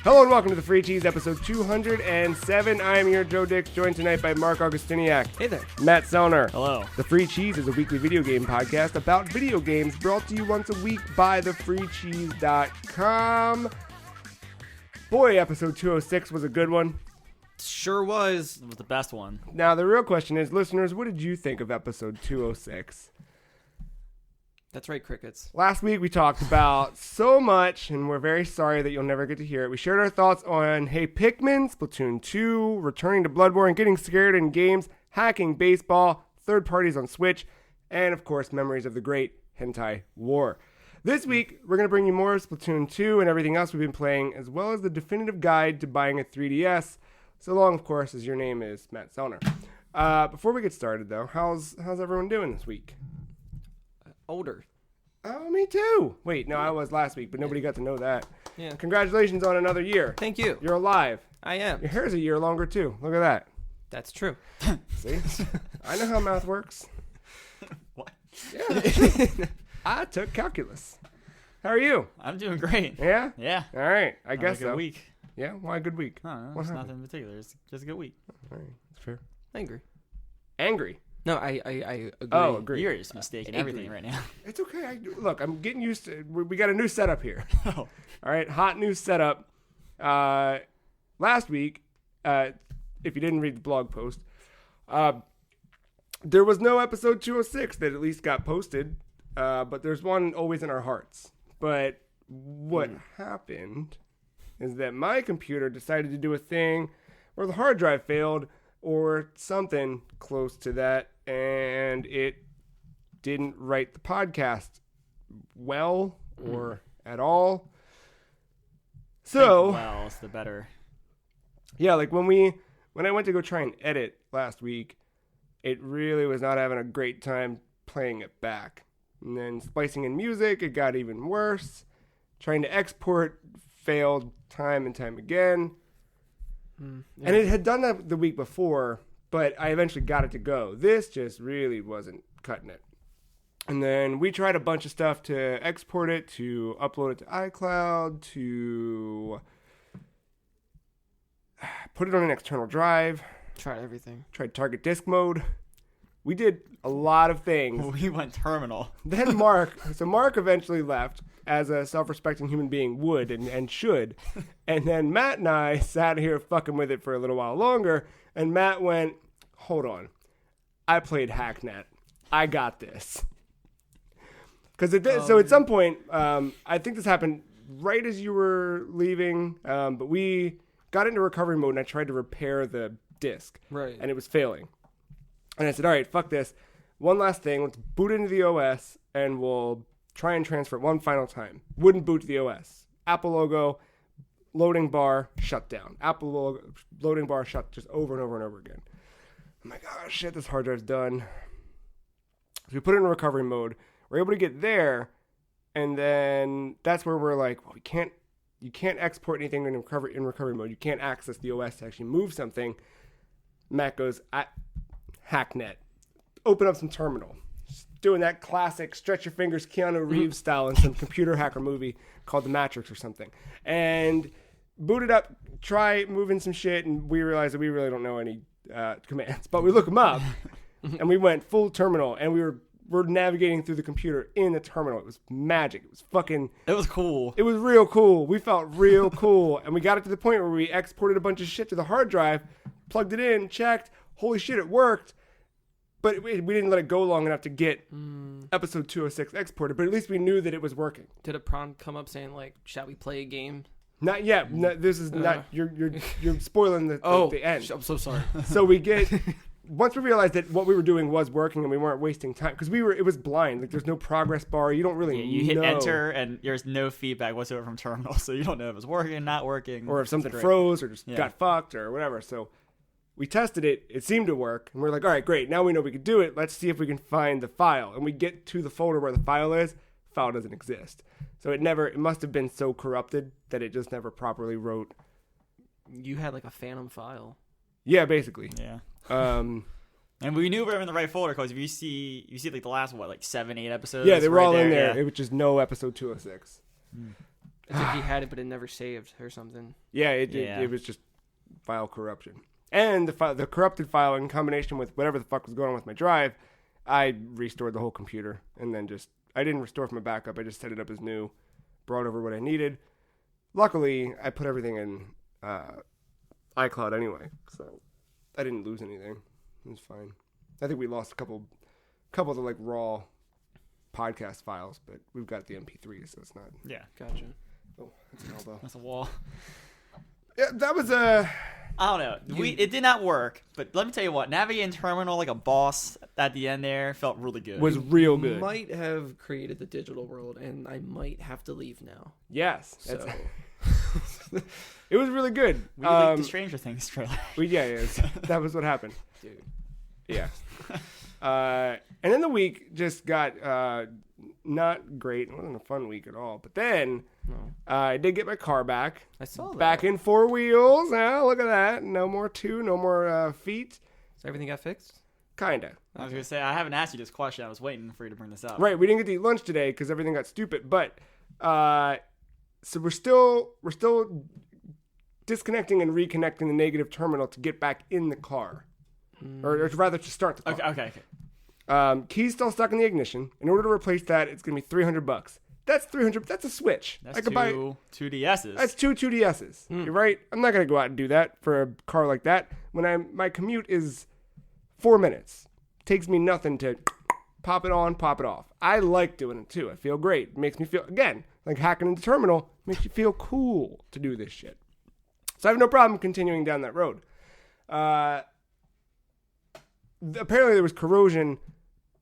Hello and welcome to the Free Cheese, episode 207. I am your Joe Dix, joined tonight by Marc Augustiniak. Hey there. Matt Sellner. Hello. The Free Cheese is a weekly video game podcast about video games brought to you once a week by thefreecheese.com. Boy, episode 206 was a good one. Sure was. It was the best one. Now, the real question is, listeners, what did you think of episode 206? That's right, crickets. Last week we talked about so much, and we're very sorry that you'll never get to hear it. We shared our thoughts on Hey Pikmin, Splatoon 2, returning to Bloodborne, getting scared in games, hacking baseball, third parties on Switch, and of course, memories of the great Hentai War. This week, we're going to bring you more of Splatoon 2 and everything else we've been playing, as well as the definitive guide to buying a 3DS, so long, of course, as your name is Matt Sellner. Before we get started, though, how's everyone doing this week? Older. Oh, me too. Wait, no, I was last week, but nobody got to know that. Yeah. Congratulations on another year. Thank you. You're alive. I am. Your hair's a year longer, too. Look at that. That's true. See? I know how math works. What? Yeah. I took calculus. How are you? I'm doing great. Yeah? Yeah. All right. I guess Had a good so. week. Yeah? Why a good week? I don't know. What It's happened? nothing in particular. It's just a good week. All right. That's fair. Angry. Angry. No, I agree. Oh, agree. You're just mistaking everything right now. It's okay. Look, I'm getting used to it. We got a new setup here. Oh. All right, hot new setup. Last week, if you didn't read the blog post, there was no episode 206 that at least got posted, but there's one always in our hearts. But what happened is that my computer decided to do a thing where the hard drive failed or something close to that, and it didn't write the podcast well or at all. So, Well, it's the better. yeah, like when I went to go try and edit last week, it really was not having a great time playing it back. And then splicing in music, it got even worse. Trying to export failed time and time again. Yeah. And it had done that the week before, but I eventually got it to go. This just really wasn't cutting it. And then we tried a bunch of stuff to export it, to upload it to iCloud, to put it on an external drive. Tried everything. Tried target disk mode. We did a lot of things. We went terminal. Then Marc eventually left, as a self-respecting human being would and should. And then Matt and I sat here fucking with it for a little while longer, and Matt went, hold on, I played Hacknet. I got this. Because it did. So at some point, I think this happened right as you were leaving, but we got into recovery mode, and I tried to repair the disk. Right. And it was failing. And I said, all right, fuck this. One last thing. Let's boot into the OS, and we'll try and transfer it one final time. Wouldn't boot to the OS. Apple logo, loading bar, shut down. Apple logo, loading bar, shut, just over and over and over again. I'm like, oh, shit, this hard drive's done. So we put it in recovery mode. We're able to get there, and then that's where we're like, well, you can't export anything in recovery mode. You can't access the OS to actually move something. Matt goes, Hacknet. Open up some terminal. Just doing that classic stretch your fingers Keanu Reeves style in some computer hacker movie called The Matrix or something. And boot it up, try moving some shit, and we realized that we really don't know any commands. But we look them up, and we went full terminal, and we're navigating through the computer in the terminal. It was magic. It was cool. It was real cool. We felt real cool. And we got it to the point where we exported a bunch of shit to the hard drive, plugged it in, checked. Holy shit, it worked. But we didn't let it go long enough to get episode 206 exported. But at least we knew that it was working. Did a prompt come up saying, like, shall we play a game? Not yet. No, this is not. You're spoiling the end. I'm so sorry. So we get... Once we realized that what we were doing was working and we weren't wasting time, because it was blind. Like, there's no progress bar. You don't really know. You hit enter, and there's no feedback whatsoever from terminal, so you don't know if it's working, not working. Or if something froze or just got fucked or whatever. So we tested it. It seemed to work. And we're like, all right, great. Now we know we can do it. Let's see if we can find the file. And we get to the folder where the file is. The file doesn't exist. So it must have been so corrupted that it just never properly wrote. You had, like, a phantom file. Yeah, basically. Yeah. And we knew we were in the right folder because if you see like the last 7-8 episodes. Yeah, they were right all there, in there. yeah. It was just no episode 206. I think he had it, but it never saved or something. Yeah, it was just file corruption. And the corrupted file in combination with whatever the fuck was going on with my drive, I restored the whole computer. And then I didn't restore from my backup. I just set it up as new, brought over what I needed. Luckily, I put everything in iCloud anyway, so I didn't lose anything. It was fine. I think we lost a couple of the like raw podcast files, but we've got the MP3, so it's not. Yeah. Gotcha. Oh, that's an elbow. That's a wall. Yeah, that was I don't know. It did not work, but let me tell you what. Navigating terminal like a boss at the end there felt really good. was real good. Might have created the digital world, and I might have to leave now. Yes. So It was really good. We leaked the Stranger Things trailer. That was what happened. dude, Yeah. And then the week just got not great. It wasn't a fun week at all. But then no. I did get my car back. I saw that. Back in 4 wheels. Oh, look at that. No more 2, no more feet. So everything got fixed. Kinda. I was going to say, I haven't asked you this question. I was waiting for you to bring this up. Right. We didn't get to eat lunch today because everything got stupid. But so we're still disconnecting and reconnecting the negative terminal to get back in the car, or rather to start the car. Okay. Key's still stuck in the ignition. In order to replace that, it's gonna be $300. That's $300. That's a Switch. That's I could buy. two DSs. That's two 2DSs. You're right. I'm not gonna go out and do that for a car like that. When my commute is 4 minutes, takes me nothing to pop it on, pop it off. I like doing it too. I feel great. It makes me feel, again, like hacking into terminal. Makes you feel cool to do this shit. So I have no problem continuing down that road. Apparently there was corrosion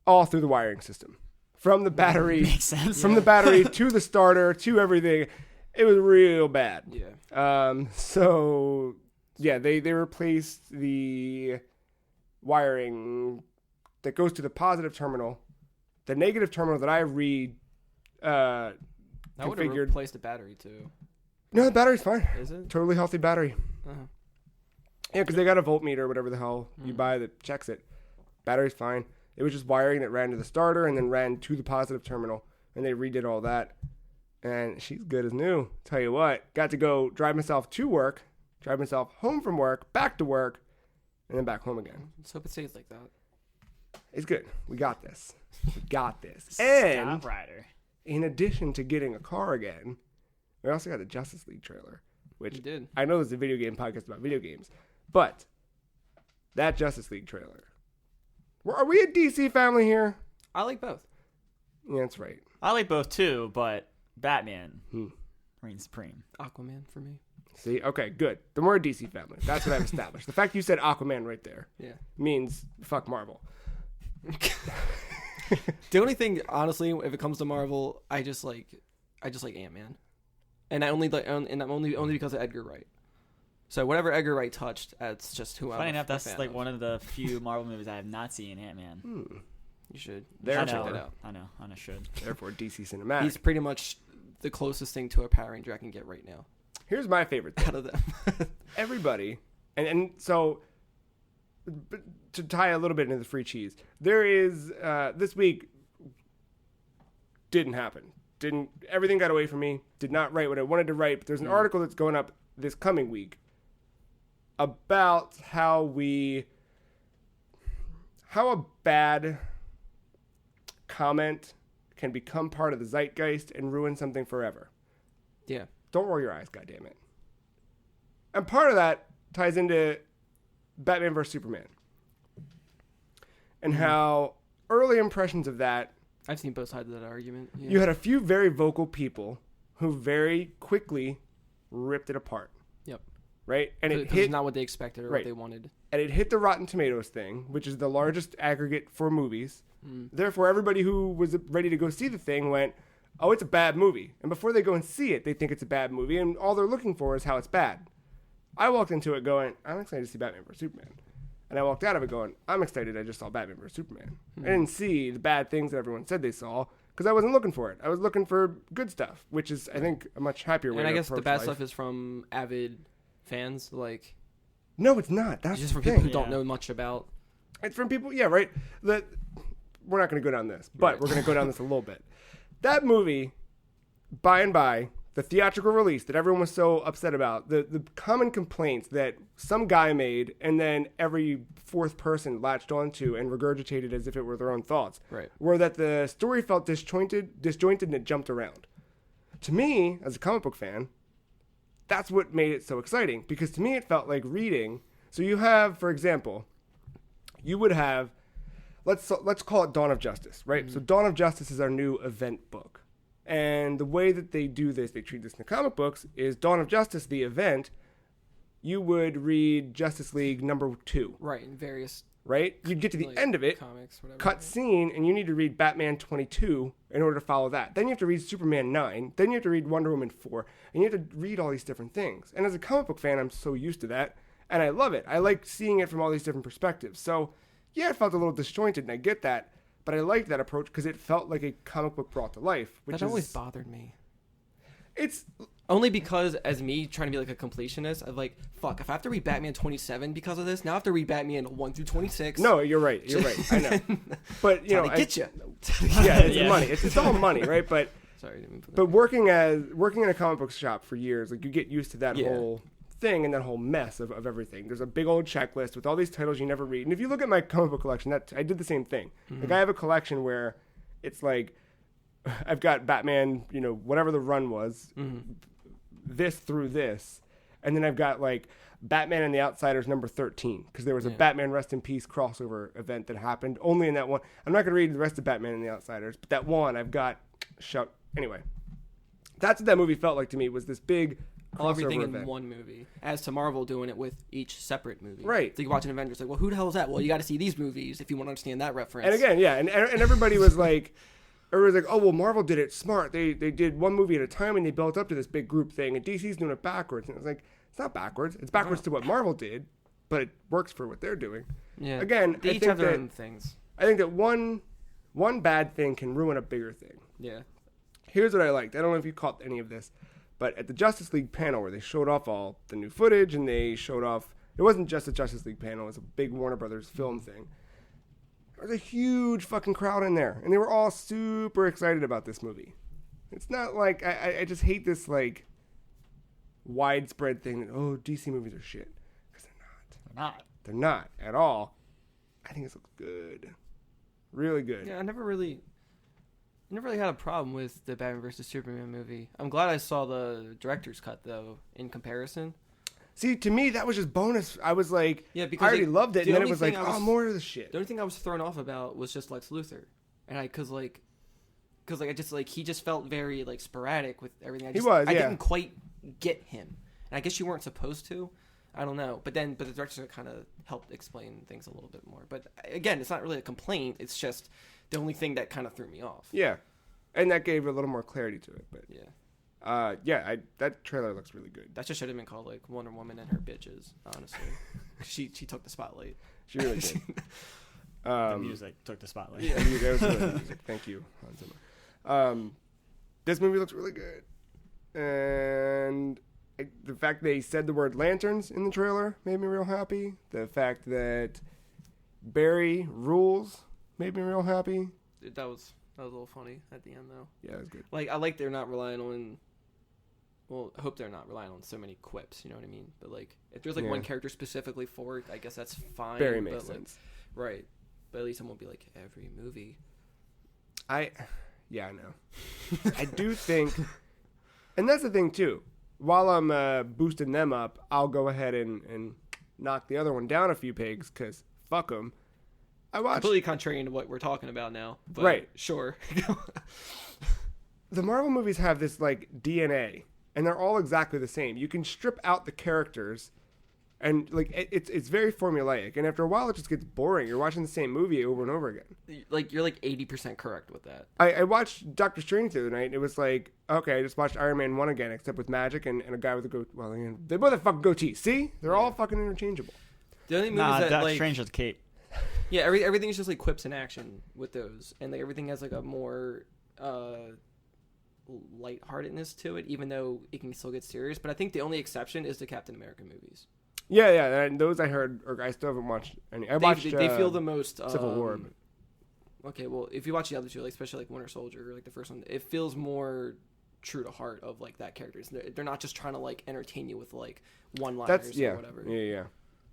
all through the wiring system. From the battery, Makes sense. from the battery to the starter to everything. It was real bad. Yeah. So yeah, they replaced the wiring that goes to the positive terminal. The negative terminal that I That would have configured. replaced the battery too. No, the battery's fine. Is it? Totally healthy battery. Uh-huh. Yeah, because they got a voltmeter or whatever the hell you buy that checks it. Battery's fine. It was just wiring that ran to the starter and then ran to the positive terminal. And they redid all that. And she's good as new. Tell you what, got to go drive myself to work, drive myself home from work, back to work, and then back home again. Let's hope it stays like that. It's good. We got this. We got this. And Stop Rider. in addition to getting a car again, we also got a Justice League trailer. Which You did. I know there's a video game podcast about video games, but that Justice League trailer. Are we a DC family here? I like both. Yeah, that's right. I like both too, but Batman Hmm. reigns supreme. Aquaman for me. See? Okay, good. Then we're a DC family. That's what I've established. The fact you said Aquaman right there Yeah. means fuck Marvel. The only thing, honestly, if it comes to Marvel, I just like Ant-Man, and I only only because of Edgar Wright. So whatever Edgar Wright touched, that's just who I'm. Funny enough, that's a fan like of. one of the few Marvel movies I have not seen. Ant-Man. You should There check I know. that out. I know. I should. Therefore, DC Cinematic. He's pretty much the closest thing to a Power Ranger I can get right now Here's my favorite thing. out of them. Everybody, and so to tie a little bit into the free cheese, there is this week didn't happen. Everything got away from me. Did not write what I wanted to write. But there's an article that's going up this coming week about how a bad comment can become part of the zeitgeist and ruin something forever. Yeah. Don't roll your eyes, goddammit. And part of that ties into Batman vs. Superman. And how early impressions of that, I've seen both sides of that argument. Yeah. you had a few very vocal people who very quickly ripped it apart. Yep. Right? And it Because hit it's not what they expected or Right. what they wanted. and it hit the Rotten Tomatoes thing, which is the largest aggregate for movies. Therefore, everybody who was ready to go see the thing went, oh, it's a bad movie. And before they go and see it, they think it's a bad movie, and all they're looking for is how it's bad. I walked into it going, I'm excited to see Batman vs. Superman. And I walked out of it going, I'm excited I just saw Batman vs. Superman. I didn't see the bad things that everyone said they saw, because I wasn't looking for it. I was looking for good stuff, which is, I think, a much happier way And to I guess the approach bad life. stuff is from avid fans, like No, it's not. That's just the from people who thing. don't Yeah. know much about. It's from people, yeah, right? We're not going to go down this, but Right. we're going to go down this a little bit. That movie, by and by, the theatrical release that everyone was so upset about, the common complaints that some guy made and then every fourth person latched onto and regurgitated as if it were their own thoughts, Right. were that the story felt disjointed and it jumped around. To me, as a comic book fan, that's what made it so exciting, because to me it felt like reading. So you have, for example, you would have, let's call it Dawn of Justice, right? Mm-hmm. So Dawn of Justice is our new event book. And the way that they do this, they treat this in the comic books, is Dawn of Justice, the event, you would read Justice League number 2. Right, in various... Right? You'd get to the like, end of it, comics, whatever. cut scene, and you need to read Batman 22 in order to follow that. Then you have to read Superman 9. Then you have to read Wonder Woman 4. And you have to read all these different things. And as a comic book fan, I'm so used to that. And I love it. I like seeing it from all these different perspectives. So, yeah, it felt a little disjointed, and I get that. But I liked that approach because it felt like a comic book brought to life. Which that always bothered me. It's... Only because, as me trying to be like a completionist, I'm like, fuck, if I have to read Batman 27 because of this, now I have to read Batman 1 through 26. No, you're right. I know. But, you know... to get you. Yeah, it's money. It's all money, right? But... Sorry, I didn't mean to put that. But working in a comic book shop for years, like, you get used to that whole thing and that whole mess of everything. There's a big old checklist with all these titles you never read. And if you look at my comic book collection, I did the same thing. Mm-hmm. Like, I have a collection where it's like, I've got Batman, you know, whatever the run was, this through this. And then I've got, like, Batman and the Outsiders number 13, because there was a Batman Rest in Peace crossover event that happened only in that one. I'm not going to read the rest of Batman and the Outsiders, but that one I've got shut. Anyway, that's what that movie felt like to me, was this big crossover everything event. in one movie, as to Marvel doing it with each separate movie. Right. So you watch an Avengers, like, well, who the hell is that? Well, you got to see these movies if you want to understand that reference. And again, yeah, and everybody was like, oh, well, Marvel did it smart. They did one movie at a time, and they built up to this big group thing, and DC's doing it backwards. And it was like, it's not backwards. It's backwards to what Marvel did, but it works for what they're doing. Yeah. Again, they each have their own things. I think that one bad thing can ruin a bigger thing. Yeah. Here's what I liked. I don't know if you caught any of this, but at the Justice League panel where they showed off all the new footage and they showed off, it wasn't just a Justice League panel, it was a big Warner Brothers film thing. There was a huge fucking crowd in there, and they were all super excited about this movie. It's not like, I just hate this, like, widespread thing that, oh, DC movies are shit. Because they're not. They're not at all. I think this looks good. Really good. Yeah, I never really had a problem with the Batman vs. Superman movie. I'm glad I saw the director's cut, though, in comparison. See, to me, that was just bonus. I was like, yeah, because I already loved it, and then it was like, more of the shit. The only thing I was thrown off about was just Lex Luthor. And I he just felt very, like, sporadic with everything. I didn't quite get him. And I guess you weren't supposed to. I don't know. But the director kind of helped explain things a little bit more. But again, it's not really a complaint. It's just the only thing that kind of threw me off. Yeah. And that gave a little more clarity to it. But yeah. That trailer looks really good. That just should have been called, like, Wonder Woman and her bitches, honestly. she took the spotlight. She really did. The music took the spotlight. Yeah, that was really music. Thank you, Hans Zimmer. This movie looks really good. And the fact they said the word lanterns in the trailer made me real happy. The fact that Barry rules made me real happy. That was a little funny at the end, though. Yeah, it was good. Like, I like they're not relying on... Well, I hope they're not relying on so many quips, you know what I mean? But, like, if there's, like, one character specifically for it, I guess that's fine. Barry makes sense. Right. But at least it won't be, like, every movie. I know. I do think... And that's the thing, too. While I'm boosting them up, I'll go ahead and knock the other one down a few pegs, because fuck them. I watched... Completely contrary to what we're talking about now. But right. Sure. The Marvel movies have this, like, DNA, and they're all exactly the same. You can strip out the characters, and, like, it's very formulaic. And after a while, it just gets boring. You're watching the same movie over and over again. Like, you're, like, 80% correct with that. I watched Doctor Strange the other night, and it was like, okay, I just watched Iron Man 1 again, except with magic and a guy with a goatee. Well, you know, they both have fucking goatees. See? They're all fucking interchangeable. The only movies that, like... Strange with cape. Yeah, everything's just, like, quips in action with those. And, like, everything has, like, a more... lightheartedness to it, even though it can still get serious. But I think the only exception is the Captain America movies. Yeah, and those I heard, or I still haven't watched any. They feel the most Civil War. Okay, well, if you watch the other two, like especially like Winter Soldier, or like the first one, it feels more true to heart of like that character. They're not just trying to like entertain you with like one-liners or whatever. Yeah.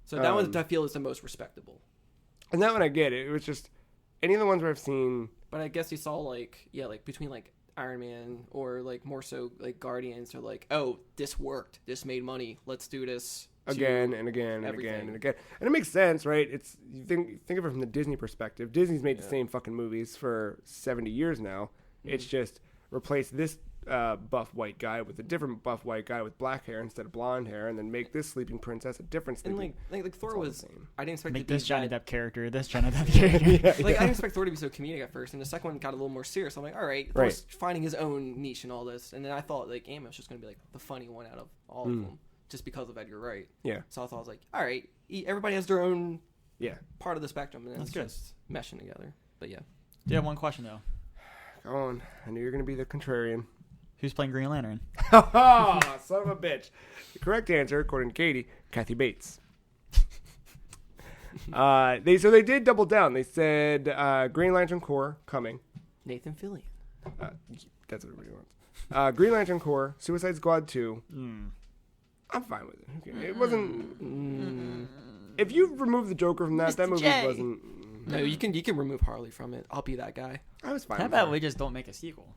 So that one I feel is the most respectable. And that one I get it. It was just any of the ones where I've seen. But I guess you saw like between like Iron Man or like more so like Guardians or like, oh, this worked, this made money, let's do this again and again and again and again. And it makes sense, right? It's you think of it from the Disney perspective. Disney's made the same fucking movies for 70 years now. Mm-hmm. It's just replace this buff white guy with a different buff white guy with black hair instead of blonde hair, and then make this sleeping princess a different sleeping. And like Thor was, I didn't expect make this Johnny Depp character, this Johnny Depp character. I didn't expect Thor to be so comedic at first, and the second one got a little more serious. I'm like, all right, Thor's finding his own niche in all this, and then I thought like Amos was just gonna be like the funny one out of all of them, just because of Edgar Wright. Yeah. So I thought I was like, all right, everybody has their own part of the spectrum, and it's just meshing together. But yeah. Do you have one question though? Go on. I knew you were gonna be the contrarian. Who's playing Green Lantern? Oh, son of a bitch. The correct answer, according to Katie, Kathy Bates. They did double down. They said Green Lantern Corps coming. Nathan Fillion. That's what everybody wants. Green Lantern Corps, Suicide Squad 2. I'm fine with it. Okay. It wasn't. If you remove the Joker from that movie wasn't. No, you can remove Harley from it. I'll be that guy. I was fine. How about we just don't make a sequel?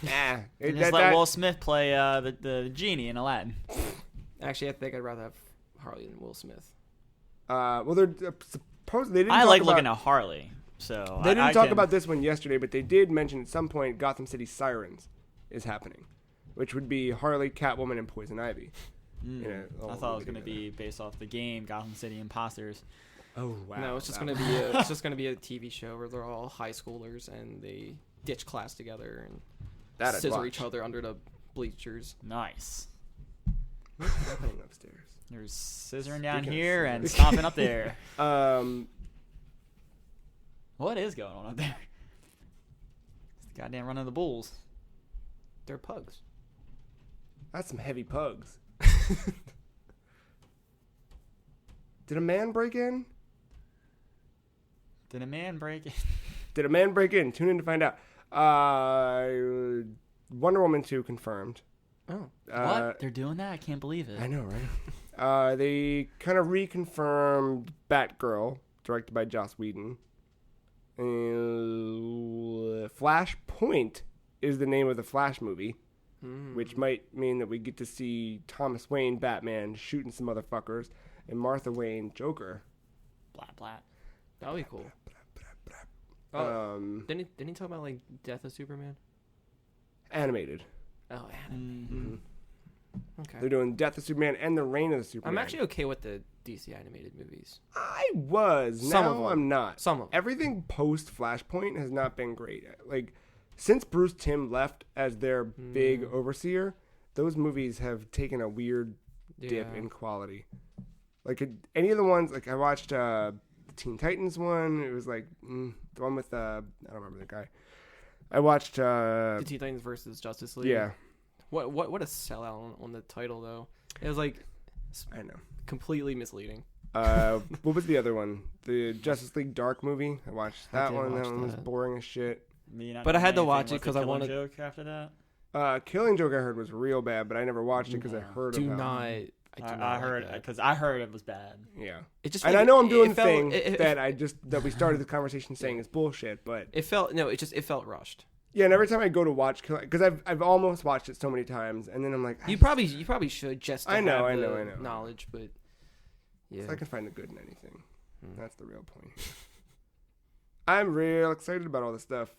Nah. Just let Will Smith play the genie in Aladdin. Actually, I think I'd rather have Harley than Will Smith. Well, they're supposed they didn't. I like looking at Harley, so they didn't talk about this one yesterday, but they did mention at some point Gotham City Sirens is happening, which would be Harley, Catwoman, and Poison Ivy. I thought it was going to be based off the game Gotham City Imposters. Oh wow! No, it's just going to be a TV show where they're all high schoolers and they ditch class together and scissor each other under the bleachers. Nice. What's happening upstairs? There's scissoring down here and stomping up there. What is going on up there? It's the goddamn running the bulls. They're pugs. That's some heavy pugs. Did a man break in? Did a man break in? Tune in to find out. Wonder Woman 2 confirmed. Oh. What? They're doing that? I can't believe it. I know, right? They kind of reconfirmed Batgirl, directed by Joss Whedon. Flashpoint is the name of the Flash movie, which might mean that we get to see Thomas Wayne, Batman, shooting some motherfuckers, and Martha Wayne, Joker. Blah, blah. That would be cool. Didn't he talk about like Death of Superman? Animated. Oh, animated. Okay. They're doing Death of Superman and the Reign of the Superman. I'm actually okay with the DC animated movies. I was. Some now of them. I'm not. Some of them. Everything post Flashpoint has not been great. Like since Bruce Timm left as their big overseer, those movies have taken a weird dip in quality. Like any of the ones, like I watched the Teen Titans one. It was like the one with I don't remember the guy. I watched the Teen Titans versus Justice League. Yeah. What a sellout on the title though. It was like I know. Completely misleading. What was the other one? The Justice League Dark movie. I watched that one. That one was boring as shit. But I had to watch it because I wanted. Joke after that. Killing Joke I heard was real bad, but I never watched it because I heard about it. I heard because I heard it was bad. Yeah, it just and I know I'm doing the thing that we started the conversation saying is bullshit, but it felt rushed. Yeah, and every time I go to watch, because I've almost watched it so many times, and then I'm like, you probably should just to I know knowledge, but yeah, so I can find the good in anything. That's the real point. I'm real excited about all this stuff.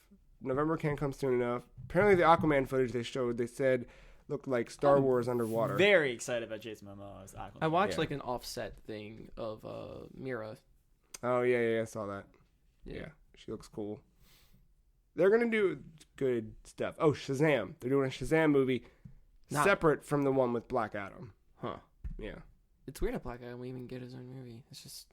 November can't come soon enough. Apparently, the Aquaman footage they showed, they said looked like Star Wars underwater. Very excited about Jason Momoa's Aquaman. I watched like an offset thing of Mira. Oh yeah, I saw that. Yeah, she looks cool. They're gonna do good stuff. Oh, Shazam! They're doing a Shazam movie separate from the one with Black Adam. Huh? Yeah. It's weird that Black Adam will even get his own movie. It's just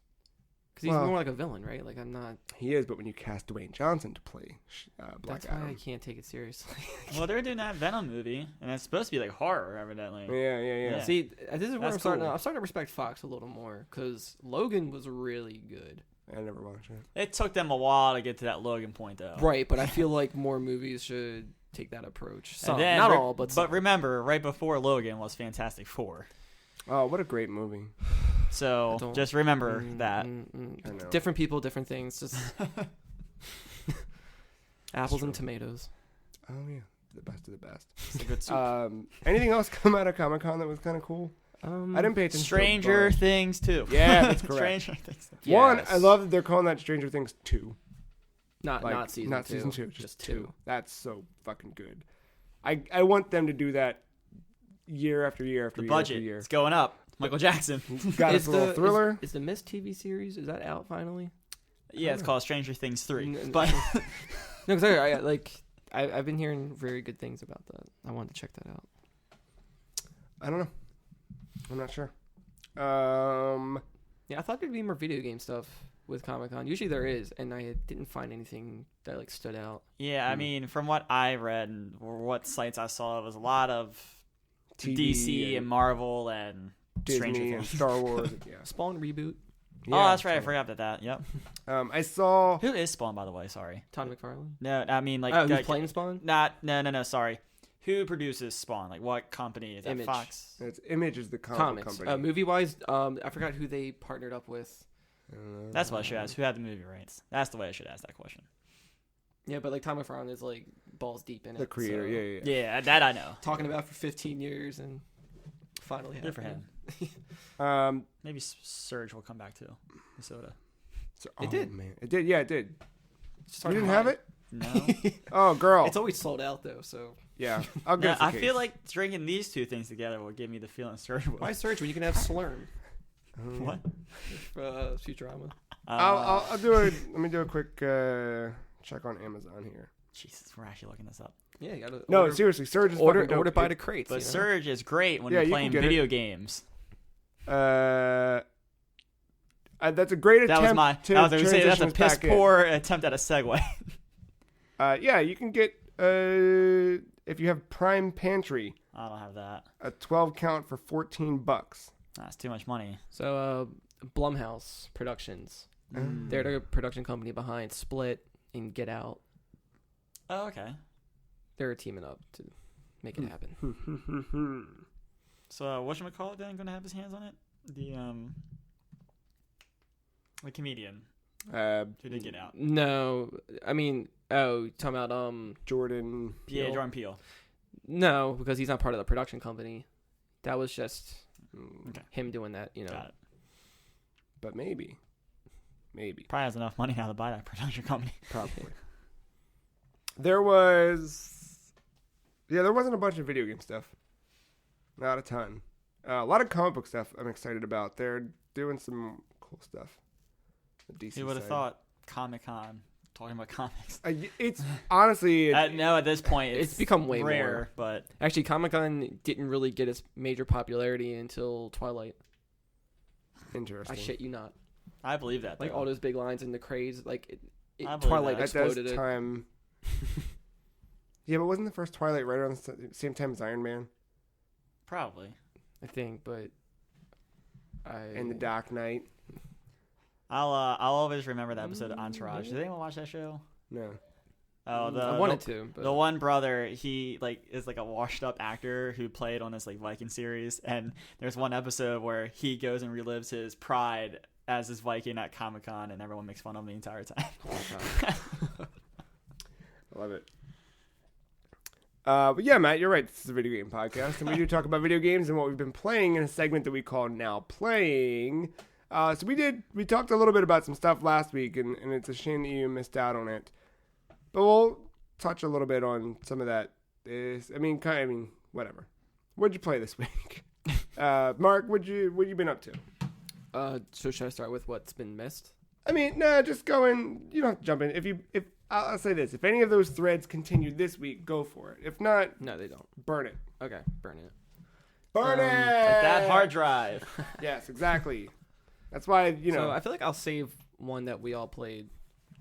because he's more like a villain, right? Like I'm not. He is, but when you cast Dwayne Johnson to play Black Adam, that's why I can't take it seriously. Well, they're doing that Venom movie, and it's supposed to be like horror, evidently. Yeah. See, this is where I'm starting to respect Fox a little more because Logan was really good. I never watched it. It took them a while to get to that Logan point, though. Right, but I feel like more movies should take that approach. Some, not all, but some. But remember, right before Logan was Fantastic Four. Oh, what a great movie! So just remember that. Different people, different things. Just apples and tomatoes. Oh yeah, the best of the best. It's a good soup. Anything else come out of Comic-Con that was kind of cool? I didn't pay attention. Stranger Things 2. Yeah, that's correct. Stranger Things 2. One, I love that they're calling that Stranger Things 2. Not season 2. Season 2, just 2. That's so fucking good. I want them to do that year after year after year. The budget, after year. It's going up. Michael Jackson. Got a little thriller. Is the Mist TV series, is that out finally? Yeah, it's called Stranger Things 3. But no, because I've been hearing very good things about that. I wanted to check that out. I don't know. I'm not sure. Yeah, I thought there'd be more video game stuff with Comic-Con. Usually there is, and I didn't find anything that stood out. Yeah, I mean, from what I read and what sites I saw, it was a lot of TV DC and Marvel and Disney and Star Wars. Yeah. Spawn reboot. Yeah, oh, that's right. I forgot about that. Yep. I saw. Who is Spawn, by the way? Sorry. Todd McFarlane. No, I mean who's playing Spawn? No. Sorry. Who produces Spawn? Like what company is that? Image. Fox. It's Image is the comics company. Movie wise, I forgot who they partnered up with. That's what I should ask. Who had the movie rights? That's the way I should ask that question. Yeah, but Todd McFarlane is balls deep in it. The creator, so. yeah. Yeah, that I know. Talking about for 15 years and finally good for him. Maybe Surge will come back to Minnesota. It did. Man. It did. Yeah, it did. You didn't have it? No. Oh, girl. It's always sold out though. So yeah, I'll give it I feel like drinking these two things together will give me the feeling Surge will. Why Surge when you can have Slurm? What? Futurama. I'll do it. Let me do a quick check on Amazon here. Jesus, we're actually looking this up. Yeah, you gotta. No, seriously, Surge is order by the crates. But Surge is great when you're playing video games. That's a great attempt. That was my. I was going to say that's a piss poor attempt at a segue. Yeah, you can get if you have Prime Pantry. I don't have that. A 12 count for $14. That's too much money. So, Blumhouse Productions. They're the production company behind Split and Get Out. Oh, okay. They're teaming up to make it happen. So, whatchamacallit then going to have his hands on it? The comedian. Who did Get Out? No, I mean, talking about Jordan Peele. Yeah, Jordan Peele. No, because he's not part of the production company. That was just him doing that, Got it. But maybe. Probably has enough money now to buy that production company. Probably. There wasn't a bunch of video game stuff. Not a ton. A lot of comic book stuff I'm excited about. They're doing some cool stuff. The DC Who would have side. thought Comic-Con talking about comics? It's honestly... at this point, it's become way rare, more. But actually, Comic-Con didn't really get its major popularity until Twilight. Interesting. I shit you not. I believe that. All those big lines in the craze, Twilight exploded it. Time... Yeah, but wasn't the first Twilight right around the same time as Iron Man? Probably. I think, but... And The Dark Knight. I'll always remember that episode of Entourage. Did anyone watch that show? No. Oh, I wanted to. But... The one brother, he is a washed up actor who played on this Viking series, and there's one episode where he goes and relives his pride as this Viking at Comic-Con, and everyone makes fun of him the entire time. I love it. But yeah, Matt, you're right. This is a video game podcast, and we do talk about video games and what we've been playing in a segment that we call Now Playing. So we talked a little bit about some stuff last week, and it's a shame that you missed out on it. But we'll touch a little bit on some of that. Whatever. What'd you play this week? Mark, what you been up to? So should I start with what's been missed? Just go in. You don't have to jump in. If I'll say this: if any of those threads continue this week, go for it. If not, no, they don't. Burn it. Okay, burn it. Burn it. Like that hard drive. Yes, exactly. That's why So I feel like I'll save one that we all played.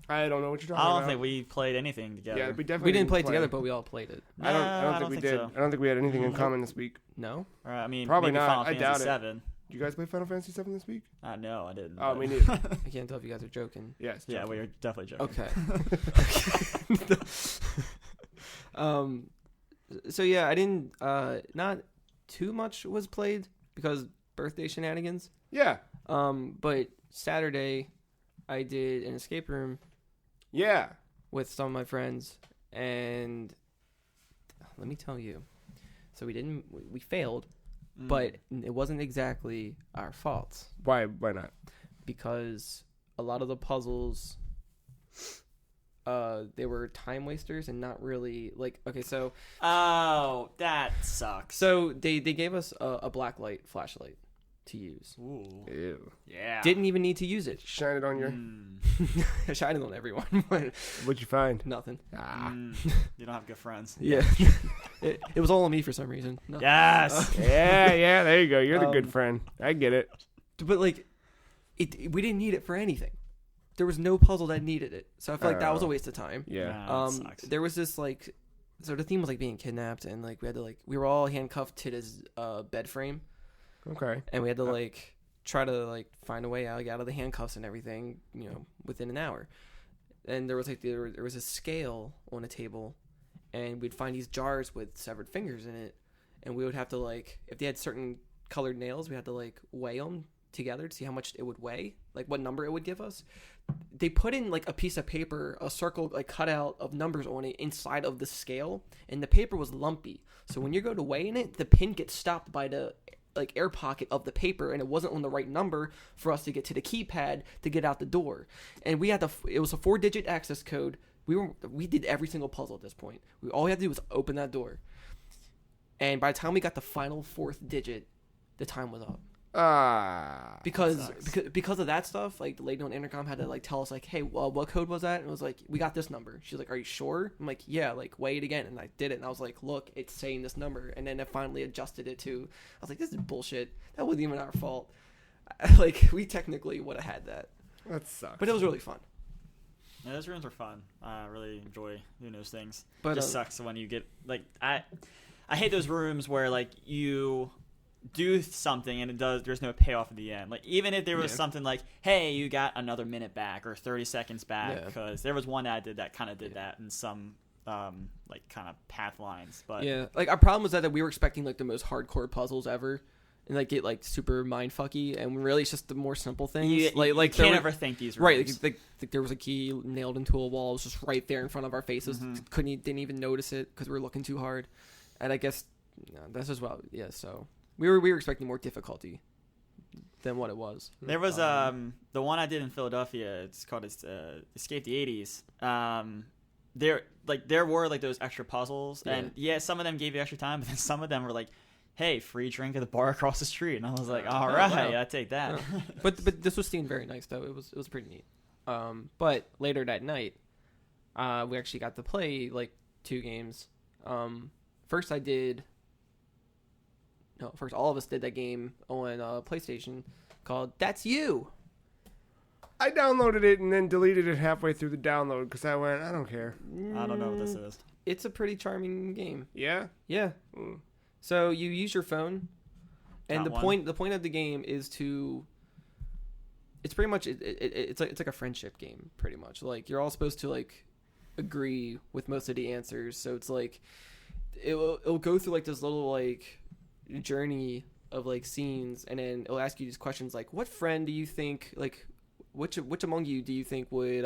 I don't know what you're talking about. I don't think we played anything together. Yeah, we definitely didn't play it together, but we all played it. No, I don't think we did. so. I don't think we had anything in common this week. No. Probably maybe not. Final I doubt Fantasy it. VII. Did you guys play Final Fantasy VII this week? No, I didn't. Oh, me neither. I can't tell if you guys are joking. Yes. Yeah, we are definitely joking. Okay. So yeah, I didn't. Not too much was played because birthday shenanigans. Yeah. But Saturday, I did an escape room. Yeah. With some of my friends, and let me tell you, so we failed, but it wasn't exactly our fault. Why not? Because a lot of the puzzles, they were time wasters and not really like, okay, so. Oh, that sucks. So they gave us a black light flashlight to use. Ooh. Ew. Yeah. Didn't even need to use it. Shine it on your... Shine it on everyone. What'd you find? Nothing. You don't have good friends. Yeah. it was all on me for some reason. No. Yes. Yeah, there you go. You're the good friend. I get it. But like, we didn't need it for anything. There was no puzzle that needed it. So I feel like that was a waste of time. Yeah. Sucks. There was this like, so the theme was like being kidnapped, and like we were all handcuffed to this bed frame. Okay. And we had to like try to like find a way out of the handcuffs and everything, within an hour. And there was a scale on a table, and we'd find these jars with severed fingers in it, and we would have to like, if they had certain colored nails, we had to like weigh them together to see how much it would weigh, like what number it would give us. They put in like a piece of paper, a circle like cut out of numbers on it inside of the scale, and the paper was lumpy. So when you go to weigh in it, the pin gets stopped by the like air pocket of the paper, and it wasn't on the right number for us to get to the keypad to get out the door. And we had it was a 4-digit access code. We did every single puzzle at this point. All we had to do was open that door. And by the time we got the final 4th digit, the time was up. Because of that stuff, like the lady on the intercom had to like tell us like, hey, well, what code was that? And it was like, we got this number. She's like, are you sure? I'm like, yeah, like weigh it again. And I did it, and I was like, look, it's saying this number. And then it finally adjusted it to, I was like, this is bullshit. That wasn't even our fault. Like, we technically would have had that. That sucks. But it was really fun. Yeah, those rooms were fun. I really enjoy doing those things. But it just sucks when you get like, I hate those rooms where like you do something and there's no payoff at the end. Like, even if there was something like, hey, you got another minute back or 30 seconds back, because there was one that I did that kind of did that in some like kind of path lines. But yeah, like our problem was that we were expecting like the most hardcore puzzles ever and like get like super mindfucky, and really it's just the more simple things. You can't ever think these rooms. Right, like there was a key nailed into a wall. It was just right there in front of our faces. Didn't even notice it because we were looking too hard. And I guess that's as well. Yeah, so we were expecting more difficulty than what it was. There was the one I did in Philadelphia. It's called Escape the 80s. There were like those extra puzzles, and some of them gave you extra time, but then some of them were like, hey, free drink at the bar across the street, and I was like, all right, I take that. But this was themed very nice though. It was pretty neat. But later that night, we actually got to play like 2 games. First all of us did that game on PlayStation called That's You. I downloaded it and then deleted it halfway through the download because I went, I don't care. I don't know what this is. It's a pretty charming game. Yeah? Yeah. So you use your phone, and the point of the game is to. It's pretty much it's like a friendship game, pretty much. Like, you're all supposed to like agree with most of the answers. So it's like it'll go through like this little like journey of like scenes, and then it'll ask you these questions like, what friend do you think, like which among you do you think would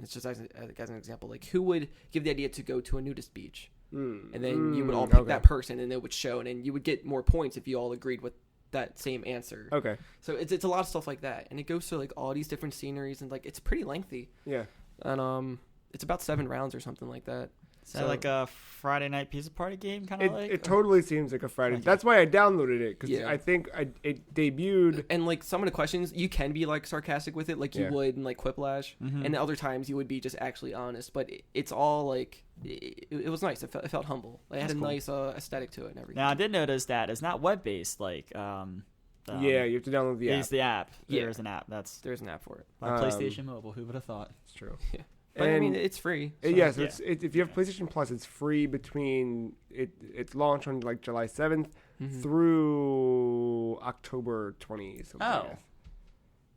it's just as an example, like who would give the idea to go to a nudist beach? And then you would all pick that person, and it would show, and then you would get more points if you all agreed with that same answer. Okay. So it's a lot of stuff like that, and it goes through like all these different sceneries, and like it's pretty lengthy. Yeah. And it's about 7 rounds or something like that. Is that like a Friday night pizza party game kind of like? It totally seems like a Friday. Okay. That's why I downloaded it, because I think it debuted. And like some of the questions, you can be like sarcastic with it, like you would in like Quiplash, and other times you would be just actually honest. But it's all like it was nice. It felt humble. Like, it had a nice aesthetic to it and everything. Now I did notice that it's not web based. Like you have to download the app. It's the app. There's an app. There's an app for it. On PlayStation Mobile. Who would have thought? It's true. Yeah. But I mean, it's free. So. Yes, if you have PlayStation Plus, it's free between it's launched on like July 7th through October 20th.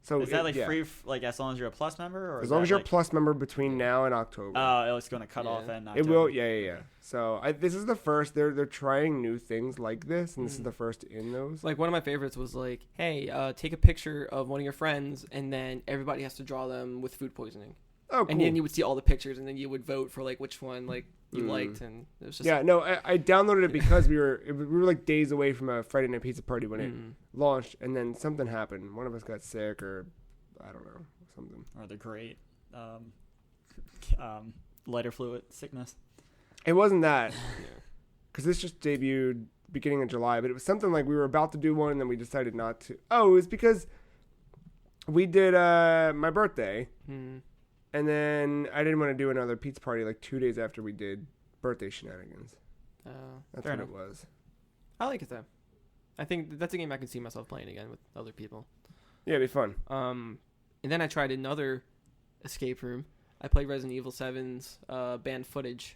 So is that free, like as long as you're a Plus member, or as long as you're a Plus member between now and October? Oh, it's going to cut off in October. It will, yeah. So this is the first. They're trying new things like this, and this is the first in those. Like one of my favorites was like, hey, take a picture of one of your friends, and then everybody has to draw them with food poisoning. Oh, cool. And then you would see all the pictures, and then you would vote for like which one like you liked, and it was just I downloaded it because we were like days away from a Friday Night Pizza party when it launched, and then something happened. One of us got sick, or I don't know, something. Or the great lighter fluid sickness. It wasn't that, because this just debuted beginning of July, but it was something like we were about to do one, and then we decided not to. Oh, it was because we did my birthday. And then I didn't want to do another pizza party like 2 days after we did birthday shenanigans. That's what it was. I like it though. I think that's a game I can see myself playing again with other people. Yeah, it'd be fun. And then I tried another escape room. I played Resident Evil 7's banned footage.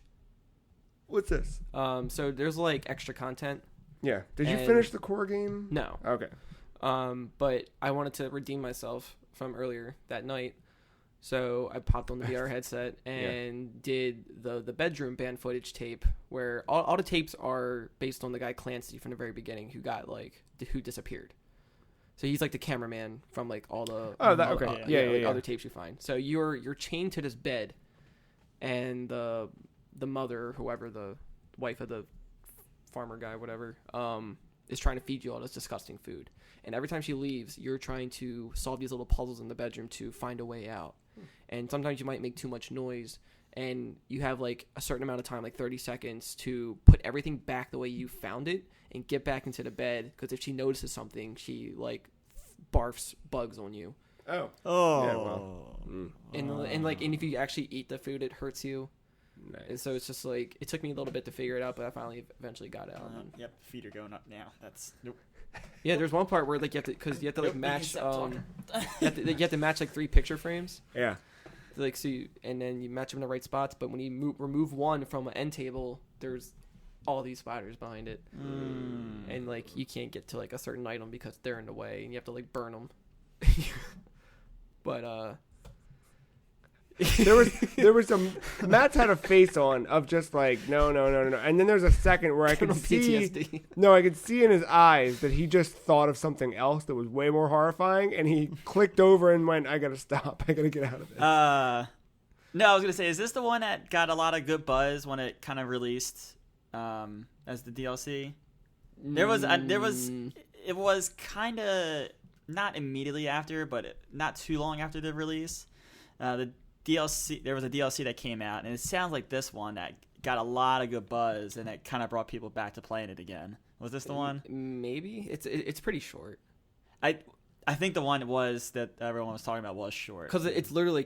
What's this? So there's like extra content. Yeah. Did you finish the core game? No. Okay. But I wanted to redeem myself from earlier that night. So I popped on the VR headset and did the bedroom band footage tape, where all the tapes are based on the guy Clancy from the very beginning who disappeared. So he's like the cameraman from like all the other tapes you find. So you're chained to this bed, and the mother, whoever, the wife of the farmer guy, whatever, is trying to feed you all this disgusting food. And every time she leaves, you're trying to solve these little puzzles in the bedroom to find a way out. And sometimes you might make too much noise, and you have like a certain amount of time, like 30 seconds, to put everything back the way you found it and get back into the bed. Because if she notices something, she like barfs bugs on you. Oh. Yeah, well. And if you actually eat the food, it hurts you. Nice. And so it's just like, it took me a little bit to figure it out, but I finally eventually got it out. Yep, feet are going up now. That's nope. Yeah, there's one part where like you have to like match you have to match like 3 picture frames. Yeah. Like and then you match them in the right spots, but when you remove one from an end table, there's all these spiders behind it. And like you can't get to like a certain item because they're in the way, and you have to like burn them. But there was some Matt's had a face on of just like no, and then there's a second where I could see PTSD. No, I could see in his eyes that he just thought of something else that was way more horrifying, and he clicked over and went, I gotta stop, I gotta get out of this. No, I was gonna say, is this the one that got a lot of good buzz when it kind of released as the DLC? There was it was kind of not immediately after, but not too long after the release. The DLC, there was a DLC that came out, and it sounds like this one that got a lot of good buzz, and it kind of brought people back to playing it again. Was this the one? Maybe it's pretty short. I think the one was that everyone was talking about was short, because it's literally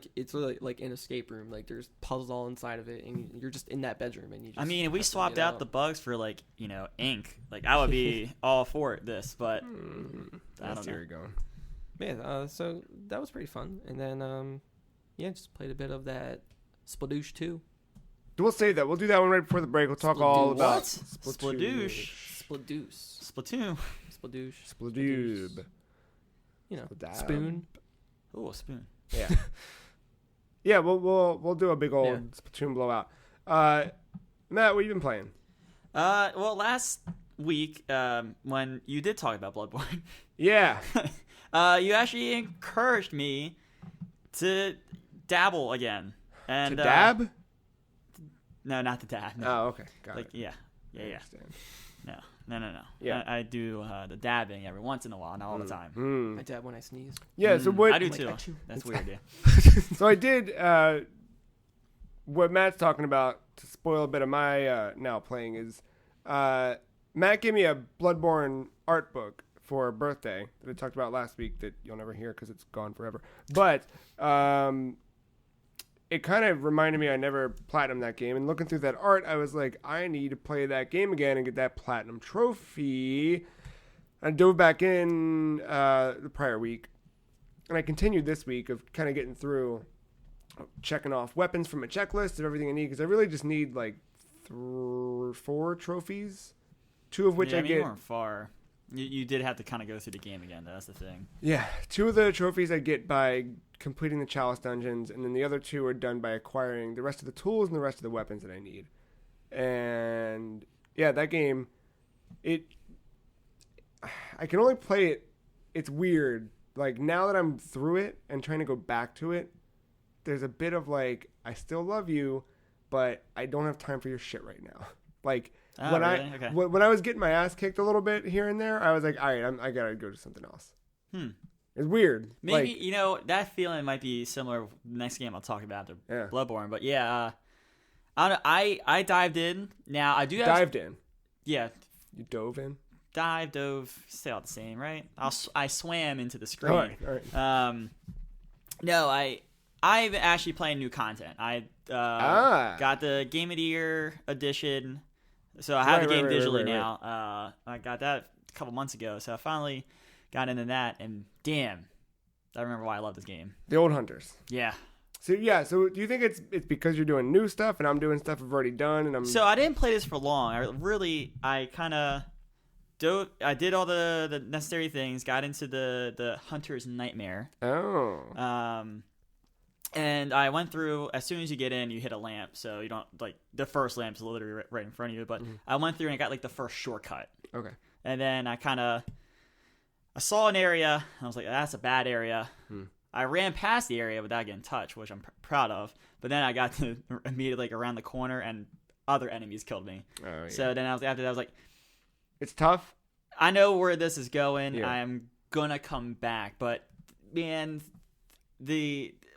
like an escape room. Like there's puzzles all inside of it, and you're just in that bedroom, and you. Just if we swapped out the bugs for like ink, like I would be all for this, but I don't know. Where you're going. Yeah, so that was pretty fun, and then just played a bit of that Splatoon 2. We'll save that. We'll do that one right before the break. We'll talk all about Splatoon. Spoon. Oh, a spoon. Yeah. Yeah, we'll do a big old Splatoon blowout. Matt, what have you been playing? Well, last week when you did talk about Bloodborne, yeah, you actually encouraged me to dabble again. And to dab? No, not to dab. No. Oh, okay, got it. Yeah. No. Yeah, I do the dabbing every once in a while, not all the time. I dab when I sneeze. Yeah, so what? I do too. That's weird, yeah. So I did what Matt's talking about, to spoil a bit of my now playing, is Matt gave me a Bloodborne art book for a birthday that I talked about last week that you'll never hear because it's gone forever. But it kind of reminded me I never platinumed that game. And looking through that art, I was like, I need to play that game again and get that platinum trophy. I dove back in the prior week. And I continued this week of kind of getting through, checking off weapons from a checklist of everything I need. Because I really just need like 4 trophies. 2 of which I get. You weren't far. You did have to kind of go through the game again, though. That's the thing. Yeah. 2 of the trophies I get by completing the Chalice dungeons, and then the other 2 are done by acquiring the rest of the tools and the rest of the weapons that I need. And yeah, that game, I can only play it. It's weird. Like, now that I'm through it and trying to go back to it, there's a bit of like, I still love you, but I don't have time for your shit right now. Like, when I was getting my ass kicked a little bit here and there, I was like, all right, I gotta go to something else. It's weird. Maybe, that feeling might be similar next game I'll talk about after Bloodborne. But yeah, I dived in. Now, I do have... Dived in? Yeah. You dove in? Dove, stay all the same, right? I swam into the screen. All right. No, I've actually playing new content. I got the Game of the Year edition, so I have the game digitally now. I got that a couple months ago, so I finally got into that, and damn, I remember why I love this game. The Old Hunters. Yeah. So do you think it's because you're doing new stuff and I'm doing stuff I've already done and I'm... So I didn't play this for long. I did all the necessary things, got into the Hunter's Nightmare. Oh. And I went through, as soon as you get in, you hit a lamp, so you don't, like, the first lamp's literally right in front of you, but I went through and I got, like, the first shortcut. Okay. And then I saw an area, and I was like, that's a bad area. I ran past the area without getting touched, which I'm proud of, but then I got to immediately, like, around the corner, and other enemies killed me. Oh, yeah. So then after that, I was like... It's tough. I know where this is going. Yeah. I'm gonna come back, but, man,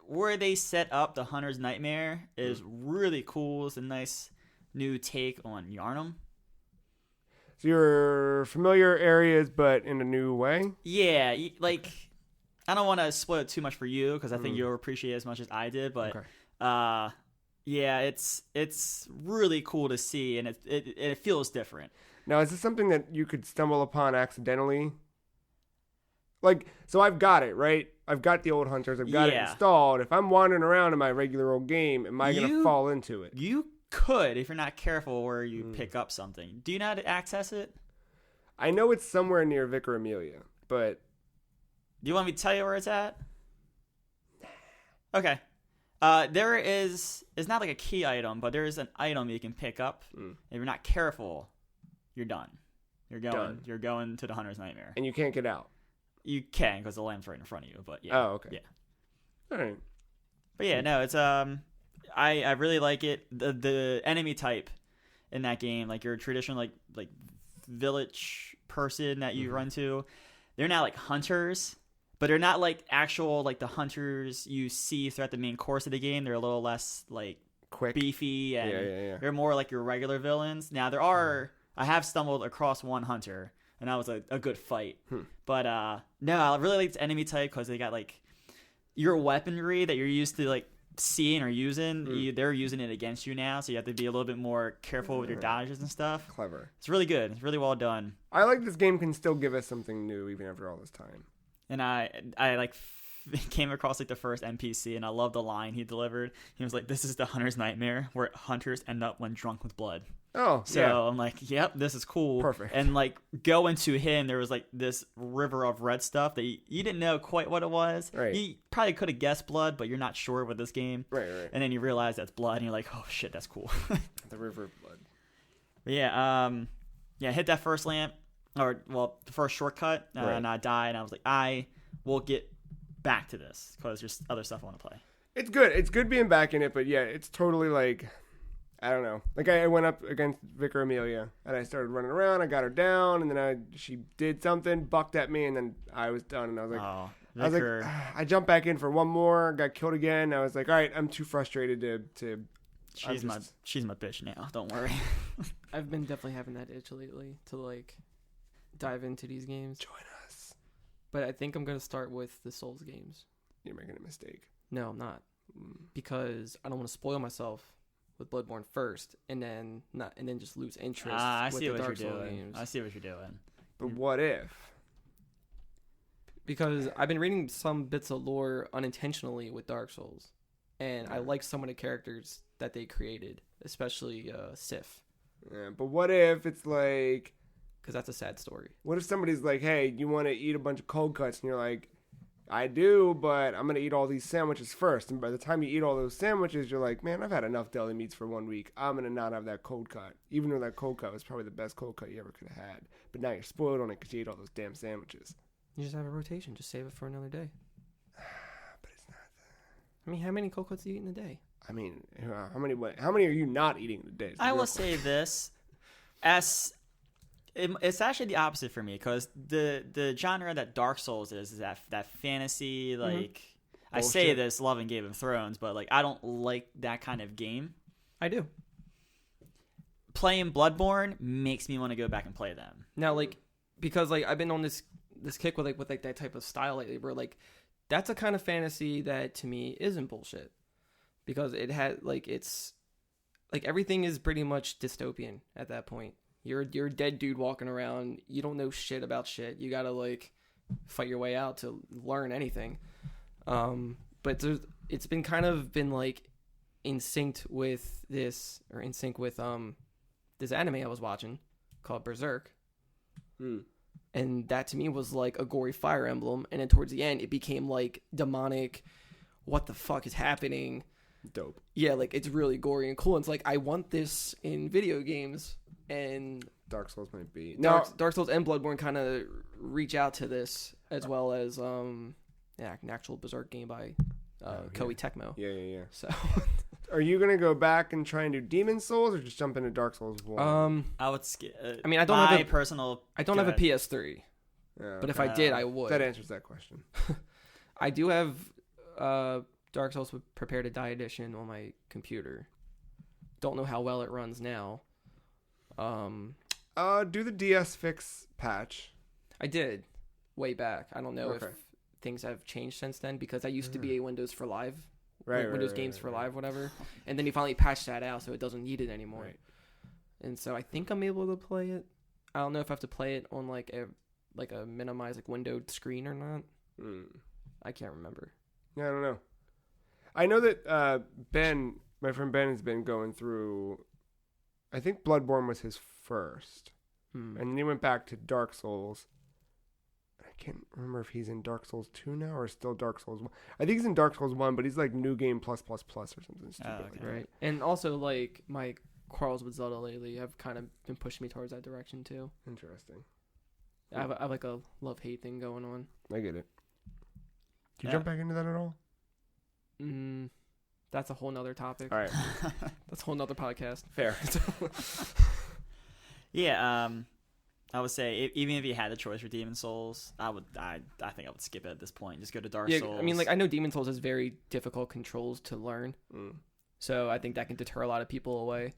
where they set up the Hunter's Nightmare is really cool. It's a nice new take on Yharnam. So you're familiar areas, but in a new way? Yeah, like, I don't want to spoil it too much for you, because I think you'll appreciate it as much as I did, but yeah, it's really cool to see, and it feels different. Now, is this something that you could stumble upon accidentally? Like, so I've got it, right? I've got the Old Hunters. I've got it installed. If I'm wandering around in my regular old game, am I going to fall into it? You could, if you're not careful where you pick up something. Do you know how to access it? I know it's somewhere near Vicar Amelia, but... Do you want me to tell you where it's at? Okay. There is... It's not like a key item, but there is an item you can pick up. If you're not careful, you're done. You're going to the Hunter's Nightmare. And you can't get out? You can, because the lamp's right in front of you, but yeah. Oh, okay. Yeah. All right. But yeah, no, it's I really like it. The enemy type in that game, like your traditional like village person that you run to, they're not like hunters, but they're not like actual like the hunters you see throughout the main course of the game. They're a little less like quick, beefy, and they're more like your regular villains. Now there are I have stumbled across one hunter, and that was a good fight. But no, I really like the enemy type because they got like your weaponry that you're used to like seeing or using. They're using it against you now, so you have to be a little bit more careful with your dodges and stuff. Clever. It's really good. It's really well done. I like this game can still give us something new even after all this time. And I like came across like the first NPC, and I love the line he delivered. He was like, "This is the Hunter's Nightmare, where hunters end up when drunk with blood." Oh, so yeah. I'm like, yep, this is cool. Perfect. And like going to him, there was like this river of red stuff that you didn't know quite what it was. Right. You probably could have guessed blood, but you're not sure with this game. Right. And then you realize that's blood, and you're like, oh shit, that's cool. The river of blood. But yeah, hit that first lamp, the first shortcut, and I died, and I was like, I will get back to this because there's other stuff I want to play. It's good. It's good being back in it, but yeah, it's totally like, I don't know. Like I went up against Vicar Amelia, and I started running around. I got her down, and then she did something, bucked at me, and then I was done. And I was like, I jumped back in for one more, got killed again. I was like, all right, I'm too frustrated to. She's my bitch now. Don't worry. I've been definitely having that itch lately to like dive into these games. Join us. But I think I'm gonna start with the Souls games. You're making a mistake. No, I'm not, because I don't want to spoil myself with Bloodborne first, and then just lose interest. I with see the what Dark you're Souls doing. games. I see what you're doing. But what if? Because I've been reading some bits of lore unintentionally with Dark Souls, and I like some of the characters that they created, especially Sif. Yeah, but what if it's like because that's a sad story. What if somebody's like, hey, you want to eat a bunch of cold cuts? And you're like, I do, but I'm going to eat all these sandwiches first. And by the time you eat all those sandwiches, you're like, man, I've had enough deli meats for 1 week. I'm going to not have that cold cut. Even though that cold cut was probably the best cold cut you ever could have had. But now you're spoiled on it because you ate all those damn sandwiches. You just have a rotation. Just save it for another day. But it's not that. I mean, how many cold cuts do you eat in a day? I mean, how many are you not eating in a day? I will say this. It's actually the opposite for me, because the genre that Dark Souls is that fantasy, like, I say this loving Game of Thrones, but like I don't like that kind of game. I do. Playing Bloodborne makes me want to go back and play them. Now, like, because like I've been on this kick with like that type of style lately, where like that's a kind of fantasy that to me isn't bullshit, because it had like it's like everything is pretty much dystopian at that point. You're a dead dude walking around. You don't know shit about shit. You gotta like fight your way out to learn anything. But it's been kind of been like in sync with this this anime I was watching called Berserk. And that to me was like a gory Fire Emblem. And then towards the end, it became like demonic. What the fuck is happening? Dope. Yeah, like it's really gory and cool. And it's like I want this in video games. And Dark Souls might be Dark Souls and Bloodborne kind of reach out to this, as well as an actual Berserk game by Koei Tecmo. Yeah. So, are you gonna go back and try and do Demon Souls, or just jump into Dark Souls 1? I would skip. I mean, I don't have a PS3, but if I did, I would. That answers that question. I do have Dark Souls with Prepare to Die edition on my computer. Don't know how well it runs now. Do the DS fix patch. I did way back. I don't know if things have changed since then, because that used to be a Windows for Live, Windows Games for Live, whatever. And then he finally patched that out, so it doesn't need it anymore. Right. And so I think I'm able to play it. I don't know if I have to play it on like a minimized like windowed screen or not. I can't remember. Yeah, I don't know. I know that my friend Ben, has been going through. I think Bloodborne was his first. And then he went back to Dark Souls. I can't remember if he's in Dark Souls 2 now or still Dark Souls 1. I think he's in Dark Souls 1, but he's like New Game plus or something stupid like that. Right. And also, like, my quarrels with Zelda lately have kind of been pushing me towards that direction, too. Interesting. I have like a love-hate thing going on. I get it. Do you jump back into that at all? That's a whole nother topic. All right. That's a whole nother podcast. Fair. Yeah, I would say even if you had the choice for Demon Souls, I think I would skip it at this point. Just go to Dark Souls. I mean, like, I know Demon Souls has very difficult controls to learn, so I think that can deter a lot of people away.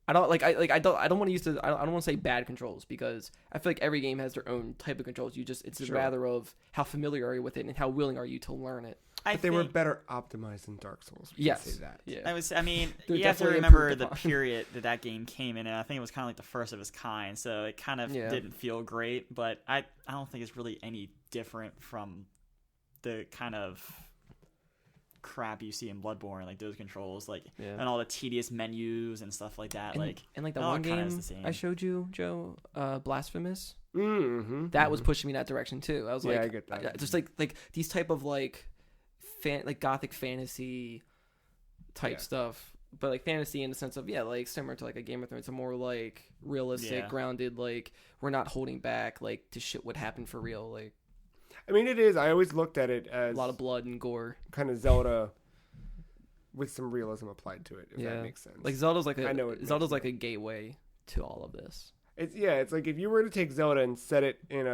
I don't want to say bad controls, because I feel like every game has their own type of controls. It's a matter of how familiar are you with it and how willing are you to learn it. But they were better optimized in Dark Souls. Yes. Say that. Yeah. I mean, you have to remember the period that game came in, and I think it was kind of like the first of its kind, so it kind of didn't feel great, but I don't think it's really any different from the kind of crap you see in Bloodborne, like those controls, like and all the tedious menus and stuff like that. And like the one game I showed you, Joe, Blasphemous. That was pushing me in that direction too. I was like, I get that. Just like these type of like gothic fantasy type stuff, but like fantasy in the sense of like similar to like a Game of Thrones, a more like realistic, grounded, like we're not holding back, like to shit would happen for real, like. I mean, it is. I always looked at it as a lot of blood and gore, kind of Zelda, with some realism applied to it. If that makes sense. Like Zelda's like a gateway to all of this. It's like if you were to take Zelda and set it in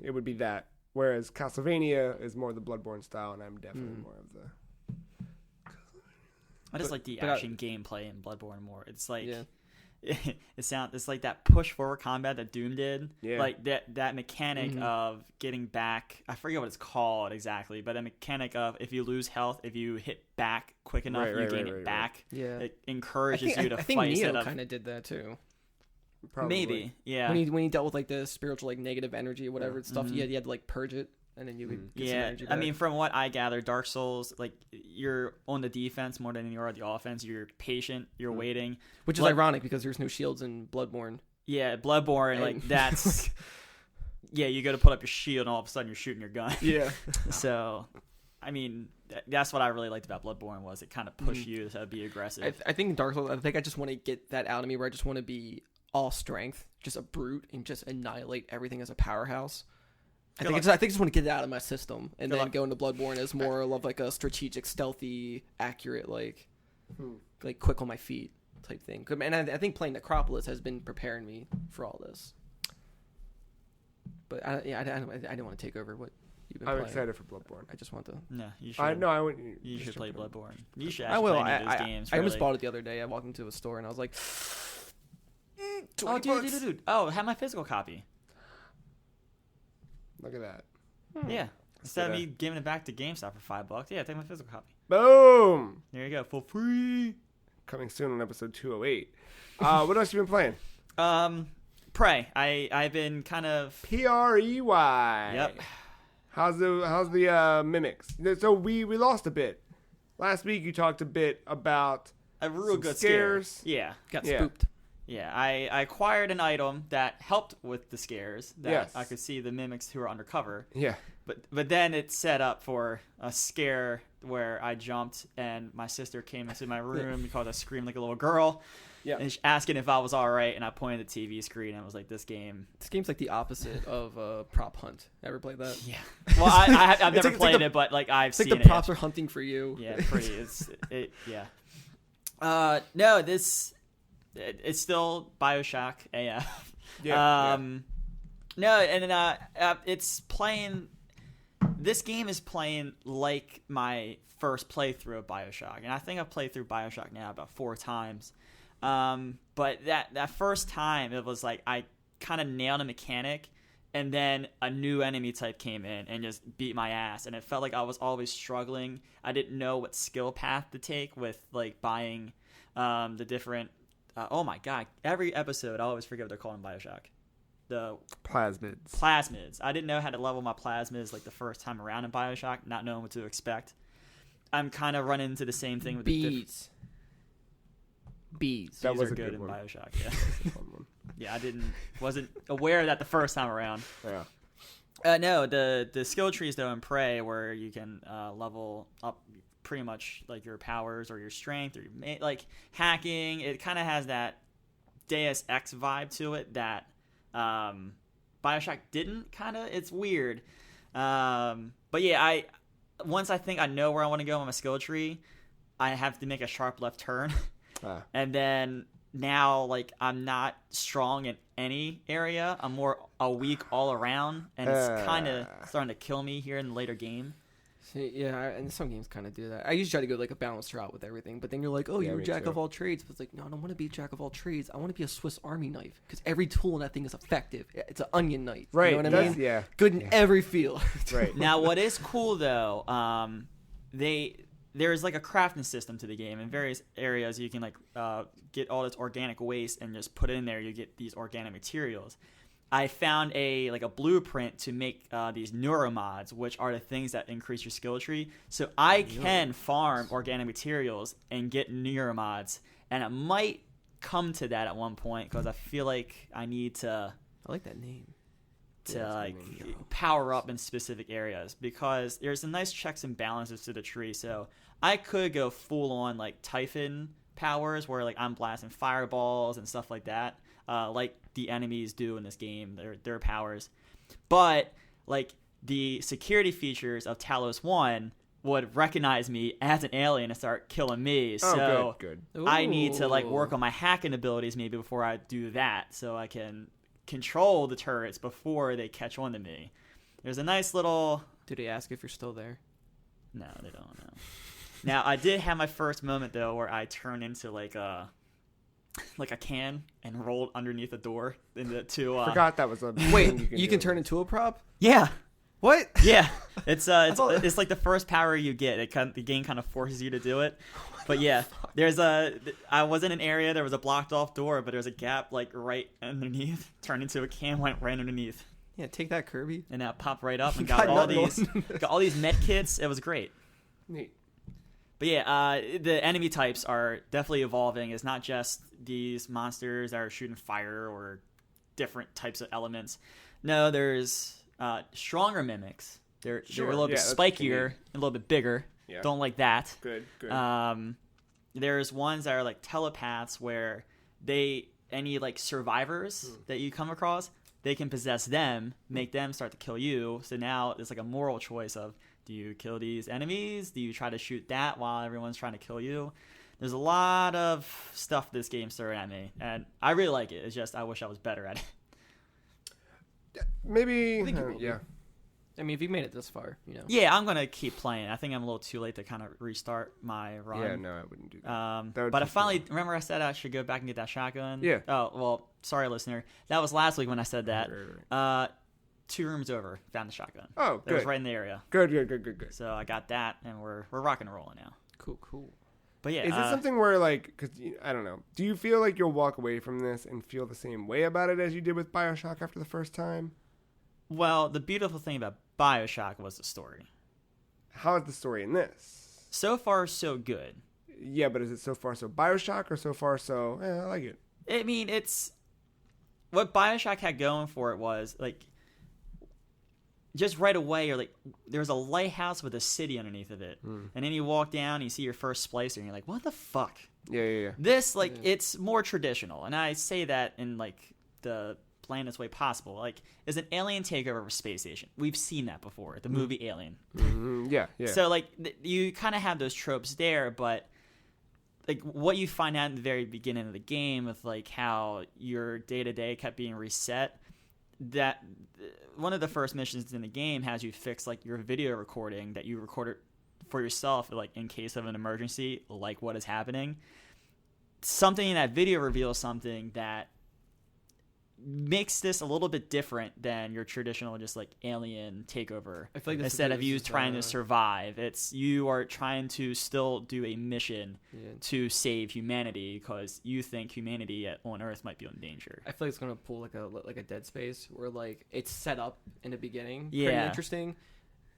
it would be that. Whereas Castlevania is more the Bloodborne style, and I'm definitely more of the. I just like the action gameplay in Bloodborne more. It's like. It's like that push forward combat that Doom did. Yeah. Like that mechanic of getting back. I forget what it's called exactly, but the mechanic of if you lose health, if you hit back quick enough, you gain it back. Yeah. It encourages you to fight. I think Neo kind of did that too. Probably. Maybe. Yeah. When he dealt with like the spiritual like negative energy or whatever stuff, you had to like purge it. And then you would get some energy back. I mean, from what I gather, Dark Souls, like, you're on the defense more than you are the offense. You're patient. You're waiting. Which is ironic because there's no shields in Bloodborne. Yeah, Bloodborne, like that's yeah, you go to put up your shield and all of a sudden you're shooting your gun. Yeah. So, I mean, that's what I really liked about Bloodborne was it kind of pushed you to be aggressive. I think Dark Souls, I think I just want to get that out of me where I just want to be all strength, just a brute, and just annihilate everything as a powerhouse. I think I just want to get it out of my system, and then go into Bloodborne as more of like a strategic, stealthy, accurate, like quick on my feet type thing. And I think playing Necropolis has been preparing me for all this. But I didn't want to take over what you've been playing. I'm excited for Bloodborne. I just want to. No, you should. You should play Bloodborne. You should. I will. Play games, I almost bought it the other day. I walked into a store and I was like, "Oh, dude! Oh, I have my physical copy." Look at that. Yeah. Instead of me giving it back to GameStop for $5, yeah, take my physical copy. Boom! There you go, for free. Coming soon on episode 208. What else you been playing? Prey. I've been kind of Prey. Yep. How's the mimics? So we lost a bit. Last week you talked a bit about a real good scares. Scare. Yeah. Got spooked. Yeah, I acquired an item that helped with the scares. That I could see the mimics who are undercover. Yeah. But then it set up for a scare where I jumped and my sister came into my room because I screamed like a little girl. Yeah. And she's asking if I was all right, and I pointed at the TV screen and I was like, "This game's like the opposite of Prop Hunt. Ever played that? Yeah. Well, I've never played it, but like I've seen it. It's like the props are hunting for you. Yeah, pretty. No, it's still BioShock AF. Yeah. No, and it's playing. This game is playing like my first playthrough of BioShock, and I think I've played through BioShock now about 4 times. But that first time, it was like I kind of nailed a mechanic, and then a new enemy type came in and just beat my ass, and it felt like I was always struggling. I didn't know what skill path to take with like buying the different. Oh my god! Every episode, I always forget what they're called in BioShock. The plasmids. I didn't know how to level my plasmids like the first time around in BioShock, not knowing what to expect. I'm kind of running into the same thing with bees. Bees are good in BioShock. Yeah. Yeah, wasn't aware of that the first time around. Yeah. No, the skill trees though in Prey where you can level up pretty much like your powers or your strength or your like hacking. It kind of has that Deus Ex vibe to it that BioShock didn't. Kind of, it's weird. But yeah, once I think I know where I want to go on my skill tree, I have to make a sharp left turn, and then now like I'm not strong in any area. I'm more a weak all around, and it's kind of starting to kill me here in the later game. See, yeah, and some games kind of do that. I usually try to go like a balanced route with everything, but then you're like, oh, you're a jack of all trades. But it's like, no, I don't want to be a jack of all trades. I want to be a Swiss Army knife because every tool in that thing is effective. It's an onion knife. Right. You know what I mean? Yeah. Good in every field. Right. Now, what is cool though, there's like a crafting system to the game. In various areas, you can like get all this organic waste and just put it in there. You get these organic materials. I found a blueprint to make these neuromods, which are the things that increase your skill tree. So I can farm organic materials and get neuromods, and it might come to that at one point because I feel like I need to. I like that name. Power up in specific areas because there's some nice checks and balances to the tree. So I could go full on like Typhon powers where like I'm blasting fireballs and stuff like that. Like the enemies do in this game, their powers. But like the security features of Talos 1 would recognize me as an alien and start killing me. So good. I need to like work on my hacking abilities maybe before I do that so I can control the turrets before they catch on to me. There's a nice little... Do they ask if you're still there? No, they don't know. Now, I did have my first moment though where I turned into like a can and rolled underneath a door forgot that was a wait. You can turn into a prop? Yeah. What? Yeah. It's like the first power you get. The game kind of forces you to do it. But yeah, I was in an area. There was a blocked off door, but there was a gap like right underneath. Turned into a can, went right underneath. Yeah, take that, Kirby. And that popped right up and got all these med kits. It was great. Neat. But yeah, the enemy types are definitely evolving. It's not just these monsters that are shooting fire or different types of elements. No, there's stronger mimics. They're a little bit spikier, and a little bit bigger. Yeah. Don't like that. Good. There's ones that are like telepaths where any like survivors that you come across, they can possess them, make them start to kill you. So now it's like a moral choice of, do you kill these enemies? Do you try to shoot that while everyone's trying to kill you? There's a lot of stuff this game's throwing at me, and I really like it. It's just I wish I was better at it. Maybe, yeah. I mean, if you made it this far, Yeah, I'm going to keep playing. I think I'm a little too late to kind of restart my run. Yeah, no, I wouldn't do that. But I finally, remember I said I should go back and get that shotgun? Yeah. Oh, well, sorry, listener. That was last week when I said that. Right. 2 rooms over, found the shotgun. Oh, good. It was right in the area. Good. So I got that, and we're rocking and rolling now. Cool. But yeah. Is this something where, like, because, I don't know, do you feel like you'll walk away from this and feel the same way about it as you did with BioShock after the first time? Well, the beautiful thing about BioShock was the story. How is the story in this? So far, so good. Yeah, but is it so far so BioShock or so far so, I like it? I mean, it's... What BioShock had going for it was, like, just right away, you're like, there's a lighthouse with a city underneath of it. And then you walk down, and you see your first splicer, and you're like, what the fuck? Yeah. This, like, it's more traditional. And I say that in, like, the blandest way possible. Like, is an alien takeover of a space station. We've seen that before. The movie Alien. Yeah. So, like, you kind of have those tropes there, but, like, what you find out in the very beginning of the game with, like, how your day-to-day kept being reset, that one of the first missions in the game has you fix, like, your video recording that you recorded for yourself, like, in case of an emergency, like what is happening. Something in that video reveals something that makes this a little bit different than your traditional just like alien takeover. I feel like instead of you trying to survive, it's you are trying to still do a mission to save humanity because you think humanity on Earth might be in danger. I feel like it's gonna pull like a Dead Space where like it's set up in the beginning. Pretty interesting.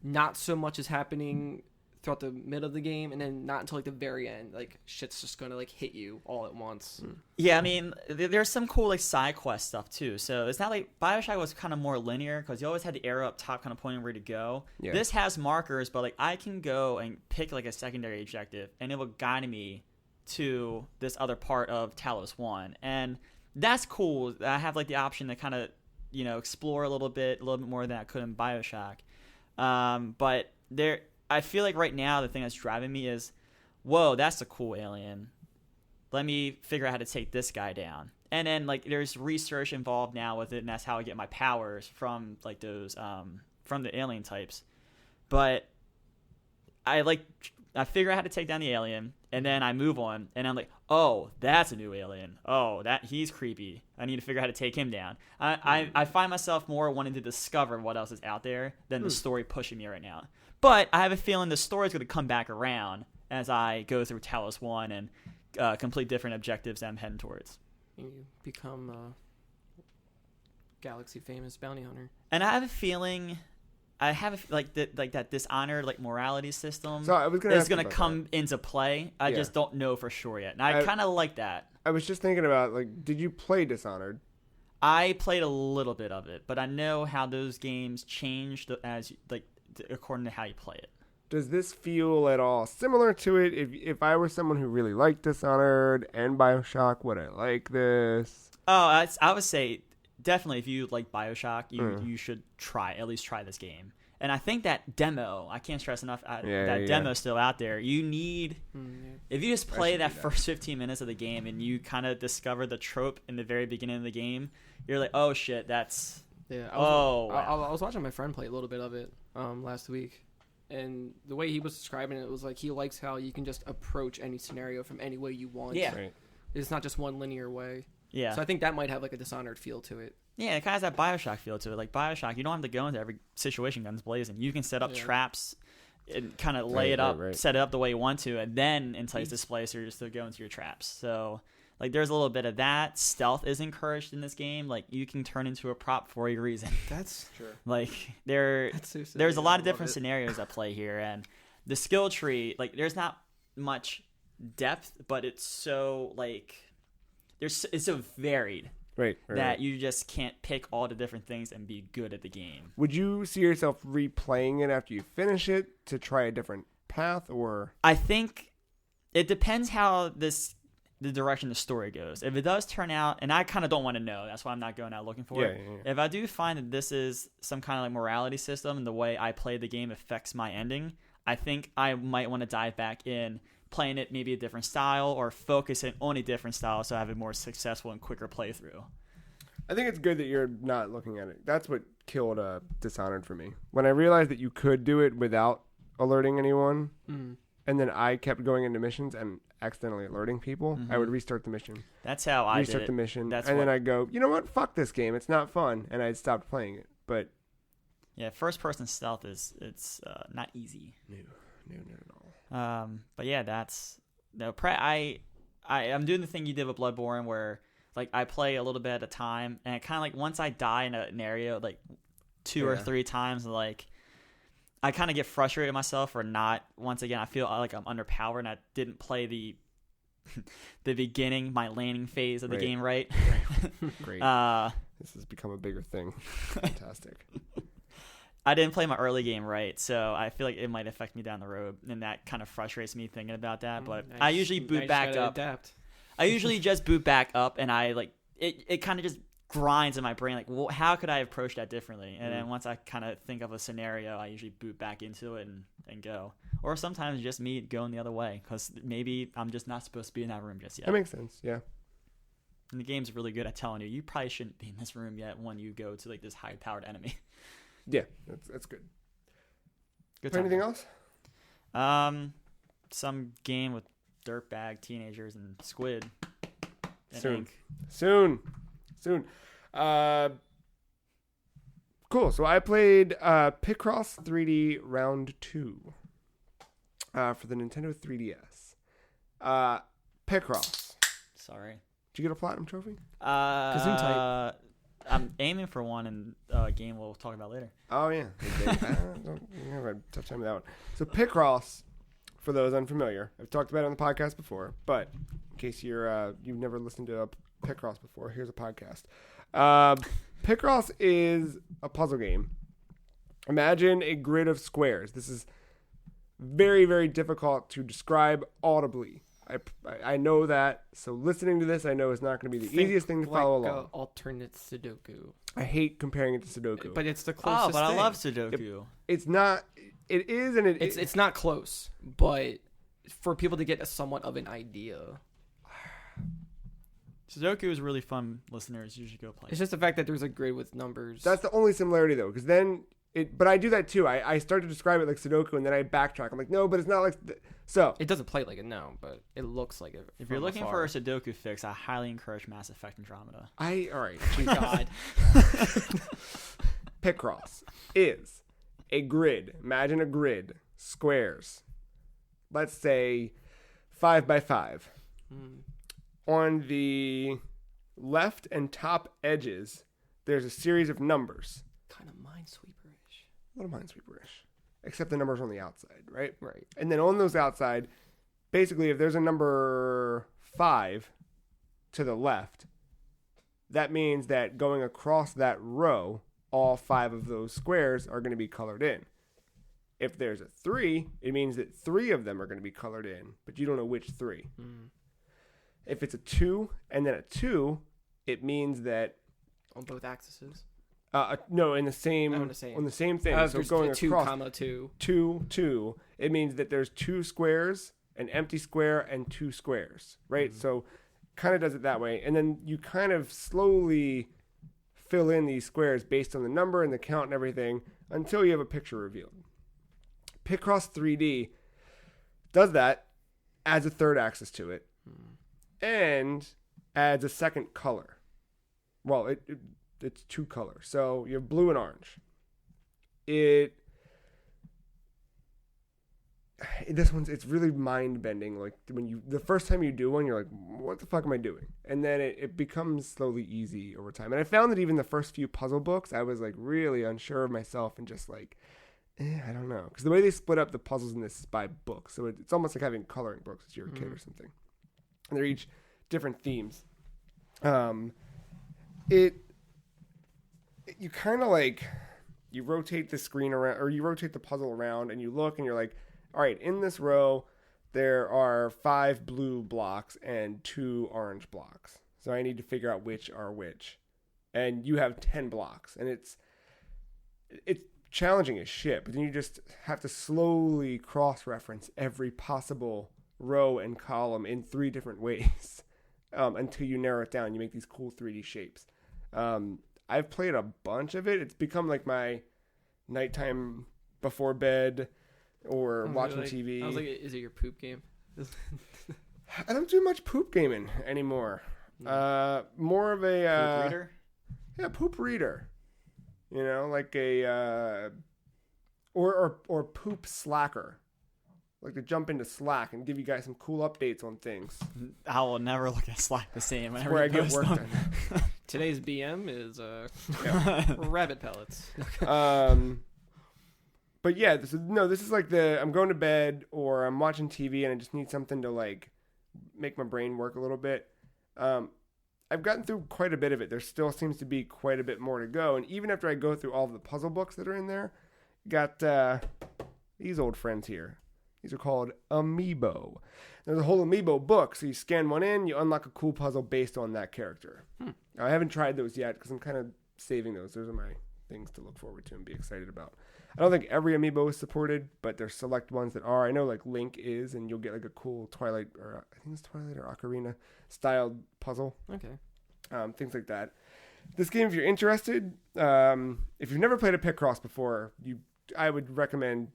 Not so much is happening throughout the mid of the game, and then not until like the very end, like shit's just gonna like hit you all at once. Yeah, I mean, there's some cool like side quest stuff too. So it's not like BioShock was kind of more linear because you always had the arrow up top, kind of pointing where to go. Yeah. This has markers, but like I can go and pick like a secondary objective, and it will guide me to this other part of Talos 1, and that's cool. I have like the option to kind of explore a little bit more than I could in BioShock, but there. I feel like right now the thing that's driving me is, whoa, that's a cool alien. Let me figure out how to take this guy down. And then like there's research involved now with it, and that's how I get my powers from like those from the alien types. But I figure out how to take down the alien, and then I move on, and I'm like, oh, that's a new alien. Oh, he's creepy. I need to figure out how to take him down. I find myself more wanting to discover what else is out there than the story pushing me right now. But I have a feeling the story's going to come back around as I go through Talos 1 and complete different objectives that I'm heading towards. You become a galaxy famous bounty hunter. And I have a feeling, that Dishonored like morality system is going to come into play. I just don't know for sure yet. And I kind of like that. I was just thinking about like, did you play Dishonored? I played a little bit of it, but I know how those games changed as like according to how you play it. Does this feel at all similar to it? If I were someone who really liked Dishonored and BioShock, would I like this? Oh, I would say definitely if you like BioShock, you should at least try this game. And I think that demo, I can't stress enough, demo's still out there. You need, if you just play that first 15 minutes of the game and you kind of discover the trope in the very beginning of the game, you're like, oh shit, that's... Yeah, I was watching my friend play a little bit of it last week, and the way he was describing it was like he likes how you can just approach any scenario from any way you want. Yeah, right. It's not just one linear way. Yeah, so I think that might have like a Dishonored feel to it. Yeah, it kind of has that BioShock feel to it. Like BioShock, you don't have to go into every situation guns blazing. You can set up traps and kind of lay it up, set it up the way you want to, and then entice the splicers to go into your traps. So like there's a little bit of that. Stealth is encouraged in this game. Like you can turn into a prop for a reason. That's true. Like there's a lot of different scenarios at play here, and the skill tree, like there's not much depth, but it's so like it's so varied. Right. That you just can't pick all the different things and be good at the game. Would you see yourself replaying it after you finish it to try a different path, or? I think it depends how the direction the story goes. If it does turn out, and I kind of don't want to know, that's why I'm not going out looking for it. Yeah. If I do find that this is some kind of like morality system and the way I play the game affects my ending, I think I might want to dive back in, playing it maybe a different style or focus it on a different style so I have a more successful and quicker playthrough. I think it's good that you're not looking at it. That's what killed Dishonored for me. When I realized that you could do it without alerting anyone, and then I kept going into missions and accidentally alerting people, I would restart the mission. That's how I did it. Restart the mission, then I'd go, you know what? Fuck this game. It's not fun, and I'd stopped playing it. But yeah, first-person stealth it's not easy. No, not at all. But yeah, I'm doing the thing you did with Bloodborne where like I play a little bit at a time, and kind of like once I die in an area like 2 or 3 times, like I kind of get frustrated with myself for not. Once again, I feel like I'm underpowered, and I didn't play the beginning, my landing phase of the game right. Great. This has become a bigger thing. Fantastic. I didn't play my early game right, so I feel like it might affect me down the road, and that kind of frustrates me thinking about that. But I usually boot back up. I usually just boot back up, and I like it kind of just grinds in my brain. Like, well, how could I approach that differently? And then once I kind of think of a scenario, I usually boot back into it and go. Or sometimes just me going the other way because maybe I'm just not supposed to be in that room just yet. That makes sense. Yeah. And the game's really good at telling you probably shouldn't be in this room yet when you go to like this high-powered enemy. Yeah, that's good. Good. Anything else? Some game with dirtbag teenagers and squid. And Soon. Cool. So I played Picross 3D Round 2 for the Nintendo 3DS. Picross. Sorry. Did you get a platinum trophy? Kazoo type. I'm aiming for one in a game we'll talk about later. Oh, yeah. Don't touch on that one. So Picross, for those unfamiliar, I've talked about it on the podcast before, but in case you've never listened to Picross before, here's a podcast. Picross is a puzzle game. Imagine a grid of squares. This is very, very difficult to describe audibly. I know that, so listening to this, I know is not going to be the easiest thing to follow along. Alternate Sudoku. I hate comparing it to Sudoku, but it's the closest. Oh, but thing. I love Sudoku. It's not. It is, and it's not close. But for people to get somewhat of an idea, Sudoku is really fun. Listeners, you should go play. It's just the fact that there's a grid with numbers. That's the only similarity, though, because then. But I do that too. I start to describe it like Sudoku, and then I backtrack. I'm like, no, but it's not like. So it doesn't play like it, no, but it looks like it. If you're looking for a Sudoku fix, I highly encourage Mass Effect Andromeda. All right. God. Picross is a grid. Imagine a grid, squares. Let's say 5 by 5. On the left and top edges, there's a series of numbers. Kind of Minesweeper-ish. A little Minesweeper-ish. Except the numbers on the outside, right? Right. And then on those outside, basically, if there's a number 5 to the left, that means that going across that row, all 5 of those squares are going to be colored in. If there's a 3, it means that 3 of them are going to be colored in, but you don't know which 3. If it's a 2 and then a 2, it means that... On both axes? No, on the same thing. So going across 2, it means that there's 2 squares, an empty square, and 2 squares, right? So kind of does it that way. And then you kind of slowly fill in these squares based on the number and the count and everything until you have a picture revealed. Picross 3D does that, adds a third axis to it, and adds a second color. Well, it's 2 colors. So you have blue and orange. It's really mind bending. Like the first time you do one, you're like, what the fuck am I doing? And then it becomes slowly easy over time. And I found that even the first few puzzle books, I was like really unsure of myself and just like, I don't know. Because the way they split up the puzzles in this is by book. So it's almost like having coloring books as you're a kid or something. And they're each different themes. You kind of like, you rotate the screen around, or you rotate the puzzle around, and you look, and you're like, all right, in this row, there are 5 blue blocks and 2 orange blocks. So I need to figure out which are which. And you have 10 blocks, and it's challenging as shit, but then you just have to slowly cross-reference every possible row and column in 3 different ways until you narrow it down. You make these cool 3D shapes. I've played a bunch of it. It's become like my nighttime before bed or watching TV. I was like, is it your poop game? I don't do much poop gaming anymore. More of a poop reader. Yeah, poop reader. You know, like a or poop slacker. Like to jump into Slack and give you guys some cool updates on things. I will never look at Slack the same. That's where I get work done. Today's BM is rabbit pellets. But yeah, this is like I'm going to bed or I'm watching TV and I just need something to like make my brain work a little bit. I've gotten through quite a bit of it. There still seems to be quite a bit more to go. And even after I go through all of the puzzle books that are in there, got these old friends here. These are called Amiibo. There's a whole Amiibo book. So you scan one in, you unlock a cool puzzle based on that character. Now, I haven't tried those yet because I'm kind of saving those. Those are my things to look forward to and be excited about. I don't think every Amiibo is supported, but there's select ones that are. I know like Link is, and you'll get like a cool Twilight, or I think it's Twilight or Ocarina styled puzzle. Okay. Things like that. This game, if you're interested, if you've never played a Picross before, I would recommend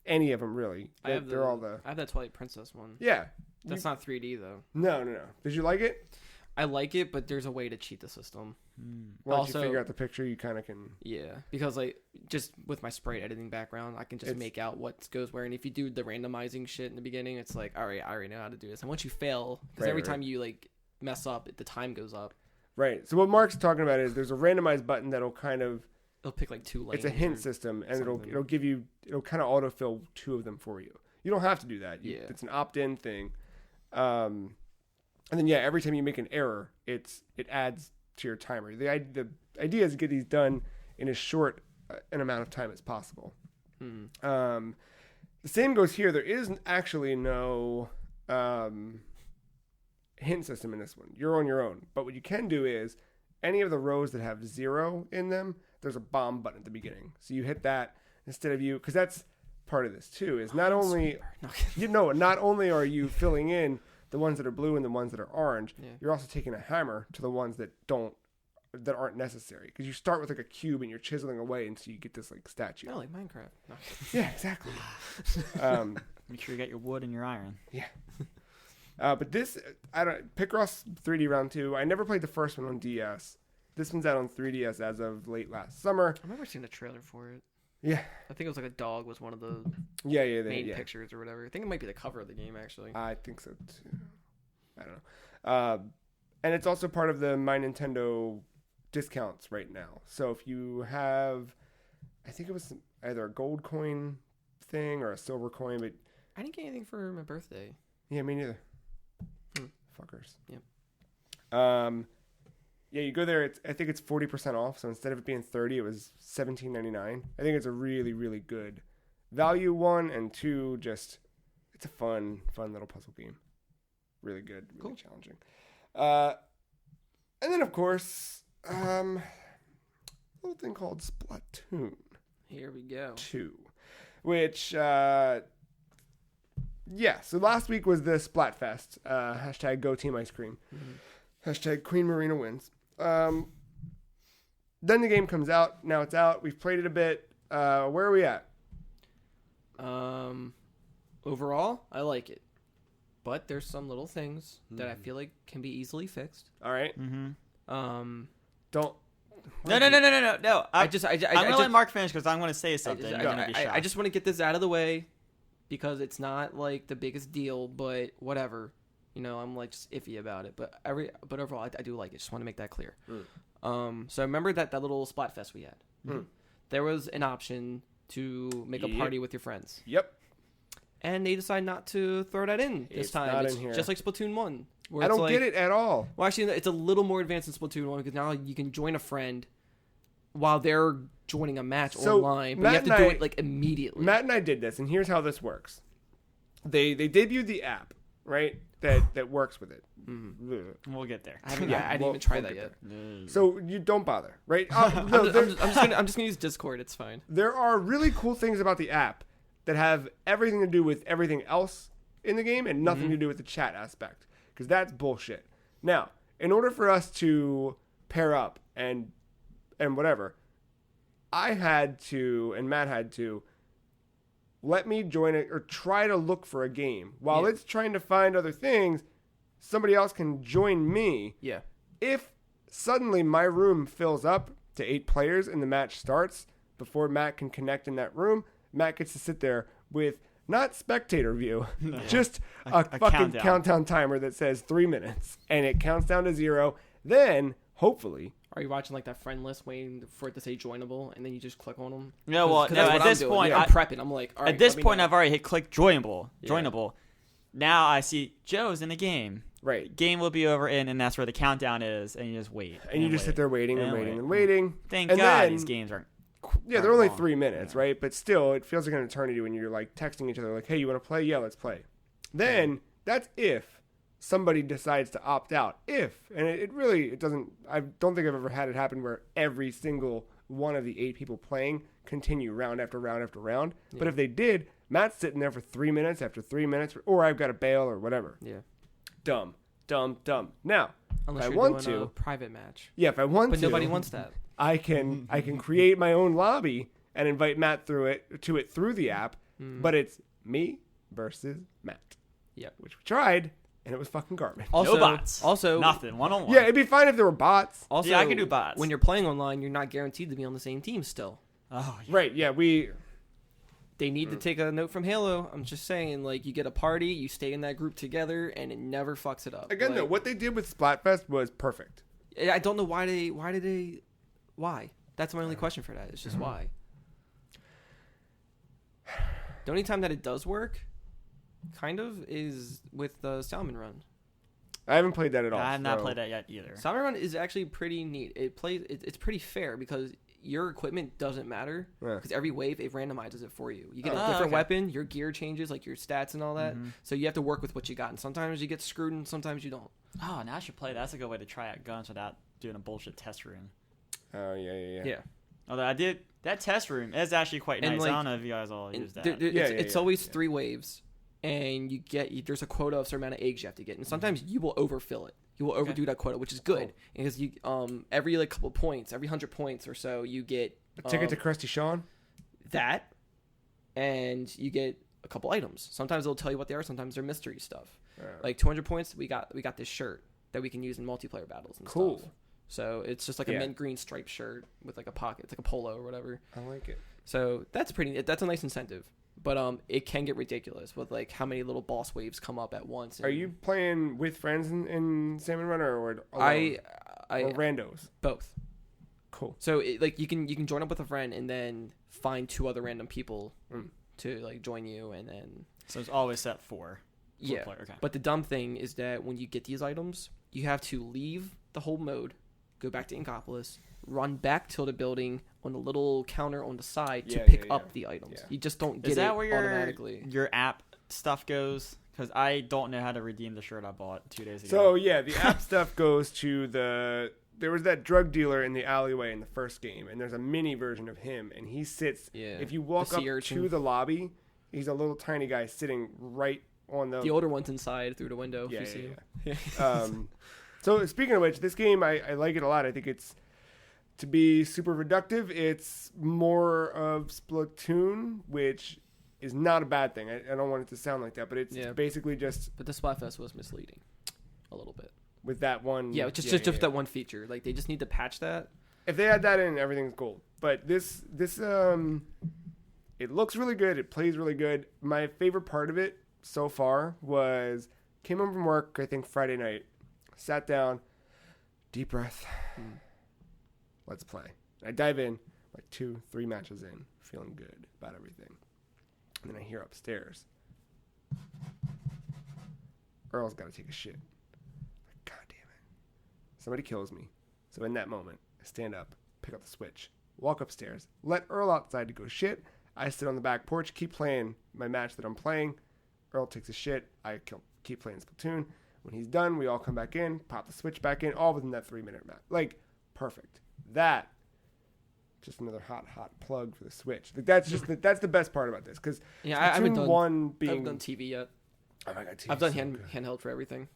any of them really. I have that Twilight Princess one. Yeah. That's not 3D though. No. Did you like it? I like it, but there's a way to cheat the system. Once you figure out the picture, you kind of can. Yeah, because like just with my sprite editing background, I can just make out what goes where. And if you do the randomizing shit in the beginning, it's like, all right, I already know how to do this. And once you fail, because every time you like mess up, the time goes up. Right. So what Mark's talking about is there's a randomized button that'll kind of. It'll pick like 2 lanes. It's a hint system, and it'll kind of autofill 2 of them for you. You don't have to do that. It's an opt-in thing. And then every time you make an error, it adds to your timer. The idea is to get these done in as short an amount of time as possible. The same goes here. There is actually no hint system in this one. You're on your own. But what you can do is any of the rows that have 0 in them, there's a bomb button at the beginning. So you hit that instead of because that's part of this too. Is not only not only are you filling in the ones that are blue and the ones that are orange, you're also taking a hammer to the ones that aren't necessary. Because you start with like a cube and you're chiseling away until you get this like statue. Oh, like Minecraft. No. Yeah, exactly. Make sure you get your wood and your iron. Yeah. But this, Picross 3D Round 2, I never played the first one on DS. This one's out on 3DS as of late last summer. I remember seeing a trailer for it. Yeah. I think it was like a dog was one of the main pictures or whatever. I think it might be the cover of the game, actually. I think so, too. I don't know. And it's also part of the My Nintendo discounts right now. So if you have, I think it was either a gold coin thing or a silver coin, but... I didn't get anything for my birthday. Yeah, me neither. Fuckers. Yep. Yeah, you go there. I think it's 40% off. So instead of it being $30, it was $17.99. I think it's a really, really good value. 1 and 2. Just it's a fun little puzzle game. Really good, really challenging. And then of course, a little thing called Splatoon. Here we go. 2, which so last week was the Splatfest. # Go Team Ice Cream. # Queen Marina wins. Then the game comes out. Now it's out. We've played it a bit. Where are we at? Overall, I like it. But there's some little things that I feel like can be easily fixed. All right. Don't. No. I'm gonna let Mark finish because I'm gonna say something. I just want to get this out of the way because it's not like the biggest deal, but whatever. You know, I'm like just iffy about it, but overall, I do like it. Just want to make that clear. So I remember that little Splatfest we had. There was an option to make a party with your friends. Yep. And they decided not to throw that in this time. Not it's in here. Just like Splatoon 1. I don't get it at all. Well, actually, it's a little more advanced in Splatoon 1 because now you can join a friend while they're joining a match online, but you have to do it like immediately. Matt and I did this, and here's how this works. They debuted the app, right? That works with it. Mm-hmm. We'll get there. I didn't even try that yet. So you don't bother, right? I'm just gonna use Discord. It's fine. There are really cool things about the app that have everything to do with everything else in the game and nothing to do with the chat aspect, because that's bullshit. Now, in order for us to pair up and whatever, I had to, and Matt had to, let me join it or try to look for a game. While it's trying to find other things, somebody else can join me. Yeah. If suddenly my room fills up to 8 players and the match starts, before Matt can connect in that room, Matt gets to sit there with not spectator view, just a fucking countdown timer that says 3 minutes, and it counts down to 0. Then, hopefully... Are you watching like that friend list waiting for it to say joinable, and then you just click on them? No, well, no, at this point, I'm prepping. I'm like, all right. At this point, I've already hit click joinable. Now I see Joe's in the game. Right. Game will be over and that's where the countdown is, and you just wait. And you just sit there waiting and waiting and waiting. Thank God these games aren't. Yeah, they're only 3 minutes, right? But still, it feels like an eternity when you're like texting each other, like, "Hey, you want to play? Yeah, let's play." Then that's if somebody decides to opt out. And it doesn't. I don't think I've ever had it happen where every single one of the 8 people playing continue round after round after round. Yeah. But if they did, Matt's sitting there for 3 minutes after 3 minutes, or I've got to bail or whatever. Yeah. Dumb. Now, unless if I you're want doing to a private match. Yeah, if I want to. But nobody wants that. I can create my own lobby and invite Matt through the app, but it's me versus Matt. Yep. Which we tried, and it was fucking garbage. Also, no bots. Also, nothing. 1-on-1. Yeah, it'd be fine if there were bots. Also, yeah, I can do bots. When you're playing online, you're not guaranteed to be on the same team still. Oh, yeah. Right. Yeah, They need to take a note from Halo. I'm just saying, like, you get a party, you stay in that group together, and it never fucks it up. Again, though, what they did with Splatfest was perfect. I don't know why. That's my only question for that. It's just why. The only time that it does work, kind of, is with the Salmon Run. I haven't played that at all. I have not played that yet either. Salmon Run is actually pretty neat. It's pretty fair because your equipment doesn't matter because every wave it randomizes it for you. You get a different weapon, your gear changes, like your stats and all that. So you have to work with what you got, and sometimes you get screwed, and sometimes you don't. Oh, now I should play. That's a good way to try out guns without doing a bullshit test room. Oh yeah. Although I did that test room is actually quite nice. Like, I don't know if you guys all use that. It's always 3 waves, and there's a quota of a certain amount of eggs you have to get, and sometimes you will overfill it. You will overdo that quota, which is good because you every like couple points, every 100 points or so, you get a ticket to Krusty Sean. That, and you get a couple items. Sometimes they'll tell you what they are. Sometimes they're mystery stuff. Like 200 points, we got this shirt that we can use in multiplayer battles and stuff. So it's just like a mint green striped shirt with like a pocket. It's like a polo or whatever. I like it. So that's a nice incentive. But it can get ridiculous with like how many little boss waves come up at once. Are you playing with friends in Salmon Runner or alone? Or randos? Both. Cool. So you can join up with a friend and then find 2 other random people to like join you, and then so it's always set 4. Yeah. Player. Okay. But the dumb thing is that when you get these items, you have to leave the whole mode, go back to Inkopolis, run back to the building on the little counter on the side to pick up the items. You just don't get it automatically. Your app stuff goes? Because I don't know how to redeem the shirt I bought 2 days ago. So yeah, the app stuff goes to there was that drug dealer in the alleyway in the first game, and there's a mini version of him, and he sits. Yeah. If you walk up to the lobby, he's a little tiny guy sitting right on the older one's inside through the window. If you see him. So speaking of which, this game I like it a lot. I think it's, to be super reductive, it's more of Splatoon, which is not a bad thing. I don't want it to sound like that, but it's basically just. But the Splatfest was misleading, a little bit. With that one. Yeah, just that one feature. Like they just need to patch that. If they add that in, everything's cool. But this it looks really good. It plays really good. My favorite part of it so far was came home from work, I think Friday night, sat down, deep breath, let's play. I dive in, like 2-3 matches in, feeling good about everything. And then I hear upstairs, Earl's got to take a shit. somebody kills me. So in that moment, I stand up, pick up the Switch, walk upstairs, let Earl outside to go shit. I sit on the back porch, keep playing my match that I'm playing. Earl takes a shit. I keep playing Splatoon. When he's done, we all come back in, pop the Switch back in, all within that 3-minute match. Like, perfect. That, just another hot plug for the Switch. Like, that's the best part about this. Because I haven't done TV yet. Oh my God, TV I've done handheld for everything.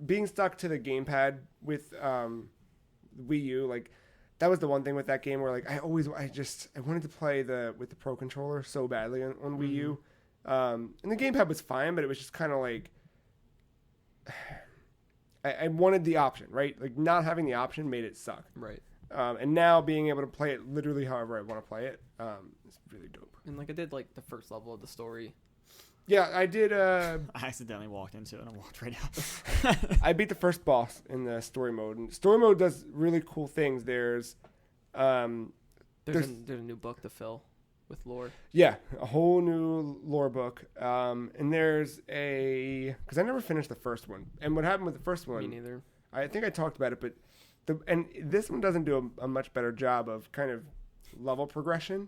Being stuck to the gamepad with Wii U, like, that was the one thing with that game where, like, I wanted to play with the Pro Controller so badly on Wii U. And the gamepad was fine, but it was just kind of like, I wanted the option, right? Like, not having the option made it suck. Right. And now being able to play it literally however I want to play it, is really dope. And, like, I did, like, the first level of the story. Yeah, I did. I accidentally walked into it and I walked right out. I beat the first boss in the story mode. And story mode does really cool things. There's a new book to fill with lore. Yeah, a whole new lore book. And there's because I never finished the first one. And what happened with the first one? Me neither. I think I talked about it, but this one doesn't do a much better job of kind of level progression.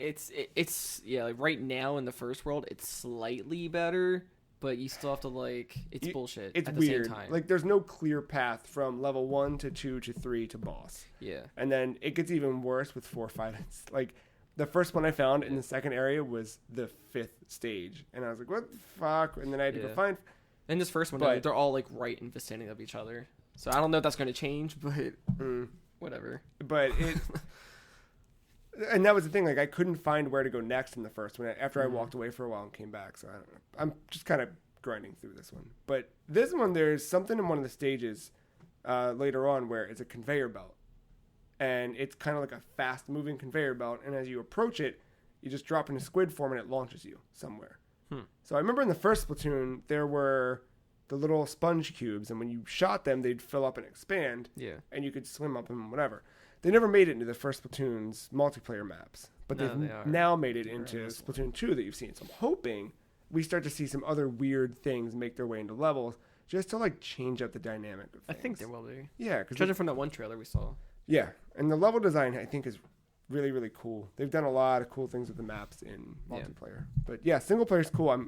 It's like right now in the first world, it's slightly better, but you still have to it's bullshit. It's at the weird. Same time. Like, there's no clear path from level 1 to 2 to 3 to boss. Yeah. And then it gets even worse with 4, 5. It's like the first one I found in the second area was the 5th stage, and I was like, what the fuck? And then I had to go find. And this first one, they're all like right in vicinity of each other. So I don't know if that's going to change, but whatever. But it. And that was the thing, like, I couldn't find where to go next in the first one after I walked away for a while and came back, so I don't know. I'm just kind of grinding through this one. But this one, there's something in one of the stages later on where it's a conveyor belt. And it's kind of like a fast-moving conveyor belt, and as you approach it, you just drop into squid form and it launches you somewhere. So I remember in the first Splatoon, there were the little sponge cubes, and when you shot them, they'd fill up and expand, and you could swim up them, whatever. They never made it into the first Splatoon's multiplayer maps, but they've now made it into Splatoon 2 that you've seen. So I'm hoping we start to see some other weird things make their way into levels just to, like, change up the dynamic of things. I think there will be. Yeah. Judging from that one trailer we saw. Yeah, and the level design, I think, is really, really cool. They've done a lot of cool things with the maps in multiplayer. But, yeah, single player is cool.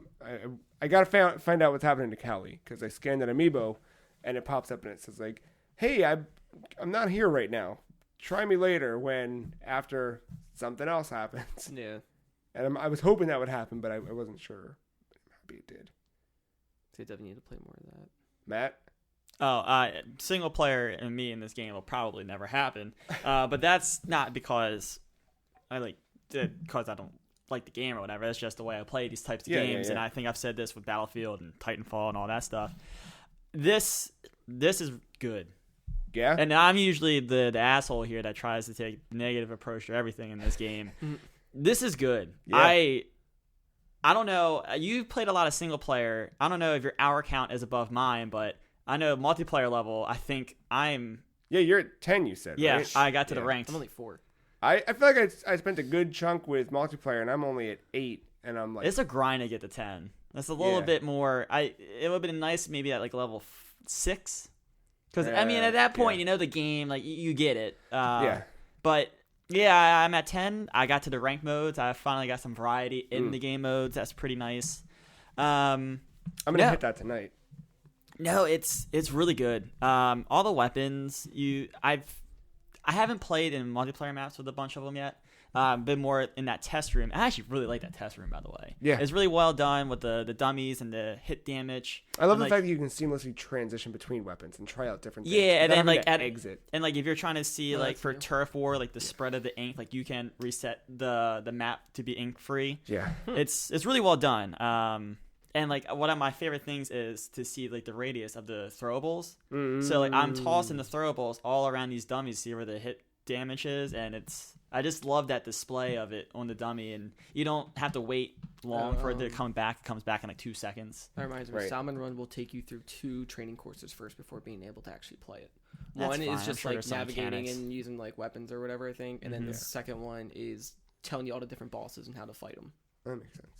I got to find out what's happening to Callie, because I scanned that amiibo, and it pops up and it says, like, hey, I'm not here right now. Try me later after something else happens. Yeah. And I was hoping that would happen, but I wasn't sure. I'm happy it did. So you definitely need to play more of that. Matt? Single player and me in this game will probably never happen. But that's not because I don't like the game or whatever. That's just the way I play these types of games. And I think I've said this with Battlefield and Titanfall and all that stuff. This is good. Yeah. And I'm usually the asshole here that tries to take a negative approach to everything in this game. This is good. Yeah. I don't know. You've played a lot of single player. I don't know if your hour count is above mine, but I know multiplayer level, I think I'm... Yeah, you're at 10, you said, yeah, right? I got to the ranked. I'm only 4. I feel like I spent a good chunk with multiplayer, and I'm only at 8, and I'm like... It's a grind to get to 10. That's a little bit more... It would have been nice maybe at like level 6. Because, I mean, at that point, you know the game, like, you get it. But, yeah, I'm at 10. I got to the rank modes. I finally got some variety in the game modes. That's pretty nice. I'm going to hit that tonight. No, it's really good. All the weapons, I haven't played in multiplayer maps with a bunch of them yet. Been more in that test room. I actually really like that test room, by the way. Yeah, it's really well done with the dummies and the hit damage. I love the fact that you can seamlessly transition between weapons and try out different things. Yeah, and then like at exit, and like if you're trying to see like for turf war, like the spread of the ink, like you can reset the map to be ink free. Yeah, it's really well done. And like one of my favorite things is to see like the radius of the throwables. So like I'm tossing the throwables all around these dummies, see where the hit damage is, and I just love that display of it on the dummy, and you don't have to wait long for it to come back. It comes back in like 2 seconds. That reminds me, Salmon Run will take you through 2 training courses first before being able to actually play it. One is just like navigating and using like weapons or whatever, I think, and then the second one is telling you all the different bosses and how to fight them. That makes sense.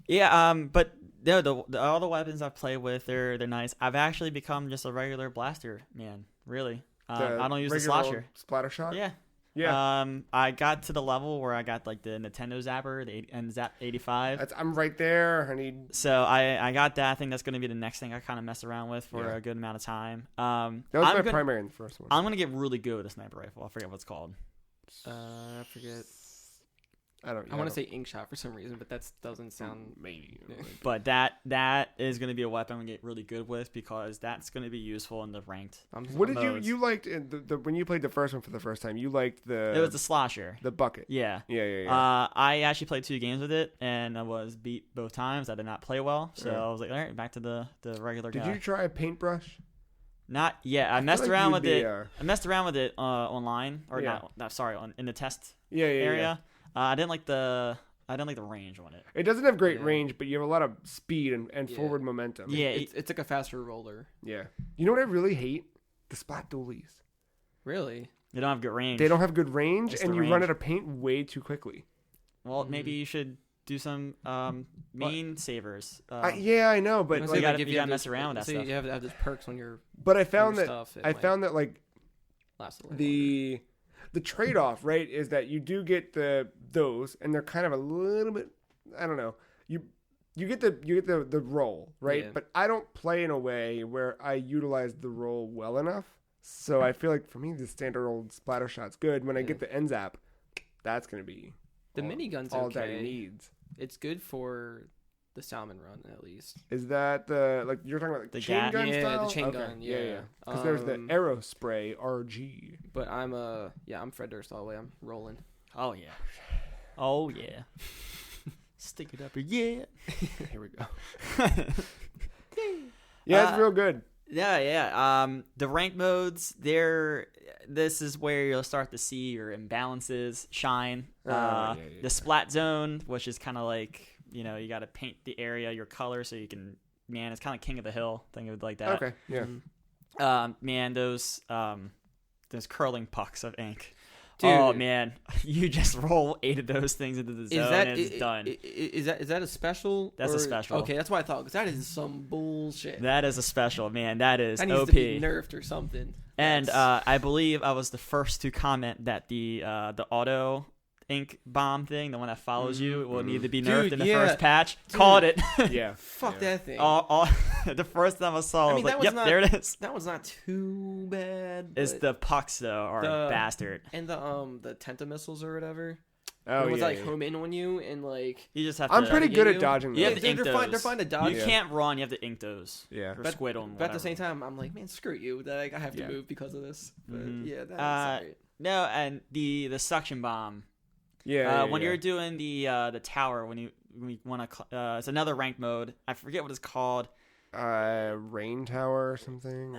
Yeah, but all the weapons I've played with, they're nice. I've actually become just a regular blaster man. Really, I don't use the slasher. Splatter shot. Yeah. Yeah. I got to the level where I got like the Nintendo Zapper, and Zap 85. I'm right there. So I got that. I think that's going to be the next thing I kind of mess around with for a good amount of time. That was my primary in the first one. I'm going to get really good with a sniper rifle. I forget what it's called. I forget. I want to say ink shot for some reason, but that doesn't sound maybe. But that is going to be a weapon I'm going to get really good with because that's going to be useful in the ranked. What did you liked when you played the first one for the first time? You liked it was the slasher, the bucket. Yeah. I actually played 2 games with it and I was beat both times. I did not play well, so I was like, all right, back to the regular guy. Did you try a paintbrush? Not yet. I messed around with it. I messed around with it online or in the test area. Yeah. I didn't like the range on it. It doesn't have great range, but you have a lot of speed and forward momentum. Yeah, it's like a faster roller. Yeah. You know what I really hate? The splat dualies. Really? They don't have good range. They don't have good range, and you run out of paint way too quickly. Well, maybe you should do some main savers. I know, but you gotta mess around with that stuff. You have to have those perks when you're. But I found that like the trade-off, right, is that you do get those, and they're kind of a little bit, I don't know. You get the roll, right? Yeah. But I don't play in a way where I utilize the roll well enough. So I feel like for me, the standard old splatter shot's good. When I get the NZAP, that's gonna be the minigun's all okay. Daddy needs. It's good for the salmon run, at least. Is that you're talking about like the chain gun style? Yeah, the chain gun. Yeah. Because there's the arrow spray RG. But I'm Fred Durst all the way. I'm rolling. Oh yeah. Stick it up here. Yeah. Here we go. Yeah, it's real good. Yeah. The rank modes, this is where you'll start to see your imbalances shine. The splat zone, which is kind of like, you got to paint the area your color so you can, it's kind of king of the hill. Think of it like that. Okay, yeah. Those curling pucks of ink. Dude. Oh man, you just roll 8 of those things into the zone and it's done. Is that a special? That's a special. Okay, that's what I thought, because that is some bullshit. That is a special, man. That is that needs OP. to be nerfed or something. And I believe I was the first to comment that the auto ink bomb thing, the one that follows you, will need to be nerfed in the first patch. Dude. Called it. Fuck that thing. The first time I saw it, I was like, there it is. That was not too bad. It's the pucks, though, are a bastard. And the Tenta missiles or whatever. Oh, it was home in on you, and like... You just have to... I'm pretty good at dodging those. You have to ink those. They're fine to dodge. You can't run, you have to ink those. Yeah. Or squid them, but at the same time, I'm like, man, screw you. Like, I have to move because of this. But that's right. No, and the suction bomb... when you're doing the tower, when you want to, it's another ranked mode. I forget what it's called. Rain tower or something.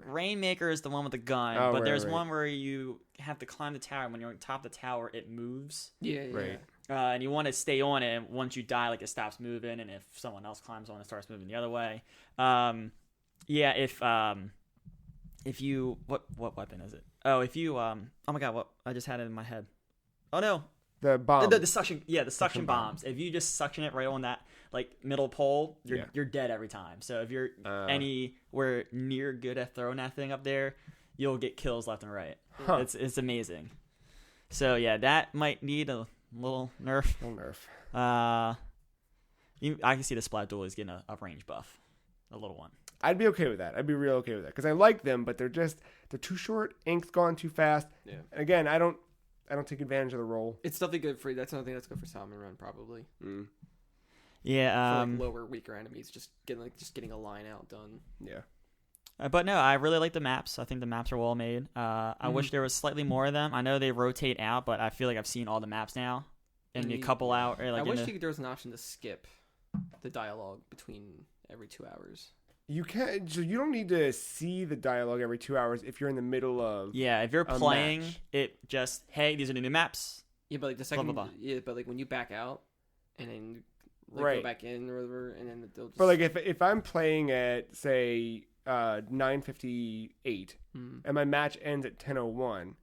Rainmaker is the one with the gun, but there's one where you have to climb the tower. When you're on top of the tower, it moves. Right. And you want to stay on it. And once you die, like it stops moving, and if someone else climbs on, it starts moving the other way. If you what weapon is it? Oh, if you oh my god, what I just had it in my head. Oh no, the bomb. The suction. Yeah, the suction bombs. If you just suction it right on that middle pole, you're dead every time. So if you're anywhere near good at throwing that thing up there, you'll get kills left and right. Huh. It's amazing. So yeah, that might need a little nerf. I can see the splat duel is getting a range buff, a little one. I'd be okay with that. I'd be real okay with that because I like them, but they're too short. Ink's gone too fast. Yeah. And again, I don't take advantage of the roll. It's definitely good for that's another thing that's good for Salmon Run probably. Yeah, for lower, weaker enemies, just getting a line out done. Yeah. But no, I really like the maps. I think the maps are well made. I wish there was slightly more of them. I know they rotate out, but I feel like I've seen all the maps now. And a couple out. Or like I wish there was an option to skip the dialogue between every 2 hours. You can't. So you don't need to see the dialogue every 2 hours if you're in the middle of. Yeah, if you're playing, it just these are the new maps. Yeah, but like the second. Blah, blah, blah. Yeah, but like when you back out and then go back in or whatever, and then they'll just. But like if I'm playing at say 9:58 and my match ends at 10:01,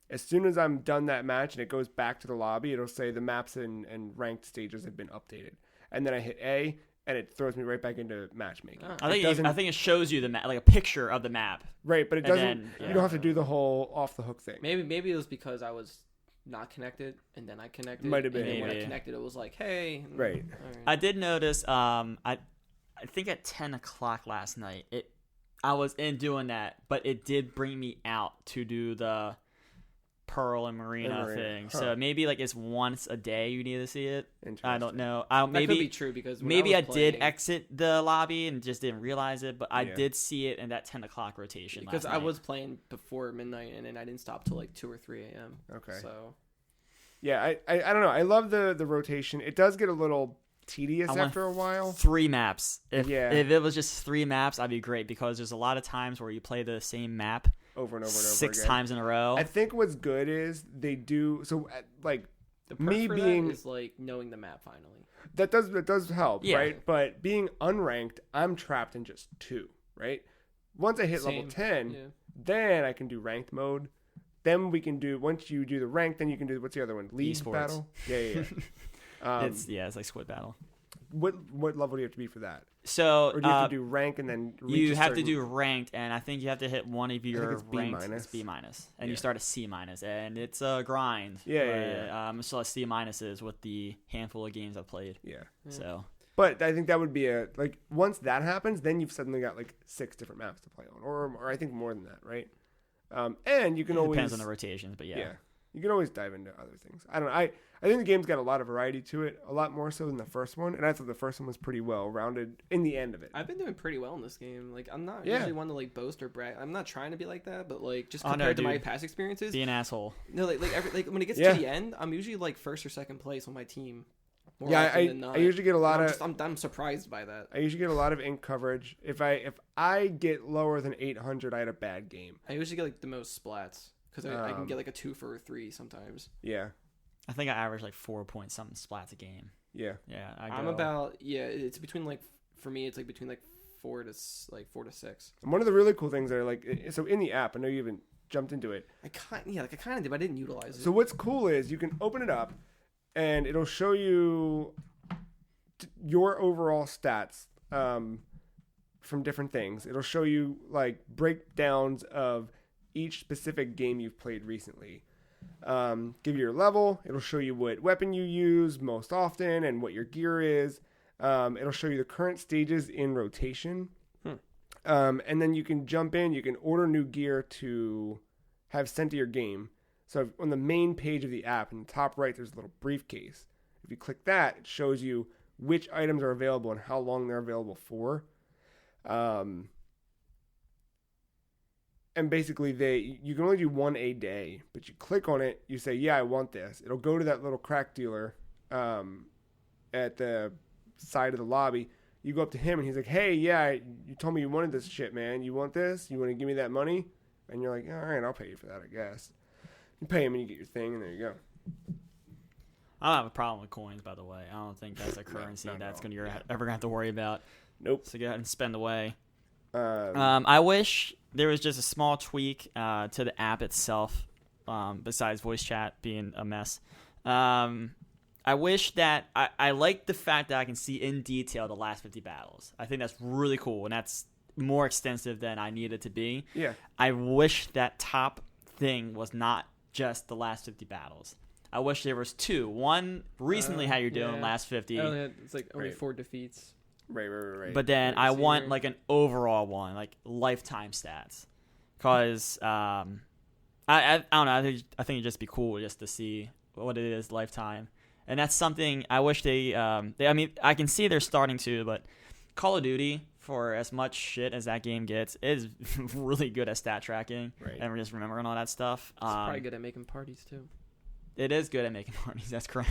as soon as I'm done that match and it goes back to the lobby, it'll say the maps and ranked stages have been updated, and then I hit A. and it throws me right back into matchmaking. I think it shows you the map, like a picture of the map. Right, but it doesn't. You don't have to do the whole off the hook thing. Maybe it was because I was not connected, and then I connected. Might have been. And when I connected, it was like, hey. Right. I did notice. I think at 10 o'clock last night, I was in doing that, but it did bring me out to do the Pearl and Marina thing. Huh. So maybe like it's once a day you need to see it. I don't know. Maybe could be true because maybe I did exit the lobby and just didn't realize it, but I did see it in that 10 o'clock rotation. Because I was playing before midnight and then I didn't stop till like 2 or 3 a.m. Okay. So yeah, I don't know. I love the rotation. It does get a little tedious after a while. 3 maps. If it was just 3 maps, I'd be great because there's a lot of times where you play the same map over and over 6 times in a row. I think what's good is they do so like the me being is like knowing the map finally. That does help, right? But being unranked, I'm trapped in just 2, right? Once I hit level 10, then I can do ranked mode. Then we can do once you do the rank, then you can do what's the other one? League Esports. battle. Yeah. It's like squid battle. What level do you have to be for that? So or do you have to do rank and then you have to do ranked, and I think you have to hit one of your ranked. It's B minus, and you start at C minus, and it's a grind. I'm still at C minuses with the handful of games I've played. Yeah. So. But I think that would be once that happens, then you've suddenly got like 6 different maps to play on, or I think more than that, right? And you can always depends on the rotations, but yeah, you can always dive into other things. I don't know. I think the game's got a lot of variety to it, a lot more so than the first one, and I thought the first one was pretty well rounded in the end of it. I've been doing pretty well in this game. Like I'm not usually one to like boast or brag. I'm not trying to be like that, but like just compared to my past experiences, be an asshole. No, like when it gets to the end, I'm usually like 1st or 2nd place on my team. I usually get a lot of. I'm surprised by that. I usually get a lot of ink coverage. If I get lower than 800, I had a bad game. I usually get like the most splats because I can get like a 2 for a 3 sometimes. Yeah. I think I average like 4 point something splats a game. Yeah. Yeah. I'm about it's between like for me it's like between like 4 to 6. And one of the really cool things are like so in the app. I know you haven't jumped into it. I kind of did, but I didn't utilize it. So what's cool is you can open it up. And it'll show you your overall stats from different things. It'll show you like breakdowns of each specific game you've played recently. Give you your level. It'll show you what weapon you use most often and what your gear is. It'll show you the current stages in rotation. And then you can jump in. You can order new gear to have sent to your game. So on the main page of the app, in the top right, there's a little briefcase. If you click that, it shows you which items are available and how long they're available for. And basically, you can only do 1 a day. But you click on it, you say, yeah, I want this. It'll go to that little crack dealer at the side of the lobby. You go up to him, and he's like, hey, yeah, you told me you wanted this shit, man. You want this? You want to give me that money? And you're like, all right, I'll pay you for that, I guess. You pay him and you get your thing, and there you go. I don't have a problem with coins, by the way. I don't think that's a currency you're ever going to have to worry about. Nope. So go ahead and spend away. I wish there was just a small tweak to the app itself, besides voice chat being a mess. I wish that I like the fact that I can see in detail the last 50 battles. I think that's really cool, and that's more extensive than I need it to be. Yeah. I wish that top thing was not just the last 50 battles. I wish there was 2. One, recently how you're doing last 50. It's like only 4 defeats. Right. But then I want like an overall one, like lifetime stats. Because I don't know, I think it'd just be cool just to see what it is lifetime. And that's something I wish they I mean, I can see they're starting to, but Call of Duty, for as much shit as that game gets, is really good at stat tracking and just remembering all that stuff. It's probably good at making parties too. It is good at making parties. That's correct.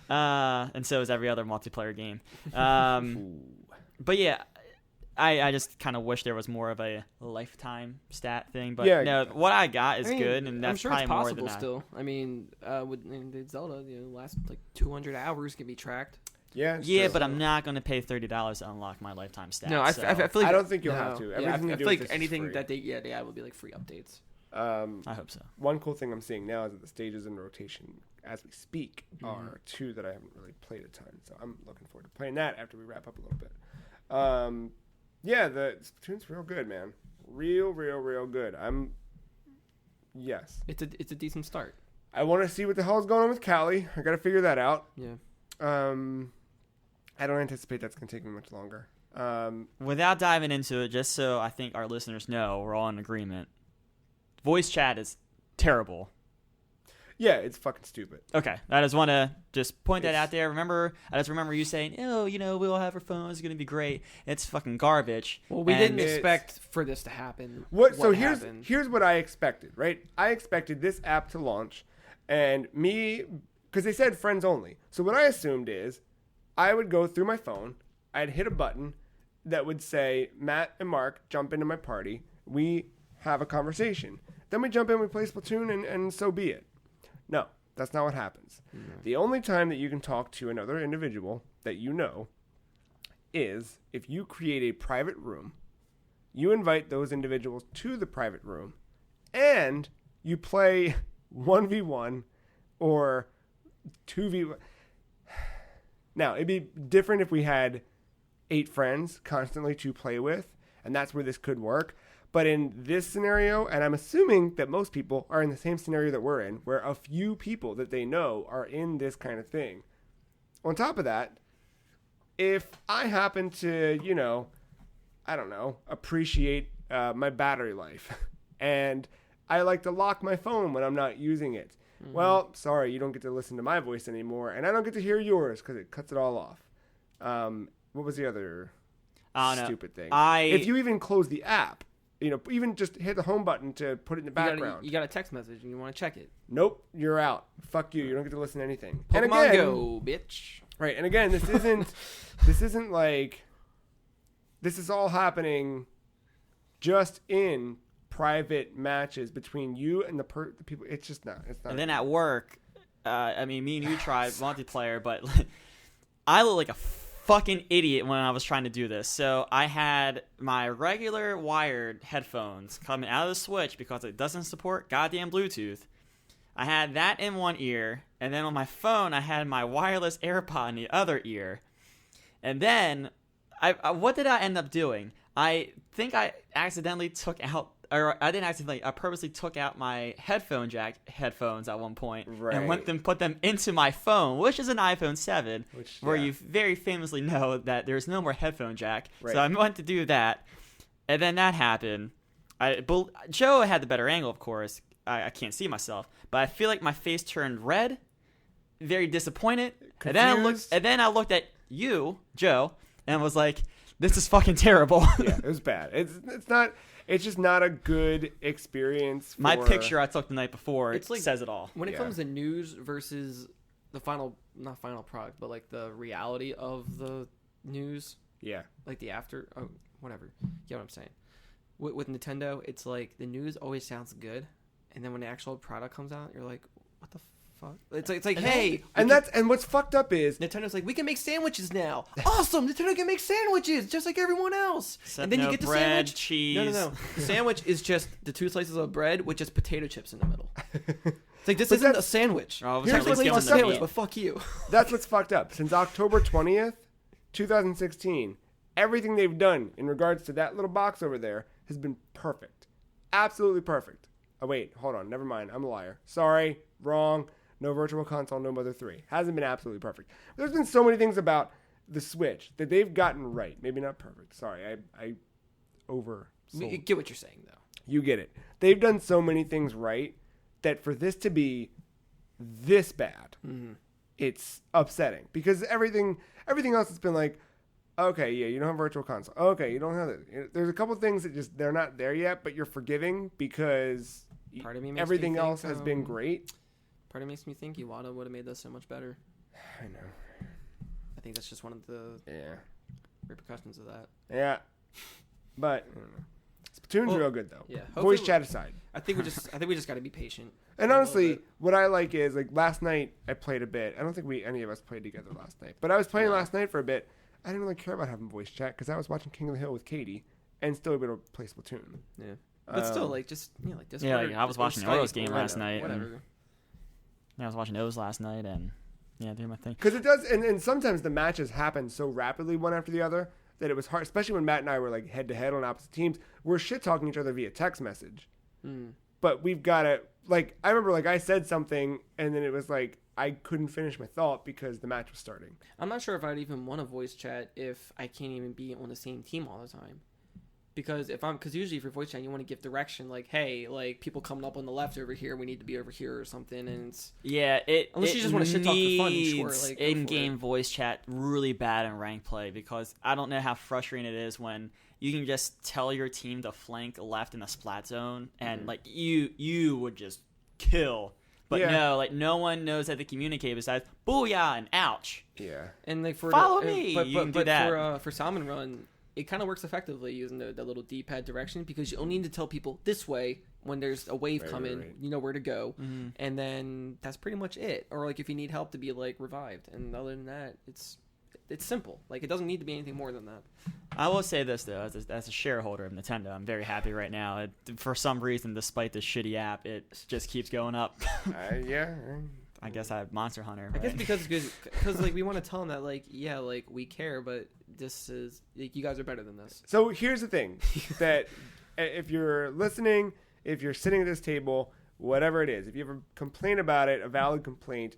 And so is every other multiplayer game. But yeah, I just kind of wish there was more of a lifetime stat thing. But what I got is good, and that's I'm sure probably it's more possible than still. I mean, with Zelda, last like 200 hours can be tracked. Yeah, true. But I'm not going to pay $30 to unlock my lifetime stats. No, I feel like I don't think you'll have to. I feel like anything that they add would be like free updates. I hope so. One cool thing I'm seeing now is that the stages in rotation as we speak are two that I haven't really played a ton. So I'm looking forward to playing that after we wrap up a little bit. Yeah, the Splatoon's real good, man. Real good. Yes. It's a decent start. I want to see what the hell is going on with Callie. I got to figure that out. Yeah. I don't anticipate that's going to take me much longer. Without diving into it, just so I think our listeners know, we're all in agreement. Voice chat is terrible. Yeah, it's fucking stupid. Okay, I just want to point that out there. I just remember you saying, we'll have our phones, it's going to be great. It's fucking garbage. Well, we didn't expect for this to happen. Here's what I expected, right? I expected this app to launch, and me, because they said friends only. So what I assumed is I would go through my phone, I'd hit a button that would say, Matt and Mark, jump into my party. We have a conversation. Then we jump in, we play Splatoon, and so be it. No, that's not what happens. Mm-hmm. The only time that you can talk to another individual that you know is if you create a private room, you invite those individuals to the private room, and you play 1v1 or 2v1. Now, it'd be different if we had 8 friends constantly to play with, and that's where this could work. But in this scenario, and I'm assuming that most people are in the same scenario that we're in, where a few people that they know are in this kind of thing. On top of that, if I happen to, appreciate my battery life, and I like to lock my phone when I'm not using it, well, sorry, you don't get to listen to my voice anymore, and I don't get to hear yours because it cuts it all off. What was the other stupid thing? If you even close the app, even just hit the home button to put it in the background. You got a text message and you want to check it. Nope, you're out. Fuck you. You don't get to listen to anything. Pokemon Go, bitch. Right, and again, this isn't like, this is all happening just in private matches between you and the people. It's just not. It's not. And then at work, me and you tried multiplayer, but I look like a fucking idiot when I was trying to do this. So I had my regular wired headphones coming out of the Switch because it doesn't support goddamn Bluetooth. I had that in one ear, and then on my phone I had my wireless AirPod in the other ear. And then what did I end up doing? I think I accidentally took out, or I didn't accidentally, I purposely took out my headphones at one point, right, and put them into my phone, which is an iPhone 7, where you very famously know that there's no more headphone jack. Right. So I went to do that, and then that happened. Joe had the better angle, of course. I can't see myself, but I feel like my face turned red, very disappointed. Confused. And then I looked at you, Joe, and was like, this is fucking terrible. Yeah, it was bad. It's just not a good experience. My picture I took the night before, it says it all. When it comes to news versus the not final product, but like the reality of the news. Yeah. Like the after, whatever. You know what I'm saying? With Nintendo, it's like the news always sounds good, and then when the actual product comes out, you're like, what the fuck? It's like hey, and what's fucked up is Nintendo's like, we can make sandwiches now. Awesome, Nintendo can make sandwiches just like everyone else. And then you get the bread, sandwich. Cheese. No. The sandwich is just the 2 slices of bread with just potato chips in the middle. It's like, this isn't a sandwich. Here's what's a sandwich, but fuck you. That's what's fucked up. Since October 20th, 2016, everything they've done in regards to that little box over there has been perfect. Absolutely perfect. Oh, wait, hold on. Never mind. I'm a liar. Sorry. Wrong. No Virtual Console, no Mother 3. Hasn't been absolutely perfect. There's been so many things about the Switch that they've gotten right. Maybe not perfect. Sorry, I oversold. You get what you're saying, though. You get it. They've done so many things right that for this to be this bad, it's upsetting. Because everything else has been like, okay, yeah, you don't have Virtual Console. Okay, you don't have it. There's a couple things that they're not there yet, but you're forgiving because everything else has been great. Part of me makes me think Iwata would have made this so much better. I know. I think that's just one of the repercussions of that. Yeah. But I don't know. Splatoon's real good though. Yeah. Voice chat aside. I think we just got to be patient. And honestly, what I like is like last night I played a bit. I don't think any of us played together last night. But I was playing last night for a bit. I didn't really care about having voice chat because I was watching King of the Hill with Katie and still able to play Splatoon. Yeah. But still, like, just, like Discord. Yeah, I was watching the Rose game last night. Whatever. I was watching O's last night and doing my thing. Because it does, and sometimes the matches happen so rapidly one after the other that it was hard, especially when Matt and I were like head to head on opposite teams. We're shit talking each other via text message. But we've got to, like, I remember like I said something and then it was like I couldn't finish my thought because the match was starting. I'm not sure if I'd even want a voice chat if I can't even be on the same team all the time. Because usually if you're voice chat, you want to give direction, like, hey, like, people coming up on the left over here, we need to be over here or something, and it's... Yeah, unless you just want to shit talk for fun, sure, like, in-game voice chat really bad in ranked play, because I don't know how frustrating it is when you can just tell your team to flank left in the splat zone, and, like, you would just kill. But no, like, no one knows how to communicate besides booyah and ouch. Yeah. And, like, follow me, you can do that. For Salmon Run... It kind of works effectively using the little D-pad direction because you only need to tell people this way when there's a wave coming. Right. You know where to go. Mm-hmm. And then that's pretty much it. Or, like, if you need help to be, like, revived. And other than that, it's simple. Like, it doesn't need to be anything more than that. I will say this, though. As a shareholder of Nintendo, I'm very happy right now. For some reason, despite this shitty app, it just keeps going up. Yeah. I guess I have Monster Hunter. Right? I guess because like we want to tell them that like like we care, but this is like, you guys are better than this. So here's the thing: that if you're listening, if you're sitting at this table, whatever it is, if you ever complain about it, a valid complaint,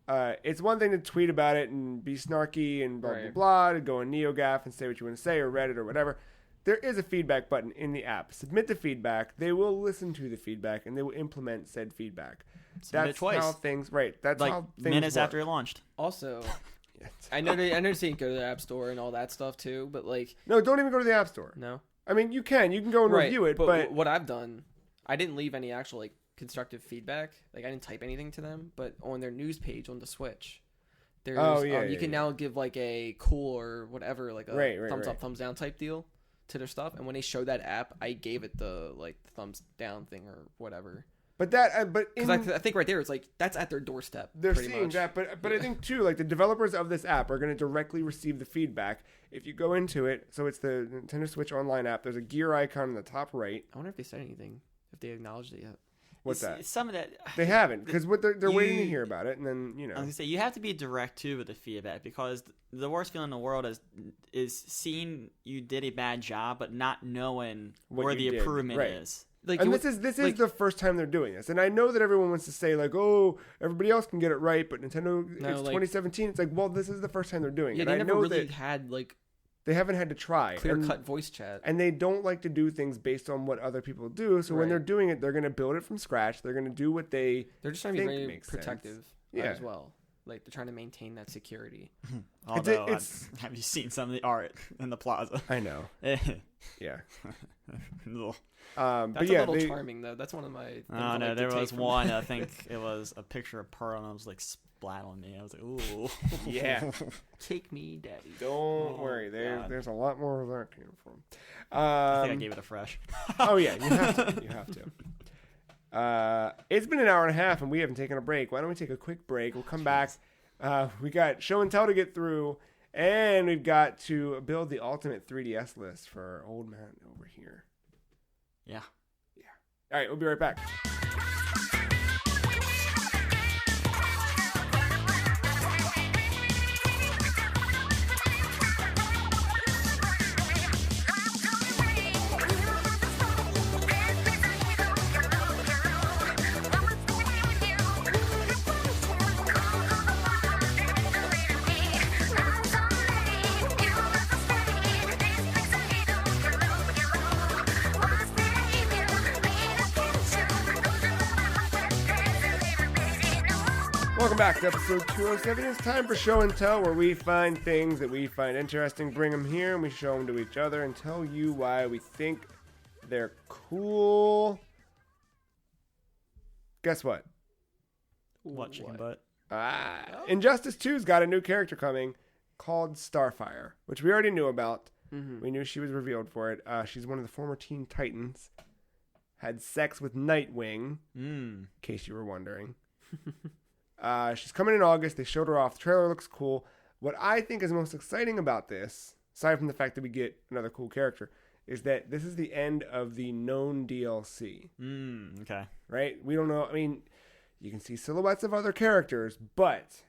it's one thing to tweet about it and be snarky and blah blah blah, to go on NeoGAF and say what you want to say or Reddit or whatever. There is a feedback button in the app. Submit the feedback. They will listen to the feedback and they will implement said feedback. That's how things. Right. That's like how things minutes work. After it launched. Also, I know they go to the App Store and all that stuff too, but like no, don't even go to the App Store. No, I mean you can go and review it, but what I've done, I didn't leave any actual like constructive feedback. Like I didn't type anything to them, but on their news page on the Switch, there's you can now give like a cool or whatever, like a thumbs up, thumbs down type deal to their stuff. And when they showed that app, I gave it the like thumbs down thing or whatever. But that, because I think right there, it's like that's at their doorstep. They're seeing that, but I think too, like the developers of this app are going to directly receive the feedback if you go into it. So it's the Nintendo Switch Online app. There's a gear icon in the top right. I wonder if they said anything, if they acknowledged it yet. What's that? Some of that they haven't, because what they're waiting to hear about it, and then I was gonna say you have to be direct too with the feedback, because the worst feeling in the world is seeing you did a bad job, but not knowing where the improvement is. Like, and this is the first time they're doing this, and I know that everyone wants to say like, "Oh, everybody else can get it right," but Nintendo, it's 2017. It's like, well, this is the first time they're doing it. They and never really had like they haven't had to try clear-cut voice chat, and they don't like to do things based on what other people do. So when they're doing it, they're going to build it from scratch. They're going to do what they're just trying to be very protective as well. Like they're trying to maintain that security. Although, have you seen some of the art in the plaza? I know. Yeah. That's a little charming though. That's one of my. Oh no, there was one. I think it was a picture of Pearl, and I was like splat on me. I was like, ooh, yeah, take me, daddy. Don't worry. There's a lot more of that came from. I think I gave it a fresh. Oh yeah, you have to. You have to. It's been an hour and a half, and we haven't taken a break. Why don't we take a quick break? We'll come back. We got show and tell to get through, and we've got to build the ultimate 3DS list for old man over here. Yeah. All right, we'll be right back. Welcome back to episode 207. It's time for Show and Tell, where we find things that we find interesting, bring them here, and we show them to each other and tell you why we think they're cool. Guess what? What, chicken butt? Injustice 2's got a new character coming called Starfire, which we already knew about. Mm-hmm. We knew she was revealed for it. She's one of the former Teen Titans. Had sex with Nightwing, in case you were wondering. She's coming in August. They showed her off. The trailer looks cool. What I think is most exciting about this, aside from the fact that we get another cool character, is that this is the end of the known DLC. Okay. Right? We don't know. I mean, You can see silhouettes of other characters, but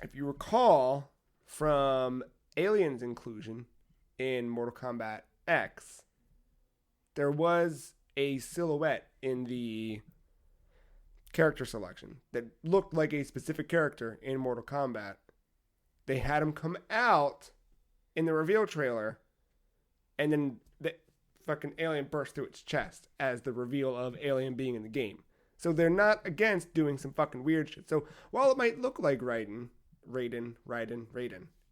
if you recall from Alien's inclusion in Mortal Kombat X, there was a silhouette in the character selection that looked like a specific character in Mortal Kombat. They had him come out in the reveal trailer, and then the fucking alien burst through its chest as the reveal of Alien being in the game. So they're not against doing some fucking weird shit. So while it might look like Raiden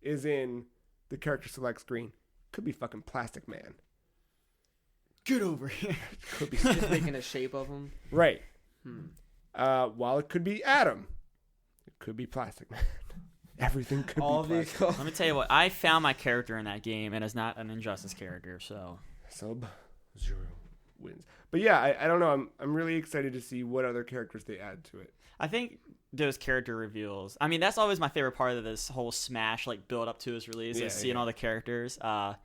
is in the character select screen, could be fucking Plastic Man. Get over here. Could be just making a shape of him. Right. While it could be Adam, it could be Plastic Man. Everything could be Plastic. Let me tell you what. I found my character in that game, and it's not an Injustice character. So Sub-Zero wins. But yeah, I don't know. I'm really excited to see what other characters they add to it. I think those character reveals. I mean, that's always my favorite part of this whole Smash build up to its release is seeing all the characters. I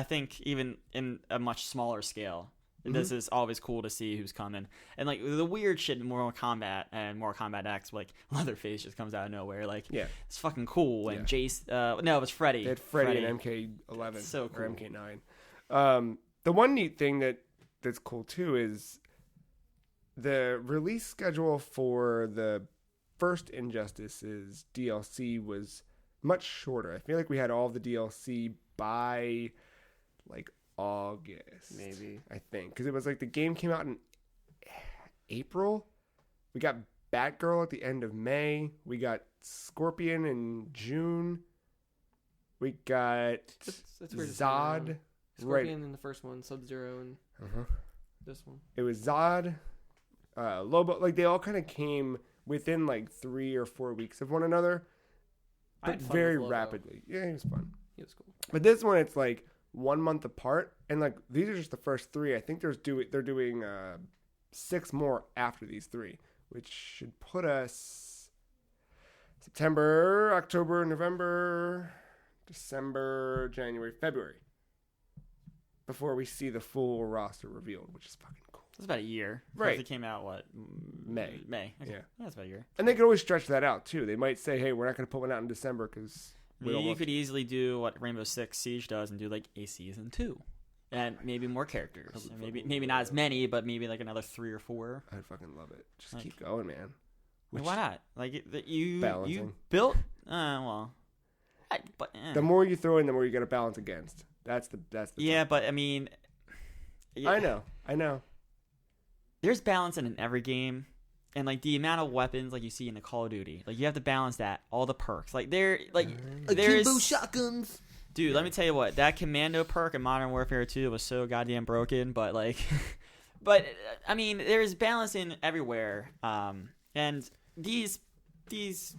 think even in a much smaller scale, this is always cool to see who's coming. And the weird shit in Mortal Kombat and Mortal Kombat X, Leatherface just comes out of nowhere. It's fucking cool. And Jace, no, it was Freddy. They had Freddy in MK11 so cool. Or MK9. The one neat thing that's cool too is the release schedule for the first Injustice's DLC was much shorter. I feel like we had all the DLC by August, maybe, I think, because it was the game came out in April. We got Batgirl at the end of May. We got Scorpion in June. We got that's weird Zod. Scorpion in the first one, Sub-Zero in this one. It was Zod, Lobo. They all kind of came within 3 or 4 weeks of one another, but very rapidly. Yeah, he was fun. He was cool. But this one, it's 1 month apart, and these are just the first 3. I think they're doing 6 more after these 3, which should put us September, October, November, December, January, February before we see the full roster revealed, which is fucking cool. That's about a year. Right. It came out May. Okay. Yeah, that's about a year. And they could always stretch that out too. They might say, hey, we're not going to put one out in December because you could easily do what Rainbow Six Siege does and do a season 2, and maybe more characters. Maybe not as many, but maybe another 3 or 4. I'd fucking love it. Just keep going, man. Why not? You built. The more you throw in, the more you got to balance against. That's the. Yeah, but I mean. I know. There's balance in every game. And the amount of weapons you see in the Call of Duty, you have to balance that, all the perks. There's Akimbo shotguns. Dude, let me tell you what, that commando perk in Modern Warfare 2 was so goddamn broken, but but I mean, there's balance in everywhere. And these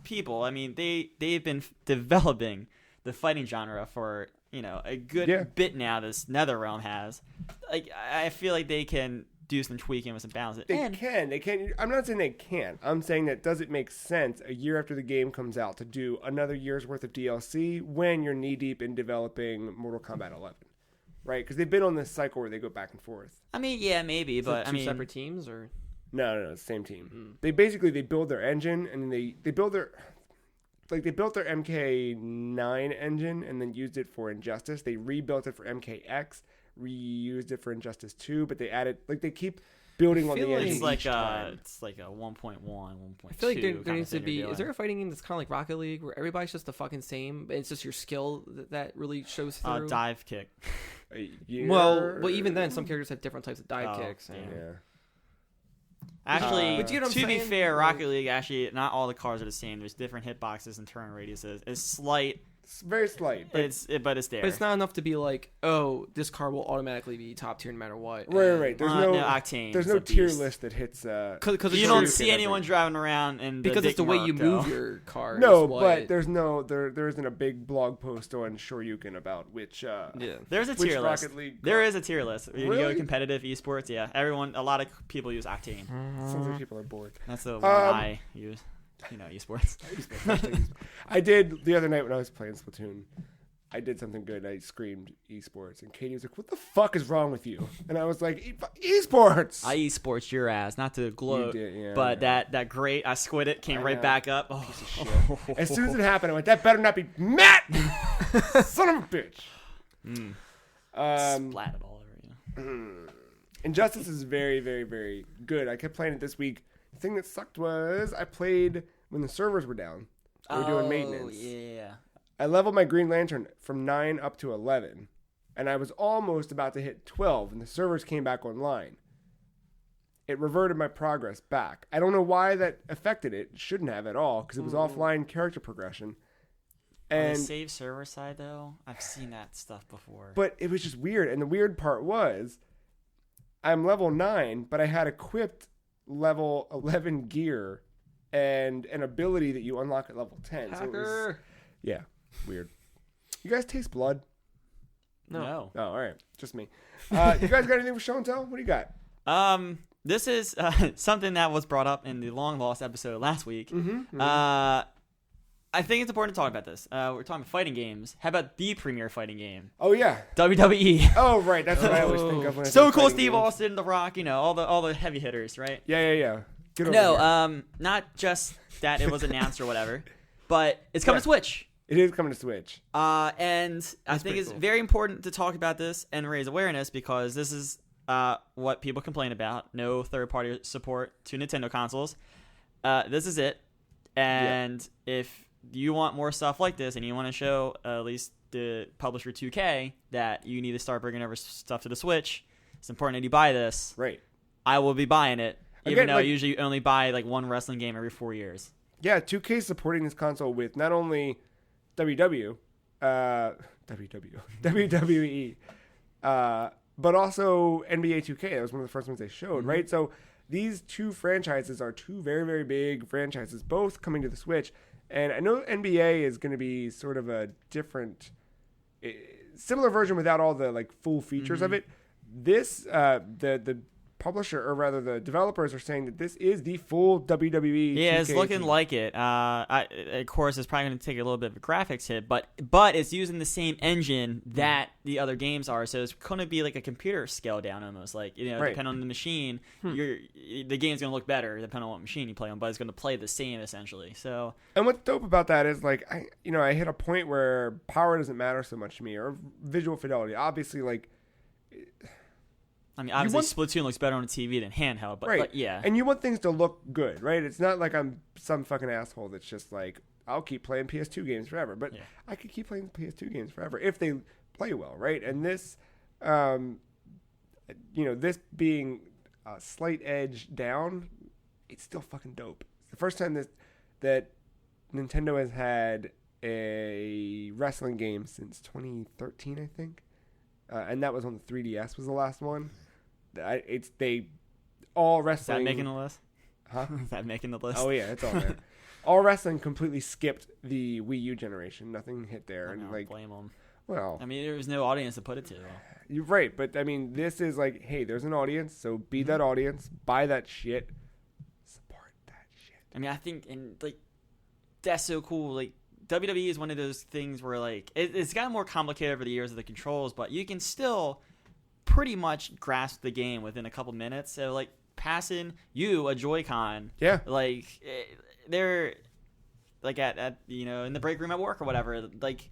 people, I mean, they've been developing the fighting genre for, a good bit now. This NetherRealm has. I feel like they can do some tweaking with some balance. They can. I'm not saying they can't. I'm saying that does it make sense a year after the game comes out to do another year's worth of DLC when you're knee deep in developing Mortal Kombat 11, right? Because they've been on this cycle where they go back and forth. I mean, yeah, maybe, but two separate teams or no, it's the same team. They build their engine and then they build their they built their MK9 engine and then used it for Injustice. They rebuilt it for MKX. Reused it for Injustice 2, but they added they keep building on the engine. It's like a 1.1, 1.2. I feel like there needs to be. Is there a fighting game that's kind of like Rocket League where everybody's just the fucking same? It's just your skill that really shows through. Dive kick. Well, even then, some characters have different types of dive kicks. Yeah. Actually, to be fair, Rocket League not all the cars are the same. There's different hitboxes and turn radiuses. It's slight. It's very slight, but it's there. But it's not enough to be this car will automatically be top tier no matter what. Right. There's no octane. There's no tier list that hits. Because you don't see anyone driving around because it's the way you move your car. No, but there isn't a big blog post on Shoryuken about which. There's a tier list. There is a tier list. You Really? go competitive esports. Yeah, a lot of people use octane. Sounds like people are bored. That's the one I use. Esports. I did the other night when I was playing Splatoon. I did something good. I screamed esports, and Katie was like, "What the fuck is wrong with you?" And I was like, "Esports." I esports your ass, not to gloat, yeah, but that great I squid it came right back up. Oh. Piece of shit. As soon as it happened, I went, "That better not be Matt, son of a bitch." Splatted all over you. Injustice is very, very, very good. I kept playing it this week. The thing that sucked was I played when the servers were down. We were doing maintenance. Yeah. I leveled my Green Lantern from 9 up to 11, and I was almost about to hit 12, and the servers came back online. It reverted my progress back. I don't know why that affected it. It shouldn't have at all, because it was offline character progression. And on the save server side, though, I've seen that stuff before. But it was just weird, and the weird part was I'm level 9, but I had equipped level 11 gear and an ability that you unlock at level 10. Hacker. So it was, yeah. Weird. You guys taste blood? No. Oh, all right. Just me. You guys got anything for show and tell? What do you got? This is something that was brought up in the long lost episode last week. I think it's important to talk about this. We're talking about fighting games. How about the premier fighting game? Oh yeah, WWE. Oh right, that's what I always think of when I So think cool, fighting Steve games. Austin, The Rock. All the heavy hitters, right? Yeah. Get over here. Not just that it was announced or whatever, but it's coming to Switch. It is coming to Switch. And I think it's very important to talk about this and raise awareness because this is what people complain about. No third-party support to Nintendo consoles. This is it. And if you want more stuff like this and you want to show at least the publisher 2K that you need to start bringing over stuff to the Switch, it's important that you buy this. Right. I will be buying it, even Again, though I usually only buy like one wrestling game every 4 years. Yeah, 2K supporting this console with not only WWE, but also NBA 2K. That was one of the first ones they showed, right? So these two franchises are two very, very big franchises, both coming to the Switch. And I know NBA is going to be sort of a different, similar version without all the like full features of it. This, the publisher, or rather the developers, are saying that this is the full WWE. Yeah, 2K it's looking team. like it. Of course, it's probably going to take a little bit of a graphics hit, but it's using the same engine that the other games are, so it's going to be like a computer scale down almost. Like, depending on the machine, the game's going to look better depending on what machine you play on, but it's going to play the same essentially. So, and what's dope about that is like I hit a point where power doesn't matter so much to me, or visual fidelity. Obviously, like. I mean, obviously, Splatoon looks better on a TV than handheld, but right. Yeah. And you want things to look good, right? It's not like I'm some fucking asshole that's just like, I'll keep playing PS2 games forever. But I could keep playing PS2 games forever if they play well, right? And this, this being a slight edge down, it's still fucking dope. It's the first time that Nintendo has had a wrestling game since 2013, I think. And that was on the 3DS was the last one. All wrestling. Is that making the list? Huh? Is that making the list? Oh yeah, it's all there. All wrestling completely skipped the Wii U generation. Nothing hit there, I don't blame them. Well, I mean, there was no audience to put it to. You're right, but I mean, this is like, hey, there's an audience, so be that audience, buy that shit, support that shit. I mean, I think, and like, that's so cool. Like, WWE is one of those things where like it's gotten more complicated over the years of the controls, but you can still pretty much grasp the game within a couple minutes. So like passing you a Joy-Con, like they're like at in the break room at work or whatever. Like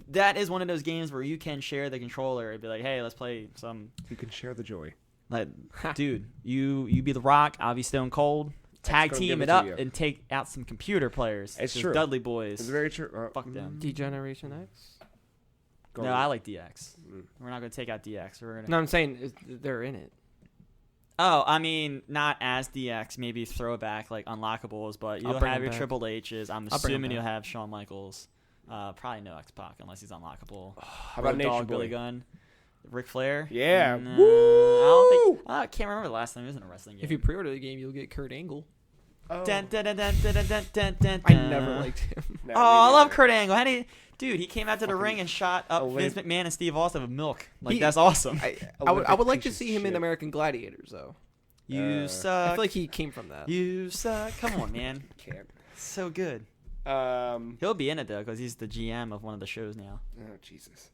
that is one of those games where you can share the controller and be like, hey, let's play some. You can share the joy. Like, dude, you be The Rock, I'll be Stone Cold. Tag team it up and take out some computer players. It's true. Dudley boys. It's very true. Fuck them. D-Generation X? No, I like DX. We're not going to take out DX. No, I'm saying they're in it. Oh, I mean, not as DX. Maybe throw it back like unlockables, but you'll have your Triple H's. I'm assuming you'll have Shawn Michaels. Probably no X-Pac unless he's unlockable. How about Nature Boy? Billy Gunn? Ric Flair? Yeah. Woo! I can't remember the last time he was in a wrestling game. If you pre-order the game, you'll get Kurt Angle. Oh. I never liked him. No, I love Kurt Angle. Dude, he came out to the ring and shot up Vince McMahon and Steve Austin with milk. Like, that's awesome. I would like to see him in American Gladiators, though. You suck. I feel like he came from that. You suck. Come on, man. Can't. So good. He'll be in it though because he's the GM of one of the shows now. Oh Jesus,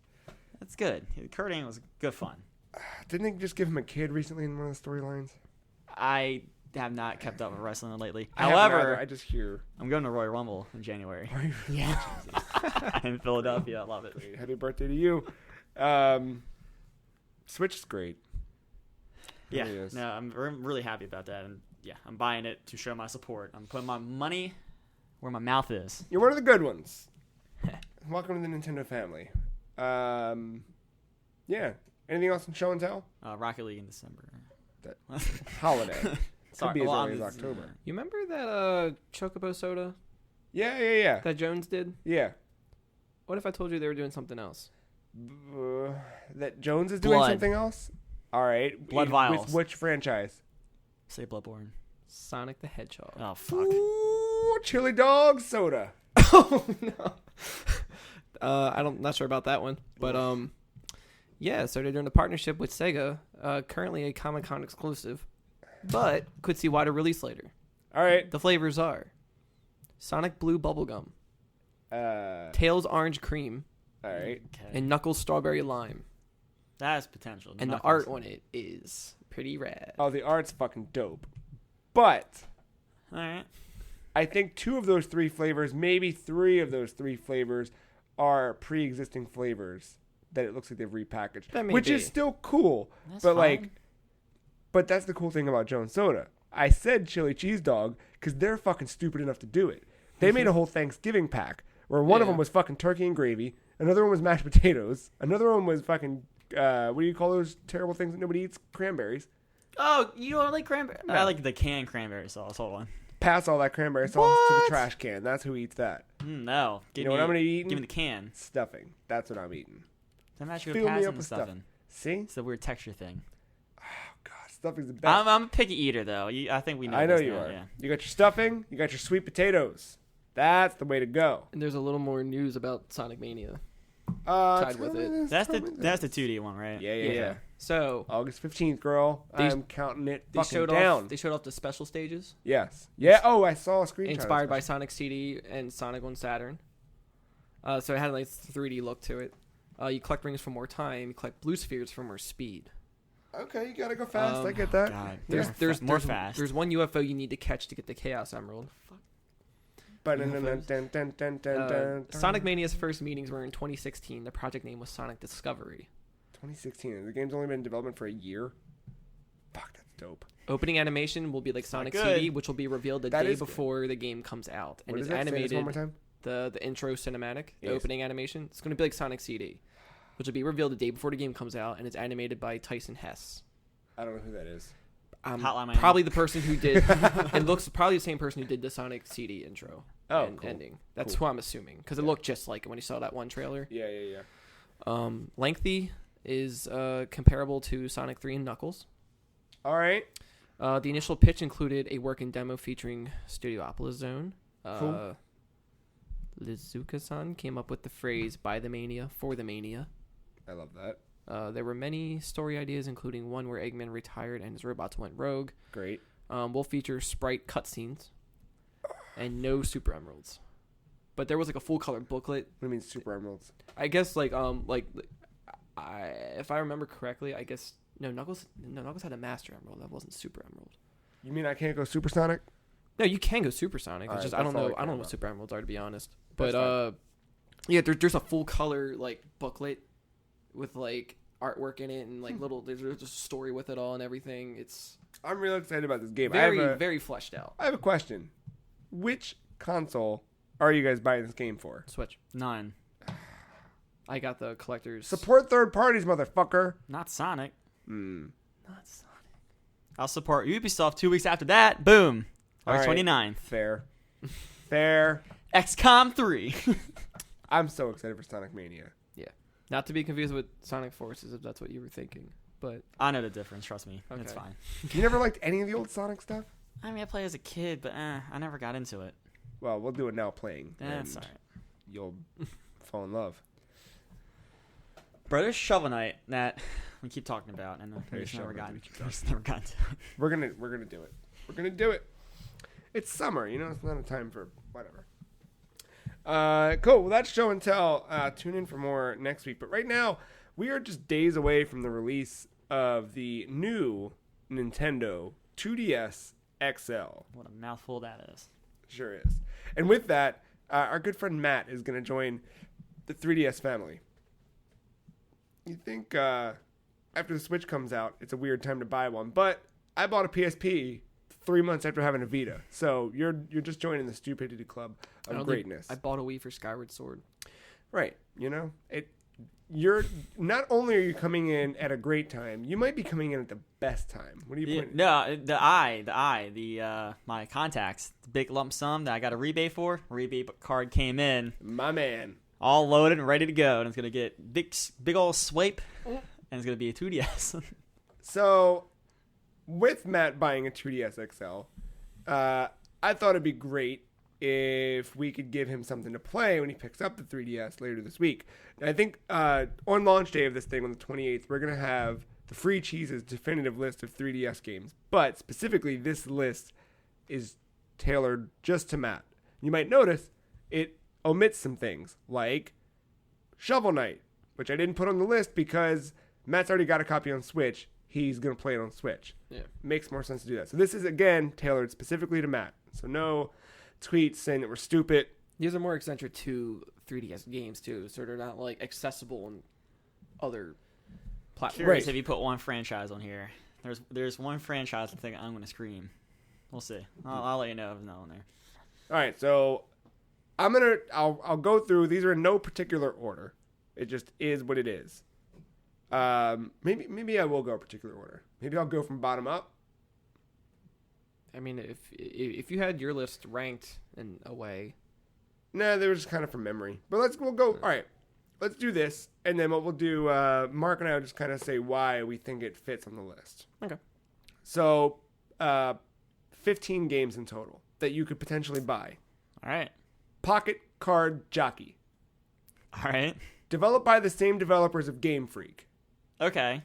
that's good. Kurt Angle was good fun. Didn't they just give him a kid recently in one of the storylines? I have not kept up with wrestling lately. However, I just hear I'm going to Royal Rumble in January. Yeah, in Philadelphia. I love it. Happy birthday to you. Switch is great. Yeah, no, I'm really happy about that, and yeah, I'm buying it to show my support. I'm putting my money where my mouth is. You're one of the good ones. Welcome to the Nintendo family. Yeah. Anything else in show and tell? Rocket League in December. That holiday. Could be as early as October. You remember that Chocobo soda? Yeah. That Jones did? Yeah. What if I told you they were doing something else? That Jones is doing something else? All right. Blood vials. With which franchise? Say Bloodborne. Sonic the Hedgehog. Oh, fuck. Ooh, chili dog soda. Oh, no. I'm not sure about that one. But, yeah, so they're doing a partnership with Sega. Currently a Comic-Con exclusive. But could see wider release later. All right. The flavors are Sonic Blue Bubblegum. Tails Orange Cream. All right. Okay. And Knuckles Strawberry Lime. That has potential. And the art on it is pretty rad. Oh, the art's fucking dope. But all right. I think 2 of those 3 flavors, maybe 3 of those 3 flavors are pre-existing flavors that it looks like they've repackaged, which is still cool. That's but fine. But that's the cool thing about Jones Soda. I said chili cheese dog because they're fucking stupid enough to do it. They made a whole Thanksgiving pack where one of them was fucking turkey and gravy, another one was mashed potatoes, another one was fucking what do you call those terrible things that nobody eats? Cranberries. Oh, you don't like cranberry? No. I like the canned cranberry sauce. Hold on. Pass all that cranberry sauce to the trash can. That's who eats that. No. You know what I'm going to be eating? Give me the can. Stuffing. That's what I'm eating. That match with Fill me passing up and with stuffing. stuffing. See? It's a weird texture thing. Oh, God. Stuffing's the best. I'm a picky eater, though. I think we know I know this you now, are. Yeah. You got your stuffing. You got your sweet potatoes. That's the way to go. And there's a little more news about Sonic Mania. Tied with it. That's the 2D one, right? Yeah. So August 15th, girl. I'm counting it fucking down. They showed off the special stages. Yes. Yeah. Oh, I saw a screenshot. Inspired by Sonic CD and Sonic on Saturn. So it had a nice 3D look to it. You collect rings for more time. You collect blue spheres for more speed. Okay, you gotta go fast. I get that. God. There's more fast. There's one UFO you need to catch to get the Chaos Emerald. Sonic Mania's first meetings were in 2016. The project name was Sonic Discovery. 2016. The game's only been in development for a year. Fuck, that's dope. Opening animation will be like Sonic CD, which will be revealed the day before the game comes out, and it's animated. Say this one more time? The intro cinematic, the opening animation. It's going to be like Sonic CD, which will be revealed the day before the game comes out, and it's animated by Tyson Hess. I don't know who that is. Probably the person who did. It looks probably the same person who did the Sonic CD intro and cool. ending. That's who I'm assuming because it looked just like it when you saw that one trailer. Yeah. Lengthy is comparable to Sonic 3 and Knuckles. All right. The initial pitch included a working demo featuring Studiopolis Zone. Cool. Lizuka-san came up with the phrase "by the mania, for the mania." I love that. There were many story ideas, including one where Eggman retired and his robots went rogue. Great. Will feature sprite cutscenes and no Super Emeralds. But there was like a full color booklet. What do you mean Super Emeralds? I guess if I remember correctly, I guess Knuckles had a Master Emerald. That wasn't Super Emerald. You mean I can't go Supersonic? No, you can go Supersonic. It's just I don't know what Super Emeralds are, to be honest. But yeah, there's a full color like booklet with like artwork in it and like there's a story with it all and everything. I'm really excited about this game. Very fleshed out. I have a question. Which console are you guys buying this game for? Switch. None. I got the collector's. Support third parties, motherfucker. Not Sonic. Not Sonic. I'll support Ubisoft 2 weeks after that. Boom. August All right. 29th. Fair. XCOM 3. I'm so excited for Sonic Mania. Yeah. Not to be confused with Sonic Forces, if that's what you were thinking. But I know the difference. Trust me. Okay. It's fine. You never liked any of the old Sonic stuff? I mean, I played as a kid, but I never got into it. Well, we'll do it now playing. That's all right. You'll fall in love. Bro, there's Shovel Knight that we keep talking about, and we just never got to it. We're gonna do it. We're gonna do it. It's summer, it's not a time for whatever. Cool. Well, that's show and tell. Tune in for more next week. But right now, we are just days away from the release of the new Nintendo 2DS XL. What a mouthful that is. Sure is. And with that, our good friend Matt is going to join the 3DS family. You think after the Switch comes out, it's a weird time to buy one. But I bought a PSP 3 months after having a Vita. So you're just joining the stupidity club of greatness. I bought a Wii for Skyward Sword. Right. You know, you're not only are you coming in at a great time, you might be coming in at the best time. What are you pointing? No, my contacts, the big lump sum that I got a rebate for. Rebate card came in. My man. All loaded and ready to go, and it's gonna get big old swipe, and it's gonna be a 2DS. So, with Matt buying a 2DS XL, I thought it'd be great if we could give him something to play when he picks up the 3DS later this week. And I think on launch day of this thing on the 28th, we're going to have the Free Cheese's definitive list of 3DS games. But specifically, this list is tailored just to Matt. You might notice it omits some things like Shovel Knight, which I didn't put on the list because Matt's already got a copy on Switch. He's going to play it on Switch. Yeah. Makes more sense to do that. So this is, again, tailored specifically to Matt. So no tweets saying that we're stupid. These are more eccentric to 3DS games, too, so they're not, like, accessible on other platforms. Curious if you put one franchise on here. There's one franchise I think I'm going to scream. We'll see. I'll let you know if it's not on there. All right, so I'll go through. These are in no particular order. It just is what it is. Maybe I will go particular order. Maybe I'll go from bottom up. I mean, if you had your list ranked in a way. Nah, they were just kind of from memory. But we'll go. All right, let's do this, and then what we'll do. Mark and I will just kind of say why we think it fits on the list. Okay. So, 15 games in total that you could potentially buy. All right. Pocket Card Jockey. All right. Developed by the same developers of Game Freak. Okay.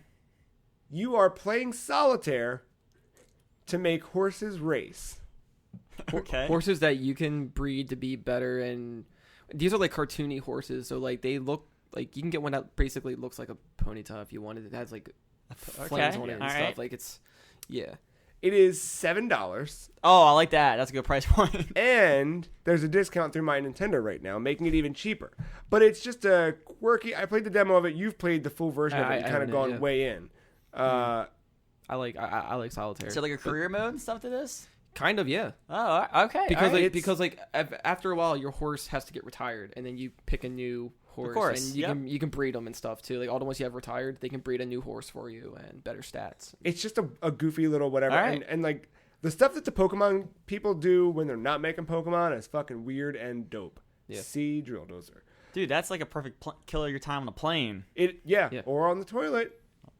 You are playing solitaire to make horses race. Okay. Horses that you can breed to be better, and these are like cartoony horses, so like they look like you can get one that basically looks like a ponytail if you wanted. It has like flames on it and stuff. Like it's It is $7. Oh, I like that. That's a good price point. And there's a discount through My Nintendo right now, making it even cheaper. But it's just a quirky. I played the demo of it. You've played the full version of it. You've kind of gone way in. I like solitaire. Is it like a career mode and stuff to this? Kind of, yeah. Oh, okay. Because after a while, your horse has to get retired, and then you pick a new horse. Of course, and you can breed them and stuff too. Like all the ones you have retired, they can breed a new horse for you and better stats. It's just a goofy little whatever. Right. And like the stuff that the Pokemon people do when they're not making Pokemon is fucking weird and dope. Yeah. See Drill Dozer. Dude, that's like a perfect kill of your time on a plane. Yeah. Or on the toilet.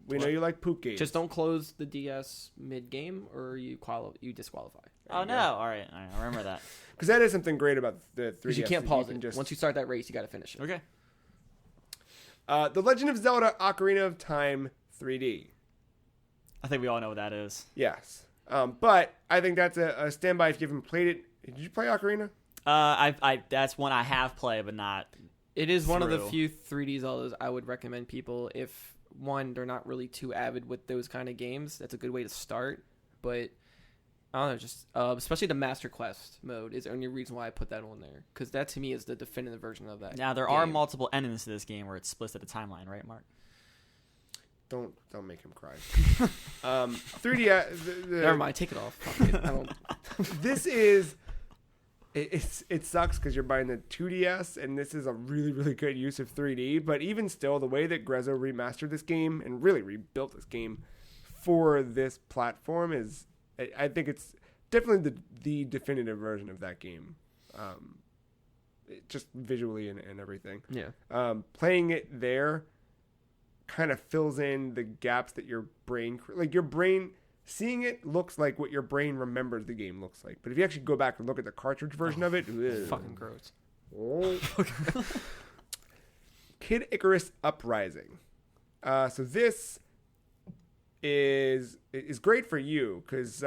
We know you like poop games. Just don't close the DS mid-game or you disqualify. Oh, no. All right. I remember that. Because that is something great about the 3DS. Because you can't pause it. Once you start that race, you got to finish it. Okay. The Legend of Zelda Ocarina of Time 3D. I think we all know what that is. Yes. But I think that's a standby if you haven't played it. Did you play Ocarina? That's one I have played, but not. It is one of the few 3D Zeldas I would recommend people if, one, they're not really too avid with those kind of games. That's a good way to start. But I don't know, just especially the Master Quest mode is the only reason why I put that on there, because that to me is the definitive version of that. Now there are multiple endings to this game where it splits at a timeline, right, Mark? Don't make him cry. 3D. Never mind, take it off. This is. It sucks because you're buying the 2DS, and this is a really, really good use of 3D. But even still, the way that Grezzo remastered this game and really rebuilt this game for this platform is, I think it's definitely the definitive version of that game. Just visually and everything. Yeah. Playing it there kind of fills in the gaps that your brain, seeing it looks like what your brain remembers the game looks like. But if you actually go back and look at the cartridge version of it, fucking gross. Oh. Kid Icarus Uprising. So this is great for you because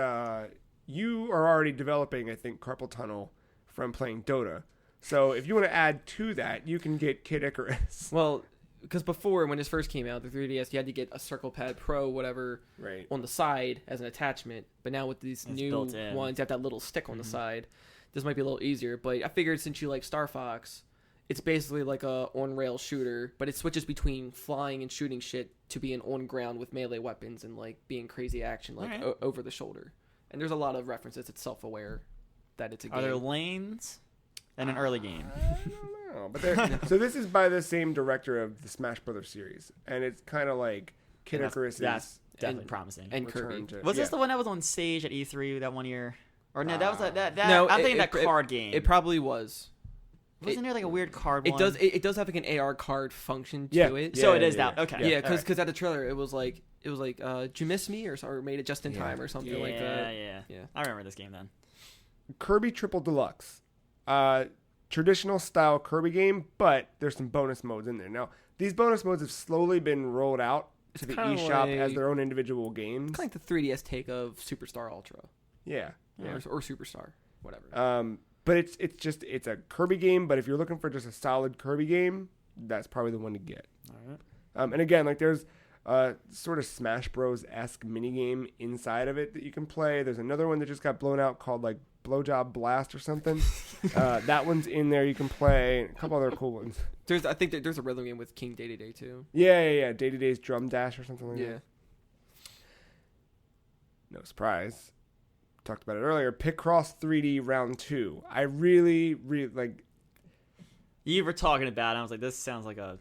you are already developing, I think, carpal tunnel from playing Dota. So if you want to add to that, you can get Kid Icarus. Well, because before, when this first came out, the 3DS, you had to get a Circle Pad Pro, whatever, on the side as an attachment. But now with these new ones, you have that little stick on the side. This might be a little easier. But I figured since you like Star Fox, it's basically like a on-rail shooter, but it switches between flying and shooting shit to being on ground with melee weapons and like being crazy action, like over the shoulder. And there's a lot of references. It's self-aware that it's a game. Are there lanes in an early game? I don't know. But so this is by the same director of the Smash Brothers series, and it's kind of like Kid Icarus. That's definitely promising. And Kirby. Was this the one that was on stage at E3 that one year? Or no, that was that. No, I'm thinking that card game. It probably was. Wasn't there like a weird card one? It does have like an AR card function to it. So it is that. Okay. Yeah, because at the trailer it was like did you miss me or made it just in time or something like that. Yeah. I remember this game then. Kirby Triple Deluxe. Traditional style Kirby game, but there's some bonus modes in there. Now, these bonus modes have slowly been rolled out to the eShop as their own individual games. Kind of like the 3DS take of Superstar Ultra. Yeah. Or Superstar, whatever. But it's a Kirby game, but if you're looking for just a solid Kirby game, that's probably the one to get. All right. And again, like there's a sort of Smash Bros-esque minigame inside of it that you can play. There's another one that just got blown out called like Blowjob Blast or something. That one's in there you can play. A couple other cool ones. I think there's a rhythm game with King Day too. Yeah. Day-to-Day's Drum Dash or something like that. No surprise. Talked about it earlier. Picross 3D Round 2. I really like. You were talking about it. I was like, this sounds like a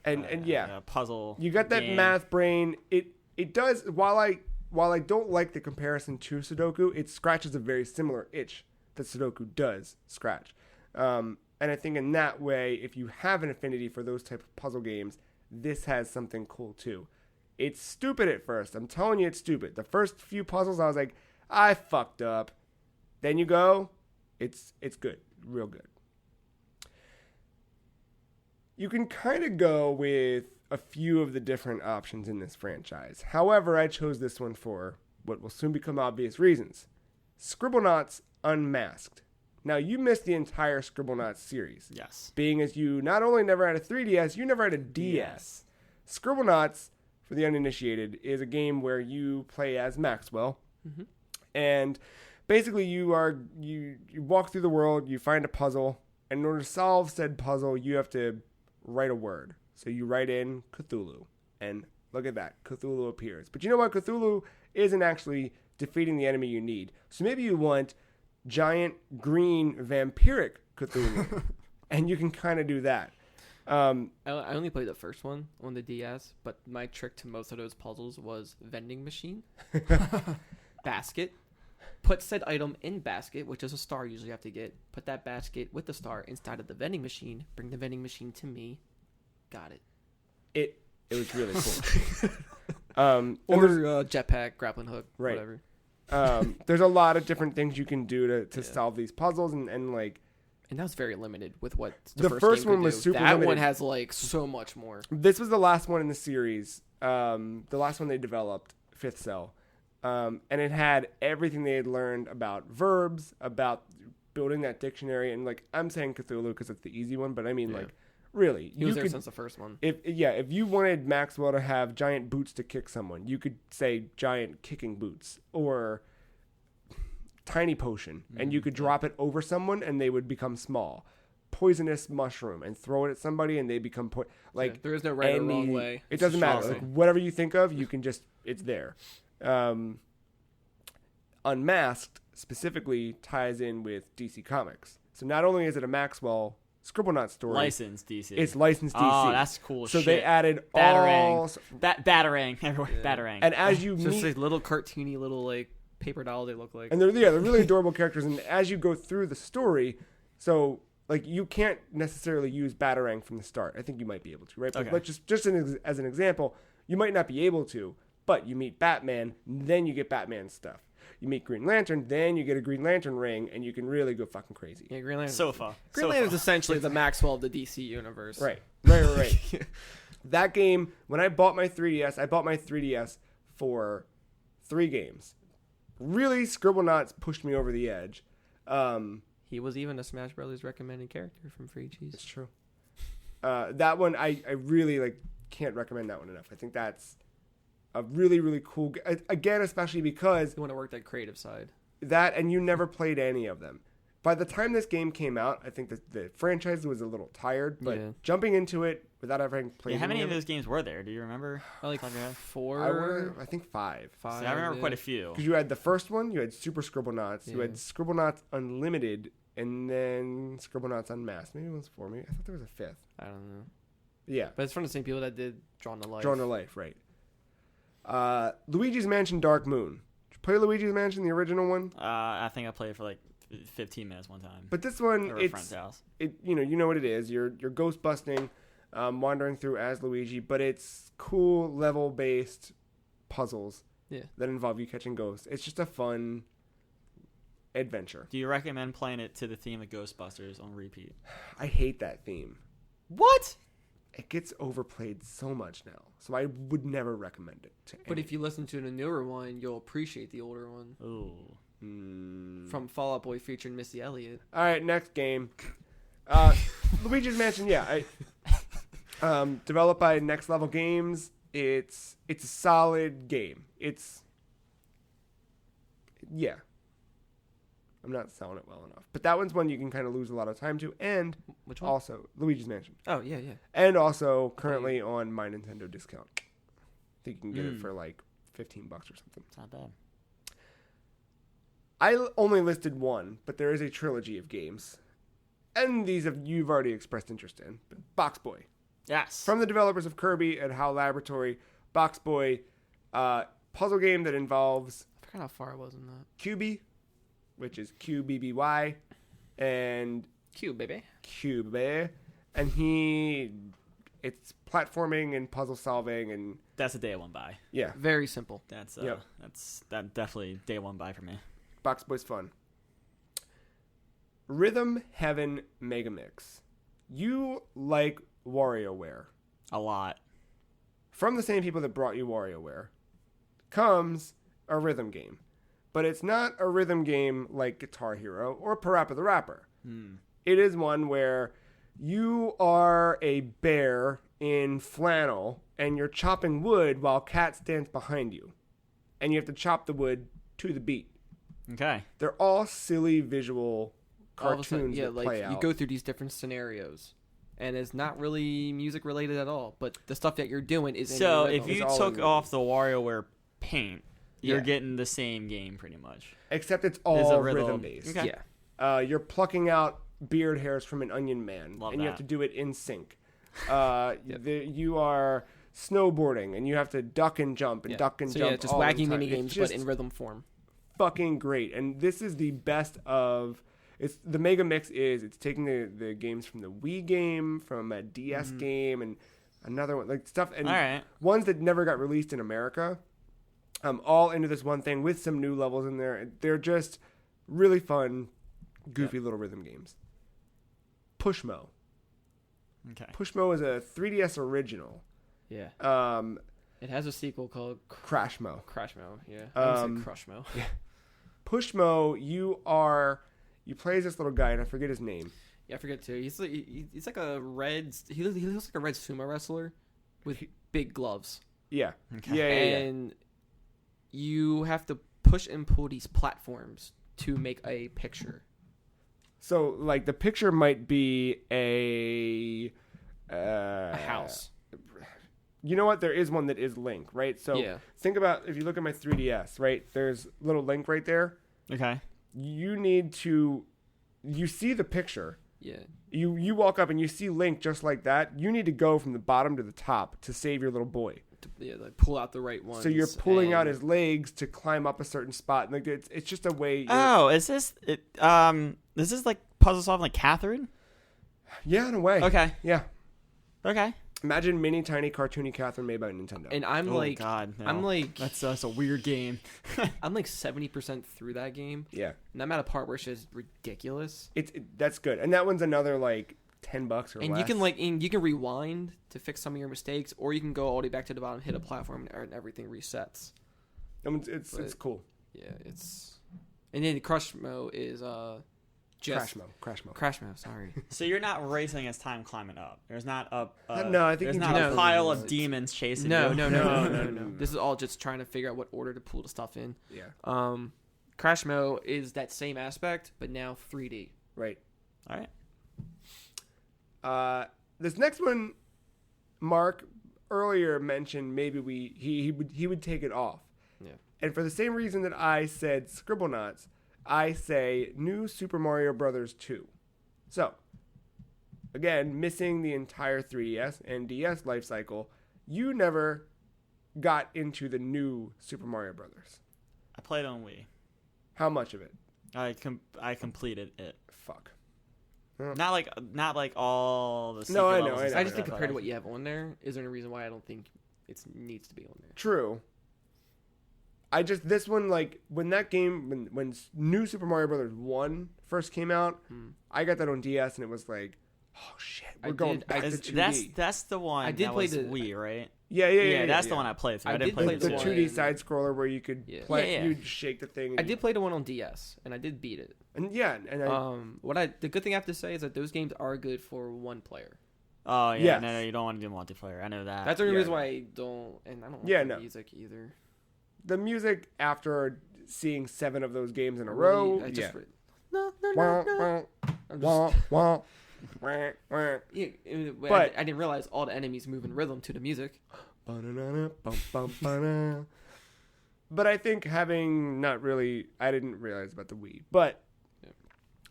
puzzle. You got that game. math brain. It does. While I don't like the comparison to Sudoku, it scratches a very similar itch that Sudoku does scratch. And I think in that way, if you have an affinity for those type of puzzle games, this has something cool too. It's stupid at first. I'm telling you, it's stupid. The first few puzzles, I was like, I fucked up. Then you go, it's good, real good. You can kind of go with a few of the different options in this franchise. However, I chose this one for what will soon become obvious reasons. Scribblenauts Unmasked. Now, you missed the entire Scribblenauts series. Yes. Being as you not only never had a 3DS, you never had a DS. Scribblenauts, for the uninitiated, is a game where you play as Maxwell. Mm-hmm. And basically you walk through the world, you find a puzzle, and in order to solve said puzzle, you have to write a word. So you write in Cthulhu, and look at that, Cthulhu appears. But you know what? Cthulhu isn't actually defeating the enemy you need. So maybe you want giant green vampiric Cthulhu, and you can kind of do that. I only played the first one on the DS, but my trick to most of those puzzles was vending machine, basket, put said item in basket, which is a star usually you have to get, put that basket with the star inside of the vending machine, bring the vending machine to me, got it. It was really cool. Or jetpack, grappling hook, whatever. There's a lot of different things you can do to solve these puzzles, and like. And that was very limited with what the first one was super limited. That one has like so much more. This was the last one in the series. The last one they developed, Fifth Cell. And it had everything they had learned about verbs, about building that dictionary. And like, I'm saying Cthulhu because it's the easy one, but I mean like, really. He was there since the first one. If you wanted Maxwell to have giant boots to kick someone, you could say giant kicking boots or tiny potion, and you could drop it over someone and they would become small. Poisonous mushroom, and throw it at somebody and they become there is no right or wrong way. It doesn't matter. Like, whatever you think of, you can just, it's there. Unmasked specifically ties in with DC Comics. So not only is it a Maxwell Scribblenauts story, licensed DC. It's licensed DC. Oh, that's cool. So shit. They added Batarang. Batarang everywhere. Yeah. Batarang. And as you meet, just little cartoony little like paper doll they look like, and they're really adorable characters. And as you go through the story, so like you can't necessarily use Batarang from the start. I think you might be able to, right? Okay. But just as an example, you might not be able to, but you meet Batman, then you get Batman stuff. You meet Green Lantern, then you get a Green Lantern ring, and you can really go fucking crazy. Yeah, Green Lantern. Sofa. Green Lantern is essentially the Maxwell of the DC universe. Right. That game, when I bought my 3DS, for 3 games. Really, Scribblenauts pushed me over the edge. He was even a Smash Brothers recommended character from Free Cheese. It's true. That one, I really can't recommend that one enough. I think that's a really, really cool. Again, especially because you want to work that creative side. That, and you never played any of them. By the time this game came out, I think the franchise was a little tired, but jumping into it without ever having played. How many of those games were there? Do you remember? Like 4. I think 5. See, I remember quite a few. Because you had the first one, you had Super Scribblenauts, you had Scribblenauts Unlimited, and then Scribblenauts Unmasked. Maybe it was 4. Maybe I thought there was a 5th. I don't know. Yeah, but it's from the same people that did Drawn to Life. Drawn to Life, right? Luigi's Mansion: Dark Moon. Did you play Luigi's Mansion, the original one? I think I played for 15 minutes one time. But this one, at a friend's house. You know what it is. You're ghost busting, wandering through as Luigi, but it's cool level based puzzles that involve you catching ghosts. It's just a fun adventure. Do you recommend playing it to the theme of Ghostbusters on repeat? I hate that theme. What? It gets overplayed so much now, so I would never recommend it to anyone. But if you listen to the newer one, you'll appreciate the older one. Ooh. From Fall Out Boy featuring Missy Elliott. All right, next game. Luigi's Mansion, developed by Next Level Games. It's a solid game. I'm not selling it well enough. But that one's one you can kind of lose a lot of time to. And which one? Also, Luigi's Mansion. Oh, yeah. And also currently on My Nintendo discount. I think you can get it for $15 or something. It's not bad. I only listed one, but there is a trilogy of games. And these you've already expressed interest in. Box Boy. Yes. From the developers of Kirby and HAL Laboratory, Box Boy, puzzle game that involves... I forgot how far I was in that. QB, which is QBBY, and... Cube, baby. And it's platforming and puzzle solving and... That's a day one buy. Yeah. Very simple. That's definitely day one buy for me. Box Boy's fun. Rhythm Heaven Mega Mix. You like WarioWare. A lot. From the same people that brought you WarioWare comes a rhythm game. But it's not a rhythm game like Guitar Hero or Parappa the Rapper. It is one where you are a bear in flannel and you're chopping wood while cats dance behind you. And you have to chop the wood to the beat. Okay. They're all silly visual cartoons that play out. You go through these different scenarios. And it's not really music related at all. But the stuff that you're doing is so if you took off the WarioWare paint, you're getting the same game pretty much. Except it's all rhythm based. Okay. Yeah. You're plucking out beard hairs from an onion man. You have to do it in sync. You are snowboarding and you have to duck and jump and duck and jump. Yeah, just wacky mini games but in rhythm form. Fucking great. And this is the best of... The Mega Mix it's taking the games from the Wii game, from a DS game, and another one, stuff, and ones that never got released in America, all into this one thing with some new levels in there. They're just really fun, goofy little rhythm games. Pushmo. Okay. Pushmo is a 3DS original. Yeah. It has a sequel called Crashmo. Yeah. I would say Crushmo. Yeah. Pushmo, you play as this little guy, and I forget his name. Yeah, I forget too. He's like a red. He looks like a red sumo wrestler with big gloves. Yeah. Okay. Yeah. And you have to push and pull these platforms to make a picture. So, the picture might be a house. You know what? There is one that is Link, right? So think about, if you look at my 3DS, right? There's little Link right there. Okay. You see the picture. Yeah. You walk up and you see Link just like that. You need to go from the bottom to the top to save your little boy. Pull out the right ones. So you're pulling out his legs to climb up a certain spot. And it's just a way. Is this like puzzle solving like Catherine? Yeah, in a way. Okay. Yeah. Okay. Imagine mini tiny cartoony Catherine made by Nintendo. And I'm God, no. I'm like, that's a weird game. I'm like 70% through that game. Yeah. And I'm at a part where it's just ridiculous. That's good. And that one's another $10 or and less. You can rewind to fix some of your mistakes, or you can go all the way back to the bottom, hit a platform, and everything resets. It's cool. Yeah, and then Crushmo is just Crash mode. Crash mode. Sorry. So you're not racing as time climbing up. There's not no, I think there's you not just a pile of demons chasing No. you. No. This is all just trying to figure out what order to pull the stuff in. Yeah. Crash mode is that same aspect, but now 3D. Right. All right. This next one, Mark earlier mentioned maybe he would take it off. Yeah. And for the same reason that I said Scribblenauts, I say New Super Mario Brothers 2. So, again, missing the entire 3DS and DS life cycle, you never got into the new Super Mario Brothers. I played on Wii. How much of it? I completed it. Fuck. Not like all the. No, I know. I just think compared to what you have on there, is there any reason why I don't think it needs to be on there? True. This one, like, when that game, when New Super Mario Brothers 1 first came out, I got that on DS and it was like, oh shit, we're going back to 2D. That's the one. I did play the Wii, right? Yeah. That's the one I played through. I didn't play the 2D side scroller where you could play, you'd shake the thing. I did play the one on DS and I did beat it. And the good thing I have to say is that those games are good for one player. Oh yeah, no, you don't want to do multiplayer. I know that. That's the only reason why I don't, and I don't like the music either. The music after seeing 7 of those games in a row, I didn't realize all the enemies move in rhythm to the music. But I think I didn't realize about the Wii, but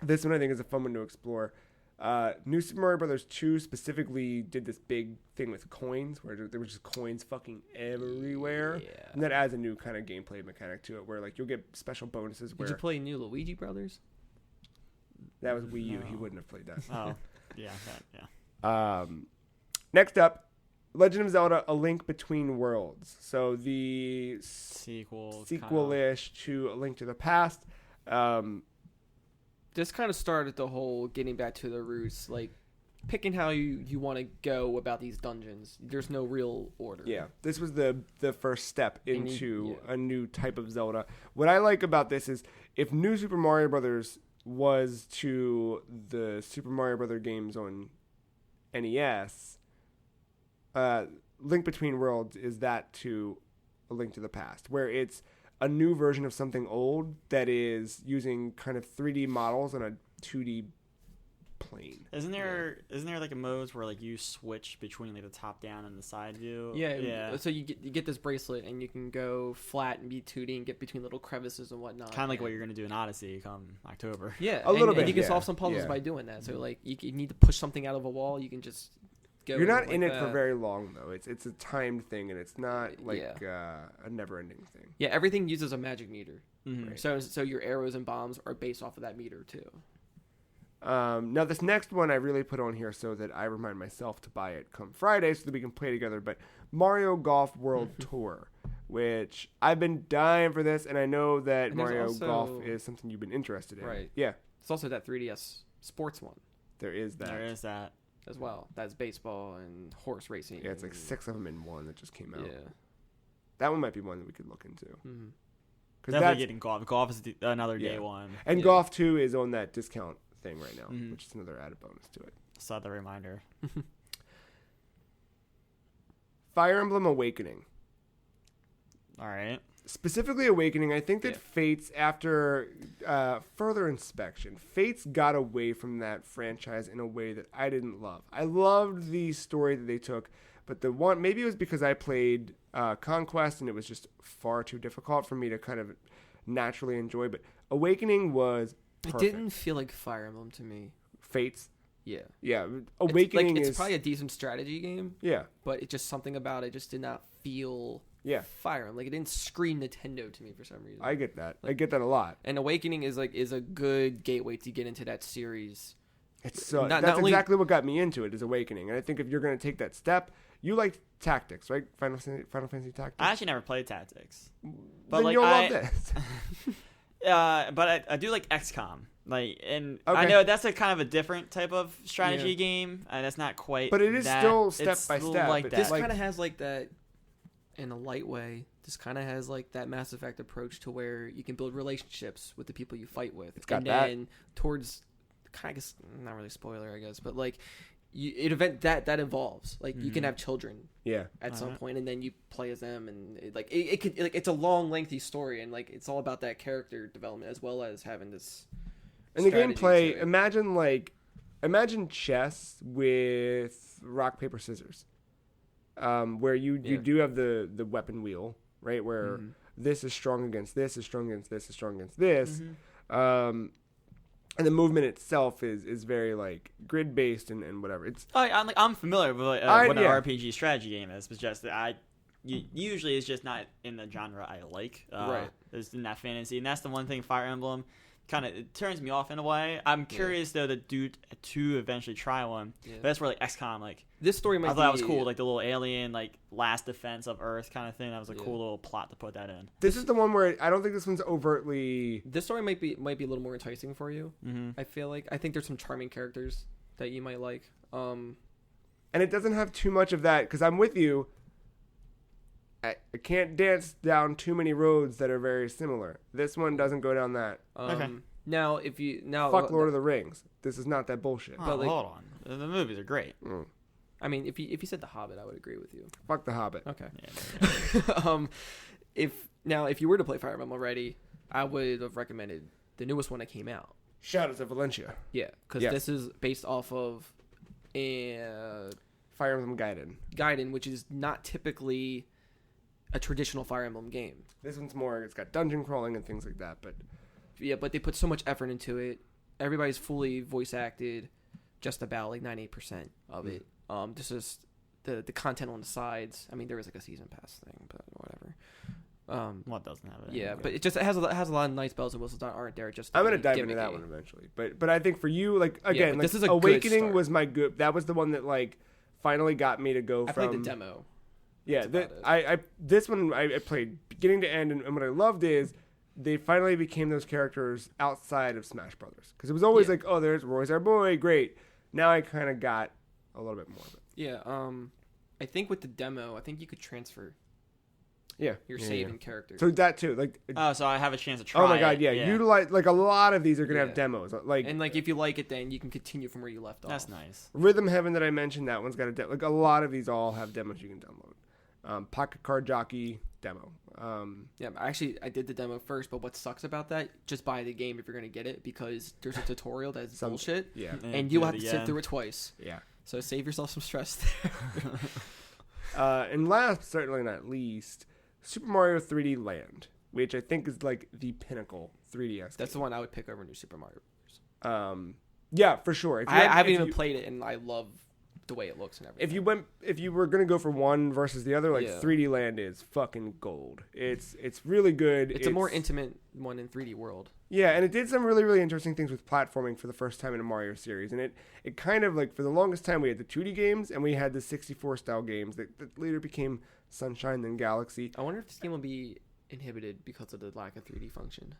this one I think is a fun one to explore. New Super Mario Brothers 2 specifically did this big thing with coins, where there were just coins fucking everywhere, and that adds a new kind of gameplay mechanic to it, where like you'll get special bonuses. Did you play New Luigi Brothers? That was Wii U. He wouldn't have played that. Oh, yeah. Next up, Legend of Zelda: A Link Between Worlds. So the sequel-ish to A Link to the Past. This kind of started the whole getting back to the roots, like picking how you want to go about these dungeons. There's no real order. Yeah, this was the first step into a new type of Zelda. What I like about this is if New Super Mario Brothers was to the Super Mario Brothers games on NES, Link Between Worlds is that to A Link to the Past, where it's a new version of something old that is using kind of 3D models on a 2D plane. Isn't there like a modes where like you switch between like the top down and the side view? Yeah. So you get this bracelet and you can go flat and be 2D and get between little crevices and whatnot. Kind of like what you're gonna do in Odyssey come October. Yeah, a little bit. And you can solve some puzzles by doing that. So like you need to push something out of a wall, you can just. You're not in it for very long though. It's a timed thing, and it's not like a never-ending thing. Yeah, everything uses a magic meter. Mm-hmm. Right. So your arrows and bombs are based off of that meter too. Now this next one I really put on here so that I remind myself to buy it come Friday so that we can play together. But Mario Golf World Tour, which I've been dying for this, and I know that Mario Golf is something you've been interested in. Right. Yeah. It's also that 3DS sports one. There is that. As well. That's baseball and horse racing. Yeah, it's like 6 of them in one that just came out. Yeah. That one might be one that we could look into. Mm-hmm. Definitely getting golf. Golf is another day one. And Golf 2 is on that discount thing right now, which is another added bonus to it. Saw the reminder. Fire Emblem Awakening. All right. Specifically Awakening, I think that Fates, after further inspection, Fates got away from that franchise in a way that I didn't love. I loved the story that they took, but maybe it was because I played Conquest and it was just far too difficult for me to kind of naturally enjoy, but Awakening was perfect. It didn't feel like Fire Emblem to me. Fates? Yeah. Yeah. Awakening it's probably a decent strategy game. Yeah. But it just something about it just did not feel Fire Emblem. Like it didn't scream Nintendo to me for some reason. I get that. I get that a lot. And Awakening is a good gateway to get into that series. It's that's exactly what got me into it, is Awakening. And I think if you're going to take that step, you like Tactics, right? Final Fantasy Tactics. I actually never played Tactics. But then like you'll love this. But I do like XCOM. I know that's a kind of a different type of strategy game, and that's not quite. But it is still step by step. Like this kind of has like that, in a light way. This kind of has like that Mass Effect approach to where you can build relationships with the people you fight with. It's got and then towards kind of not really spoiler, I guess, but like that involves like you can have children at some point, and then you play as them, and it could it's a long lengthy story, and like it's all about that character development as well as having this. And the gameplay, imagine chess with rock paper scissors, where you do have the weapon wheel, right, where this is strong against this, is strong against this, is strong against this. And the movement itself is very like grid based and whatever. It's I'm familiar with what an RPG strategy game is, but just usually it's just not in the genre I like. Right, it's in that fantasy, and that's the one thing Fire Emblem kind of turns me off in a way. I'm curious though to eventually try one. But that's where like XCOM, like this story I thought that was cool, like the little alien like last defense of Earth kind of thing. That was a cool little plot to put that in. This is the one where I don't think this one's overtly. This story might be a little more enticing for you. I feel like I think there's some charming characters that you might like. And it doesn't have too much of that because I'm with you. I can't dance down too many roads that are very similar. This one doesn't go down that. Okay. Now, fuck Lord of the Rings. This is not that bullshit. Oh, but like, hold on, the movies are great. I mean, if you said The Hobbit, I would agree with you. Fuck The Hobbit. Okay. Yeah. If you were to play Fire Emblem already, I would have recommended the newest one that came out. Shadows of Valencia. Yeah, because this is based off of Fire Emblem Gaiden, which is not typically a traditional Fire Emblem game. This one's more, it's got dungeon crawling and things like that, but they put so much effort into it. Everybody's fully voice acted, just about like 98% of it. This is the content on the sides. I mean, there is like a season pass thing, but whatever. What doesn't have it? Yeah, but it has a lot of nice bells and whistles that aren't there. Just I'm gonna dive into that one eventually, but I think for you, like again, like, this is Awakening was my good. That was the one that like finally got me to go. I played the demo. Yeah, this one I played beginning to end, and what I loved is they finally became those characters outside of Smash Brothers, because it was always like, oh, there's Roy's our boy, great. Now I kind of got a little bit more of it. Yeah, I think with the demo, I think you could transfer. Yeah, your saving character. So that too, like. So I have a chance to try. Oh my god, yeah. Utilize like a lot of these are gonna have demos, like. And like if you like it, then you can continue from where you left off. That's nice. Rhythm Heaven that I mentioned, that one's got a like a lot of these all have demos you can download. Pocket Card Jockey demo. I did the demo first, but what sucks about that? Just buy the game if you're gonna get it, because there's a tutorial that's bullshit. Yeah, and you'll have to sit through it twice. Yeah. So save yourself some stress there. And last, certainly not least, Super Mario 3D Land, which I think is like the pinnacle 3DS. That's the one I would pick over New Super Mario. Yeah, for sure. I haven't even played it, and I love the way it looks and everything. If you were gonna go for one versus the other, 3D Land is fucking gold. It's really good. It's a more intimate one in 3D World. Yeah, and it did some really, really interesting things with platforming for the first time in a Mario series. And it kind of like, for the longest time we had the 2D games and we had the 64 style games that later became Sunshine then Galaxy. I wonder if this game will be inhibited because of the lack of 3D function.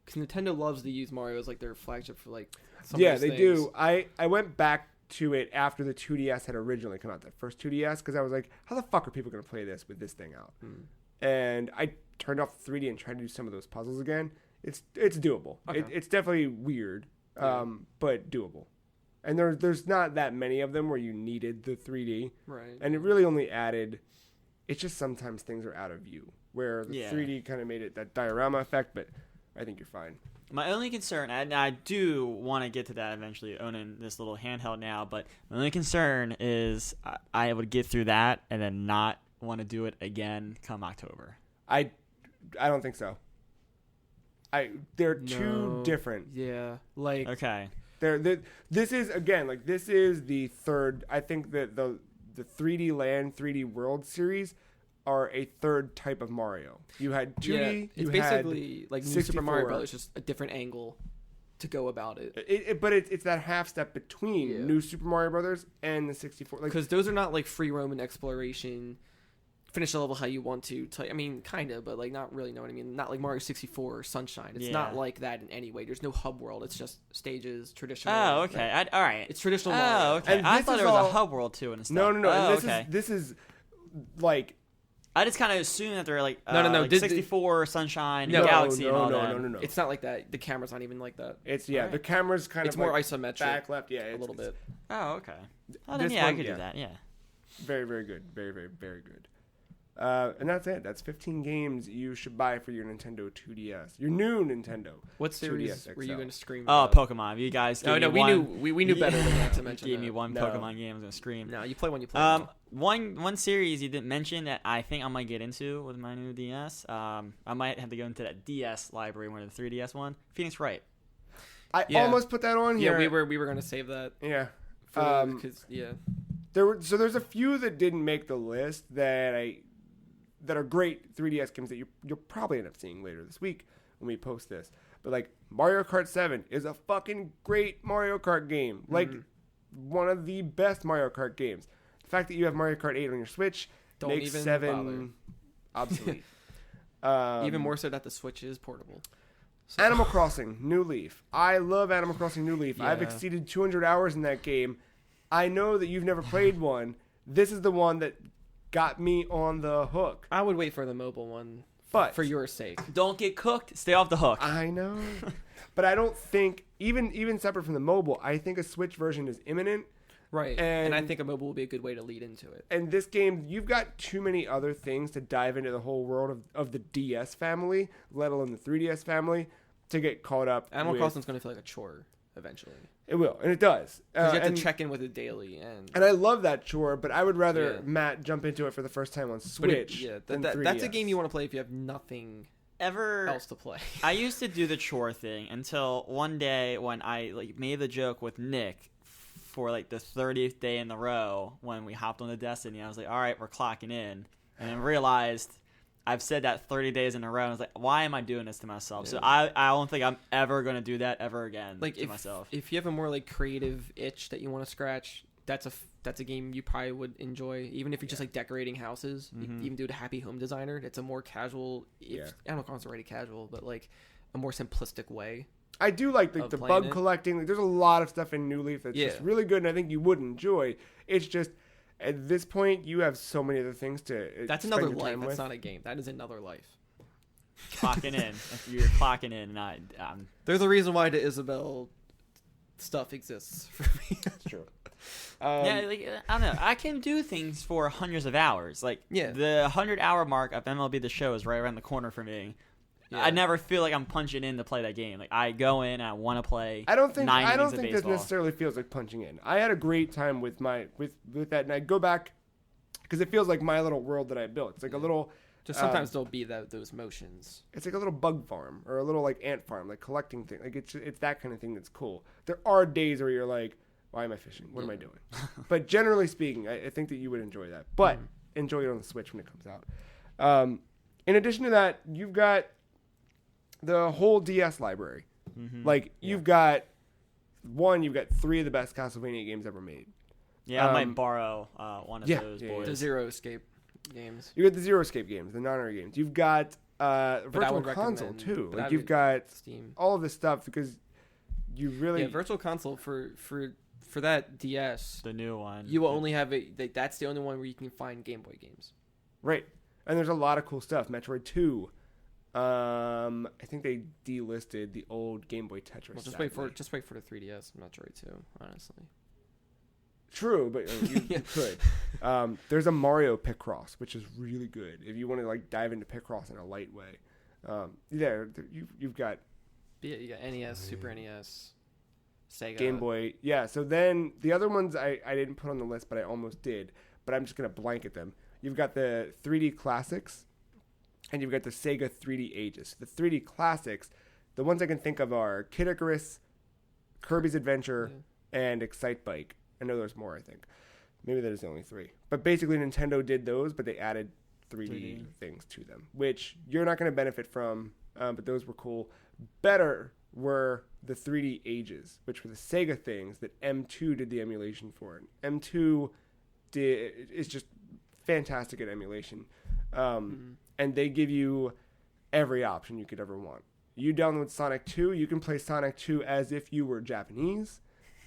Because Nintendo loves to use Mario as like their flagship for like some of those things. Do. I went back to it after the 2DS had originally come out, that first 2DS, because I was like, how the fuck are people going to play this with this thing out? And I turned off the 3D and tried to do some of those puzzles again. It's doable. Okay. It's definitely weird, but doable. And there's not that many of them where you needed the 3D. Right. And it really only added, it's just sometimes things are out of view, where the 3D kind of made it that diorama effect, but I think you're fine. My only concern, and I do want to get to that eventually, owning this little handheld now, but my only concern is I would get through that and then not want to do it again come October. I don't think so. They're too different. Yeah, like okay. This is the third. I think that the 3D Land, 3D World series are a third type of Mario. You had 2D. Yeah, it's basically like New Super Mario Brothers, just a different angle to go about it. But it's that half step between New Super Mario Brothers and the 64. Because those are not like free roam exploration. Finish the level how you want to. I mean, kind of, but like not really. Know what I mean? Not like Mario 64 or Sunshine. It's not like that in any way. There's no hub world. It's just stages, traditional. Oh, okay. All right. It's traditional. Mario. Okay. And I thought there was a hub world too and stuff. No. And this is like. I just kind of assume that they're like no. Like 64 Sunshine, Galaxy, and all that. No. It's not like that. The camera's not even like that. It's the camera's kind it's of more like isometric. Back left, yeah, a little bit. Oh, okay. Oh, then I could do that. Yeah. Very, very good. Very, very, very good. And that's it. That's 15 games you should buy for your Nintendo 2DS. Your new Nintendo. What series were you going to scream? Oh, Pokemon. You guys gave me one. We knew better than that to mention. You gave me one Pokemon game. I was going to scream. No, you play one. You play one series you didn't mention that I think I might get into with my new DS. I might have to go into that DS library, one of the 3DS one. Phoenix Wright. I almost put that on here. Yeah, we were going to save that. Yeah. Yeah. There's a few that didn't make the list that are great 3DS games that you'll probably end up seeing later this week when we post this. But like Mario Kart 7 is a fucking great Mario Kart game. Like one of the best Mario Kart games. The fact that you have Mario Kart 8 on your Switch makes 7 obsolete. Even more so that the Switch is portable. So. Animal Crossing New Leaf. I love Animal Crossing New Leaf. Yeah. I've exceeded 200 hours in that game. I know that you've never played one. This is the one that got me on the hook. I would wait for the mobile one, but for your sake. Don't get cooked. Stay off the hook. I know. But I don't think, even separate from the mobile, I think a Switch version is imminent. Right. And I think a mobile will be a good way to lead into it. And this game, you've got too many other things to dive into the whole world of the DS family, let alone the 3DS family, to get caught up. Animal Crossing's going to feel like a chore eventually. It will, and it does. Because you have to check in with it daily. And I love that chore, but I would rather Matt jump into it for the first time on Switch than 3DS. That's a game you want to play if you have nothing else to play. I used to do the chore thing until one day when I made the joke with Nick for the 30th day in a row when we hopped on the Destiny. I was like, all right, we're clocking in. And then realized I've said that 30 days in a row. And I was like, why am I doing this to myself? Yeah. So I don't think I'm ever going to do that ever again to myself. If you have a more creative itch that you want to scratch, that's a game you probably would enjoy. Even if you're just decorating houses, you even do it a Happy Home Designer. It's a more casual, Animal Crossing's already casual, but a more simplistic way. I do like the bug collecting. There's a lot of stuff in New Leaf that's just really good, and I think you would enjoy. It's just, at this point, you have so many other things to That's another life. That's not a game. That is another life. Clocking in. You're clocking in. There's a reason why the Isabel stuff exists for me. That's true. I don't know. I can do things for hundreds of hours. The 100-hour mark of MLB The Show is right around the corner for me. Yeah. I never feel like I'm punching in to play that game. I go in and I want to play. I don't think this necessarily feels like punching in. I had a great time with that, and I go back because it feels like my little world that I built. It's a little. Just sometimes there'll be those motions. It's like a little bug farm or a little ant farm, collecting things. It's that kind of thing that's cool. There are days where you're like, why am I fishing? What am I doing? But generally speaking, I think that you would enjoy that. But enjoy it on the Switch when it comes out. In addition to that, you've got the whole DS library. You've got 3 of the best Castlevania games ever made. Yeah, I might borrow one of those boys. The Zero Escape games. You got the Zero Escape games, the non-R games. You've got Virtual Console too. You've got Steam. All of this stuff because you really Virtual Console for that DS, the new one. You will only have that's the only one where you can find Game Boy games. Right, and there's a lot of cool stuff. Metroid 2. I think they delisted the old Game Boy Tetris. Well, just wait for the 3DS Metroid 2, honestly. True, but you could. There's a Mario Picross, which is really good if you want to dive into Picross in a light way. You've got. Yeah, you got NES, Super NES, Sega, Game Boy. Yeah. So then the other ones I didn't put on the list, but I almost did. But I'm just gonna blanket them. You've got the 3D classics. And you've got the Sega 3D Ages. The 3D classics, the ones I can think of are Kid Icarus, Kirby's Adventure, and Excite Bike. I know there's more, I think. Maybe that is the only 3. But basically Nintendo did those, but they added 3D things to them, which you're not going to benefit from, but those were cool. Better were the 3D Ages, which were the Sega things that M2 did the emulation for. And M2 is just fantastic at emulation. And they give you every option you could ever want. You download Sonic 2, you can play Sonic 2 as if you were Japanese.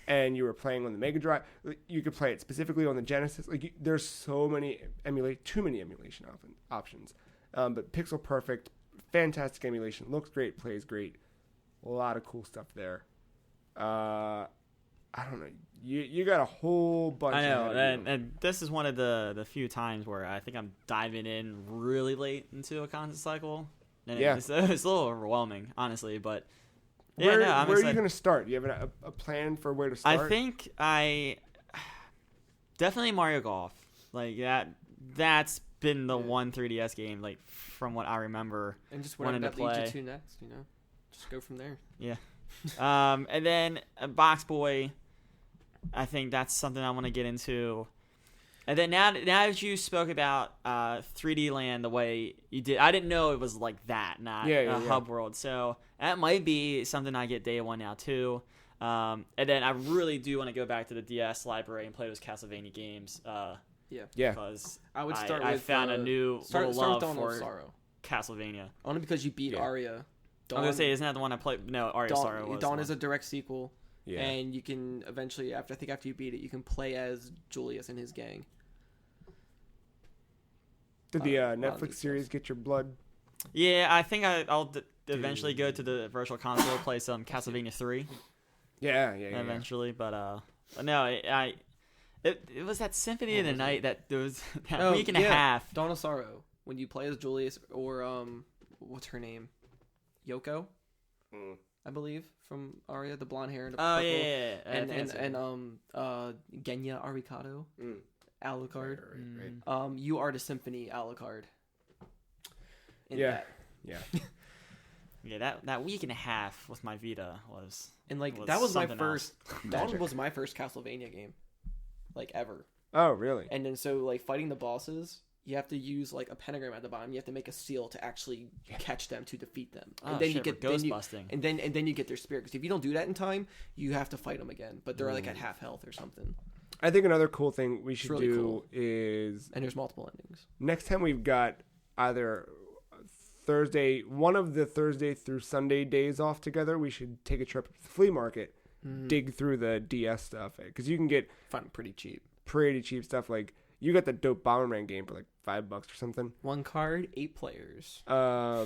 and you were playing on the Mega Drive, you could play it specifically on the Genesis. Like, there's so many too many emulation options. But pixel perfect, fantastic emulation, looks great, plays great, a lot of cool stuff there. I don't know. You got a whole bunch. I know, and this is one of the few times where I think I'm diving in really late into a console cycle, and it's a little overwhelming, honestly. But where are you going to start? Do you have a plan for where to start? I think definitely Mario Golf. Like that's been the one 3DS game, like from what I remember. And just whatever that leads you to next, just go from there. Yeah. And then Box Boy, I think that's something I want to get into. And then now that you spoke about 3D Land the way you did, I didn't know it was like that, not Hub World. So that might be something I get day one now too. And then I really do want to go back to the DS library and play those Castlevania games. Because I would start. I found a new little love for Sorrow. Castlevania. Only because you beat Aria. I'm gonna say, isn't that the one I played? No, Aria Sorrow was. Dawn is a direct sequel, and you can eventually, after you beat it, you can play as Julius and his gang. Did the Netflix series get your blood? Yeah, I think I'll eventually go to the virtual console, play some Castlevania 3. Yeah. Eventually, but no, it was that Symphony of the Night that there was that week and a half. Dawn of Sorrow, when you play as Julius or what's her name? Yoko, I believe, from Aria, the blonde hair and the purple. And Genya Arikado, Alucard. Right. You are the Symphony Alucard. Yeah. Yeah, that week and a half with my Vita was that was my first. Dawn was my first Castlevania game, ever. Oh, really? And then so fighting the bosses, you have to use a pentagram at the bottom. You have to make a seal to actually catch them to defeat them. And then you get ghost busting. And then you get their spirit. Because if you don't do that in time, you have to fight them again. But they're at half health or something. I think another cool thing we should do is, and there's multiple endings. Next time we've got either one of the Thursday through Sunday days off together, we should take a trip to the flea market, dig through the DS stuff, because you can get pretty cheap stuff. Like, you got the dope Bomberman game for $5 or something. 1 card, 8 players. I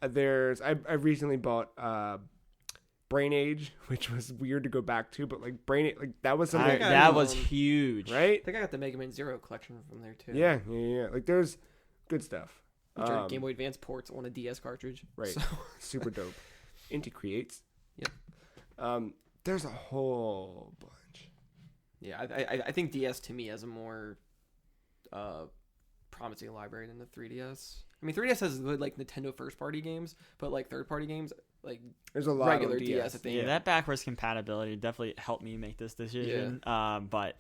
recently bought Brain Age, which was weird to go back to, but Brain Age, that was something that was huge, right? I think I got the Mega Man Zero collection from there too. Yeah. There's good stuff. Which are Game Boy Advance ports on a DS cartridge. Right. So. Super dope. Inti creates. Yep. There's a whole bunch. Yeah, I think DS to me has a more promising library than the 3DS. I mean, 3DS has good Nintendo first party games, but third party games there's a lot regular of DS. I think. Yeah, that backwards compatibility definitely helped me make this decision. Yeah. But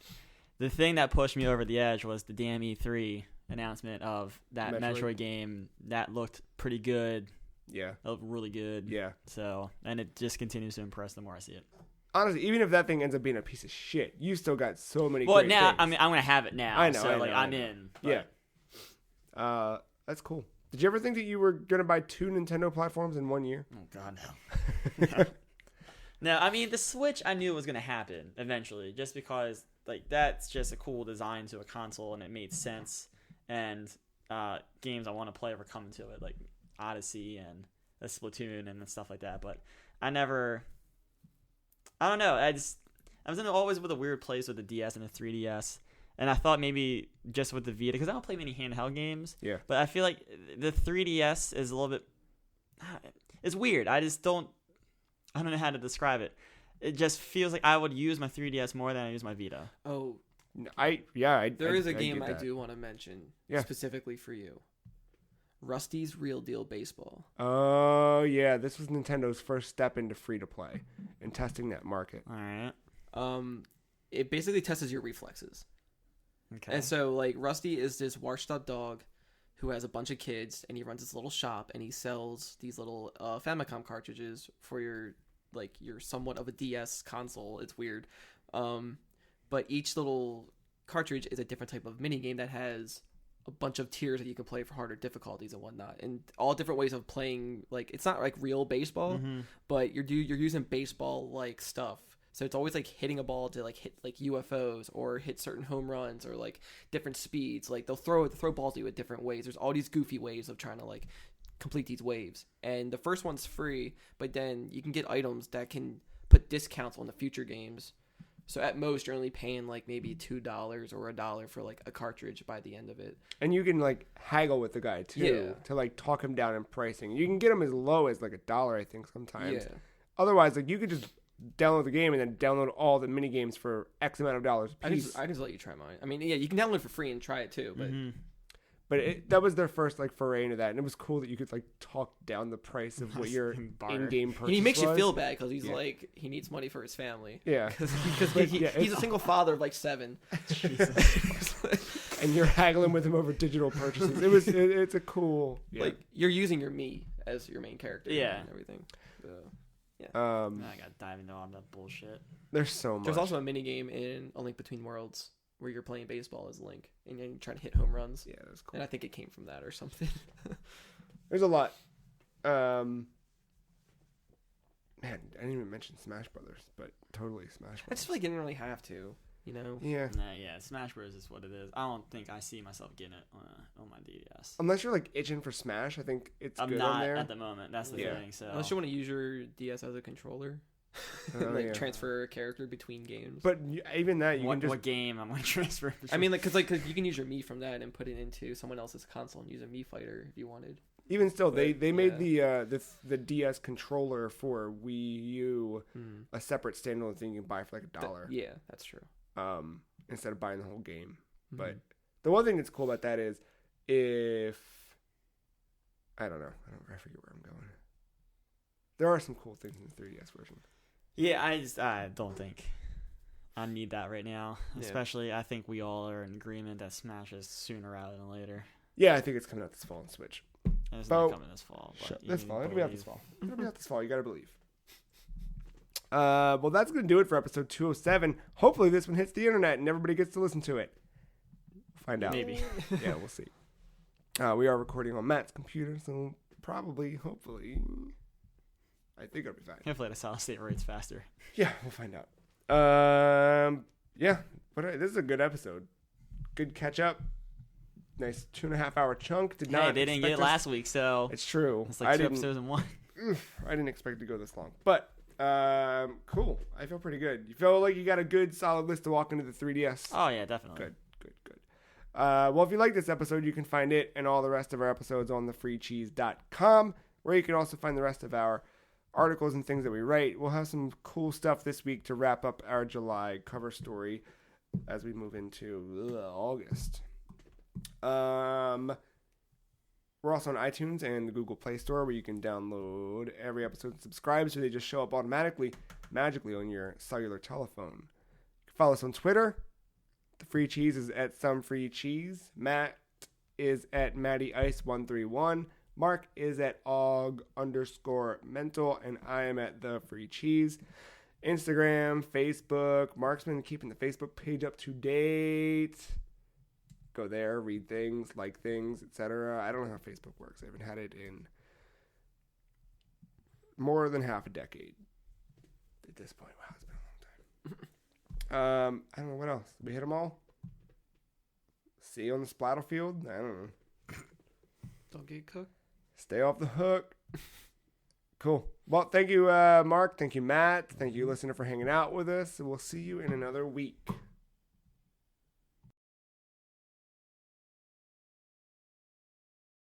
the thing that pushed me over the edge was the damn E3 announcement of that Metroid game. That looked pretty good. Yeah, it looked really good. Yeah. So, and it just continues to impress the more I see it. Honestly, even if that thing ends up being a piece of shit, you still got so many. Well, great now things. I mean, I'm gonna have it now. I know. So I'm know. in. But. Yeah. That's cool. Did you ever think that you were gonna buy 2 Nintendo platforms in 1 year? Oh God, no. No, I mean the Switch. I knew was gonna happen eventually, just because that's just a cool design to a console, and it made sense. And games I want to play were coming to it, like Odyssey and Splatoon and stuff like that. But I don't know. I was always with a weird place with the DS and the 3DS. And I thought maybe just with the Vita, because I don't play many handheld games. Yeah. But I feel like the 3DS is a little bit... It's weird. I don't know how to describe it. It just feels like I would use my 3DS more than I use my Vita. Oh. There is a game I do want to mention specifically for you. Rusty's Real Deal Baseball. Oh, yeah. This was Nintendo's first step into free-to-play and testing that market. All right. It basically tests your reflexes. Okay. And so, Rusty is this washed-up dog who has a bunch of kids, and he runs this little shop, and he sells these little Famicom cartridges for your somewhat of a DS console. It's weird. But each little cartridge is a different type of minigame that has a bunch of tiers that you can play for harder difficulties and whatnot, and all different ways of playing. It's not real baseball, but you're using baseball stuff. So it's always like hitting a ball to like hit like UFOs or hit certain home runs or like different speeds. Like they'll throw balls at you at different ways. There's all these goofy ways of trying to like complete these waves. And the first one's free, but then you can get items that can put discounts on the future games. So at most, you're only paying like maybe $2 or $1 for like a cartridge by the end of it. And you can like haggle with the guy too to like talk him down in pricing. You can get him as low as like $1, I think, sometimes. Yeah. Otherwise, like you could just download the game and then download all the mini games for X amount of dollars a piece. I just let you try mine. I mean, yeah, you can download it for free and try it too, but. Mm-hmm. But that was their first like foray into that, and it was cool that you could like talk down the price of what your in-game purchase was. He makes you feel bad because he's like he needs money for his family. Yeah, because he's a single father of like 7. And you're haggling with him over digital purchases. It's a cool like you're using your me as your main character. Yeah, and everything. Yeah. I gotta dive into all that bullshit. There's so much. There's also a mini game in A Link Between Worlds where you're playing baseball as Link and you're trying to hit home runs. Yeah, that's cool. And I think it came from that or something. There's a lot. Man, I didn't even mention Smash Brothers, but totally Smash Brothers. I just feel like you didn't really have to, you know? Yeah. Yeah, Smash Bros. Is what it is. I don't think I see myself getting it on my DS. Unless you're like itching for Smash, I think it's good on there. I'm not at the moment. That's the thing. So unless you want to use your DS as a controller. Transfer a character between games. But even that, what game I'm going to transfer? I mean, because you can use your Mii from that and put it into someone else's console and use a Mii Fighter if you wanted. Even still, they made the DS controller for Wii U a separate standalone thing you can buy for like $1. Yeah, that's true. Instead of buying the whole game. Mm-hmm. But the one thing that's cool about that is if I don't know, I forget where I'm going. There are some cool things in the 3DS version. Yeah, I don't think I need that right now. Yeah. Especially, I think we all are in agreement that Smash is sooner rather than later. Yeah, I think it's coming out this fall on Switch. It's not coming this fall. This fall. It'll be out this fall. It'll be out this fall. You gotta believe. Well, that's gonna do it for episode 207. Hopefully, this one hits the internet and everybody gets to listen to it. We'll find out. Maybe. Yeah, we'll see. We are recording on Matt's computer, so hopefully. I think it'll be fine. Hopefully the solid state rate's faster. Yeah, we'll find out. Yeah, but this is a good episode. Good catch up. Nice 2.5 hour chunk. They didn't get it last week, so it's true. It's like 2 episodes in one. I didn't expect it to go this long, but cool. I feel pretty good. You feel like you got a good solid list to walk into the 3DS. Oh yeah, definitely. Good. Well, if you like this episode, you can find it and all the rest of our episodes on thefreecheese.com, where you can also find the rest of our articles and things that we write. We'll have some cool stuff this week to wrap up our July cover story as we move into August. We're also on iTunes and the Google Play Store, where you can download every episode and subscribe, so they just show up magically on your cellular telephone. You can follow us on Twitter. The Free Cheese is at Some Free Cheese. Matt is at MattyIce131. Marc is at og_mental, and I am at The Free Cheese. Instagram, Facebook. Marc's been keeping the Facebook page up to date. Go there, read things, like things, etc. I don't know how Facebook works. I haven't had it in more than half a decade at this point. Wow, it's been a long time. I don't know what else. Did we hit them all? See you on the Splattlefield? I don't know. Don't get cooked. Stay off the hook. Cool. Well, thank you, Marc. Thank you, Matt. Thank you, listener, for hanging out with us. We'll see you in another week.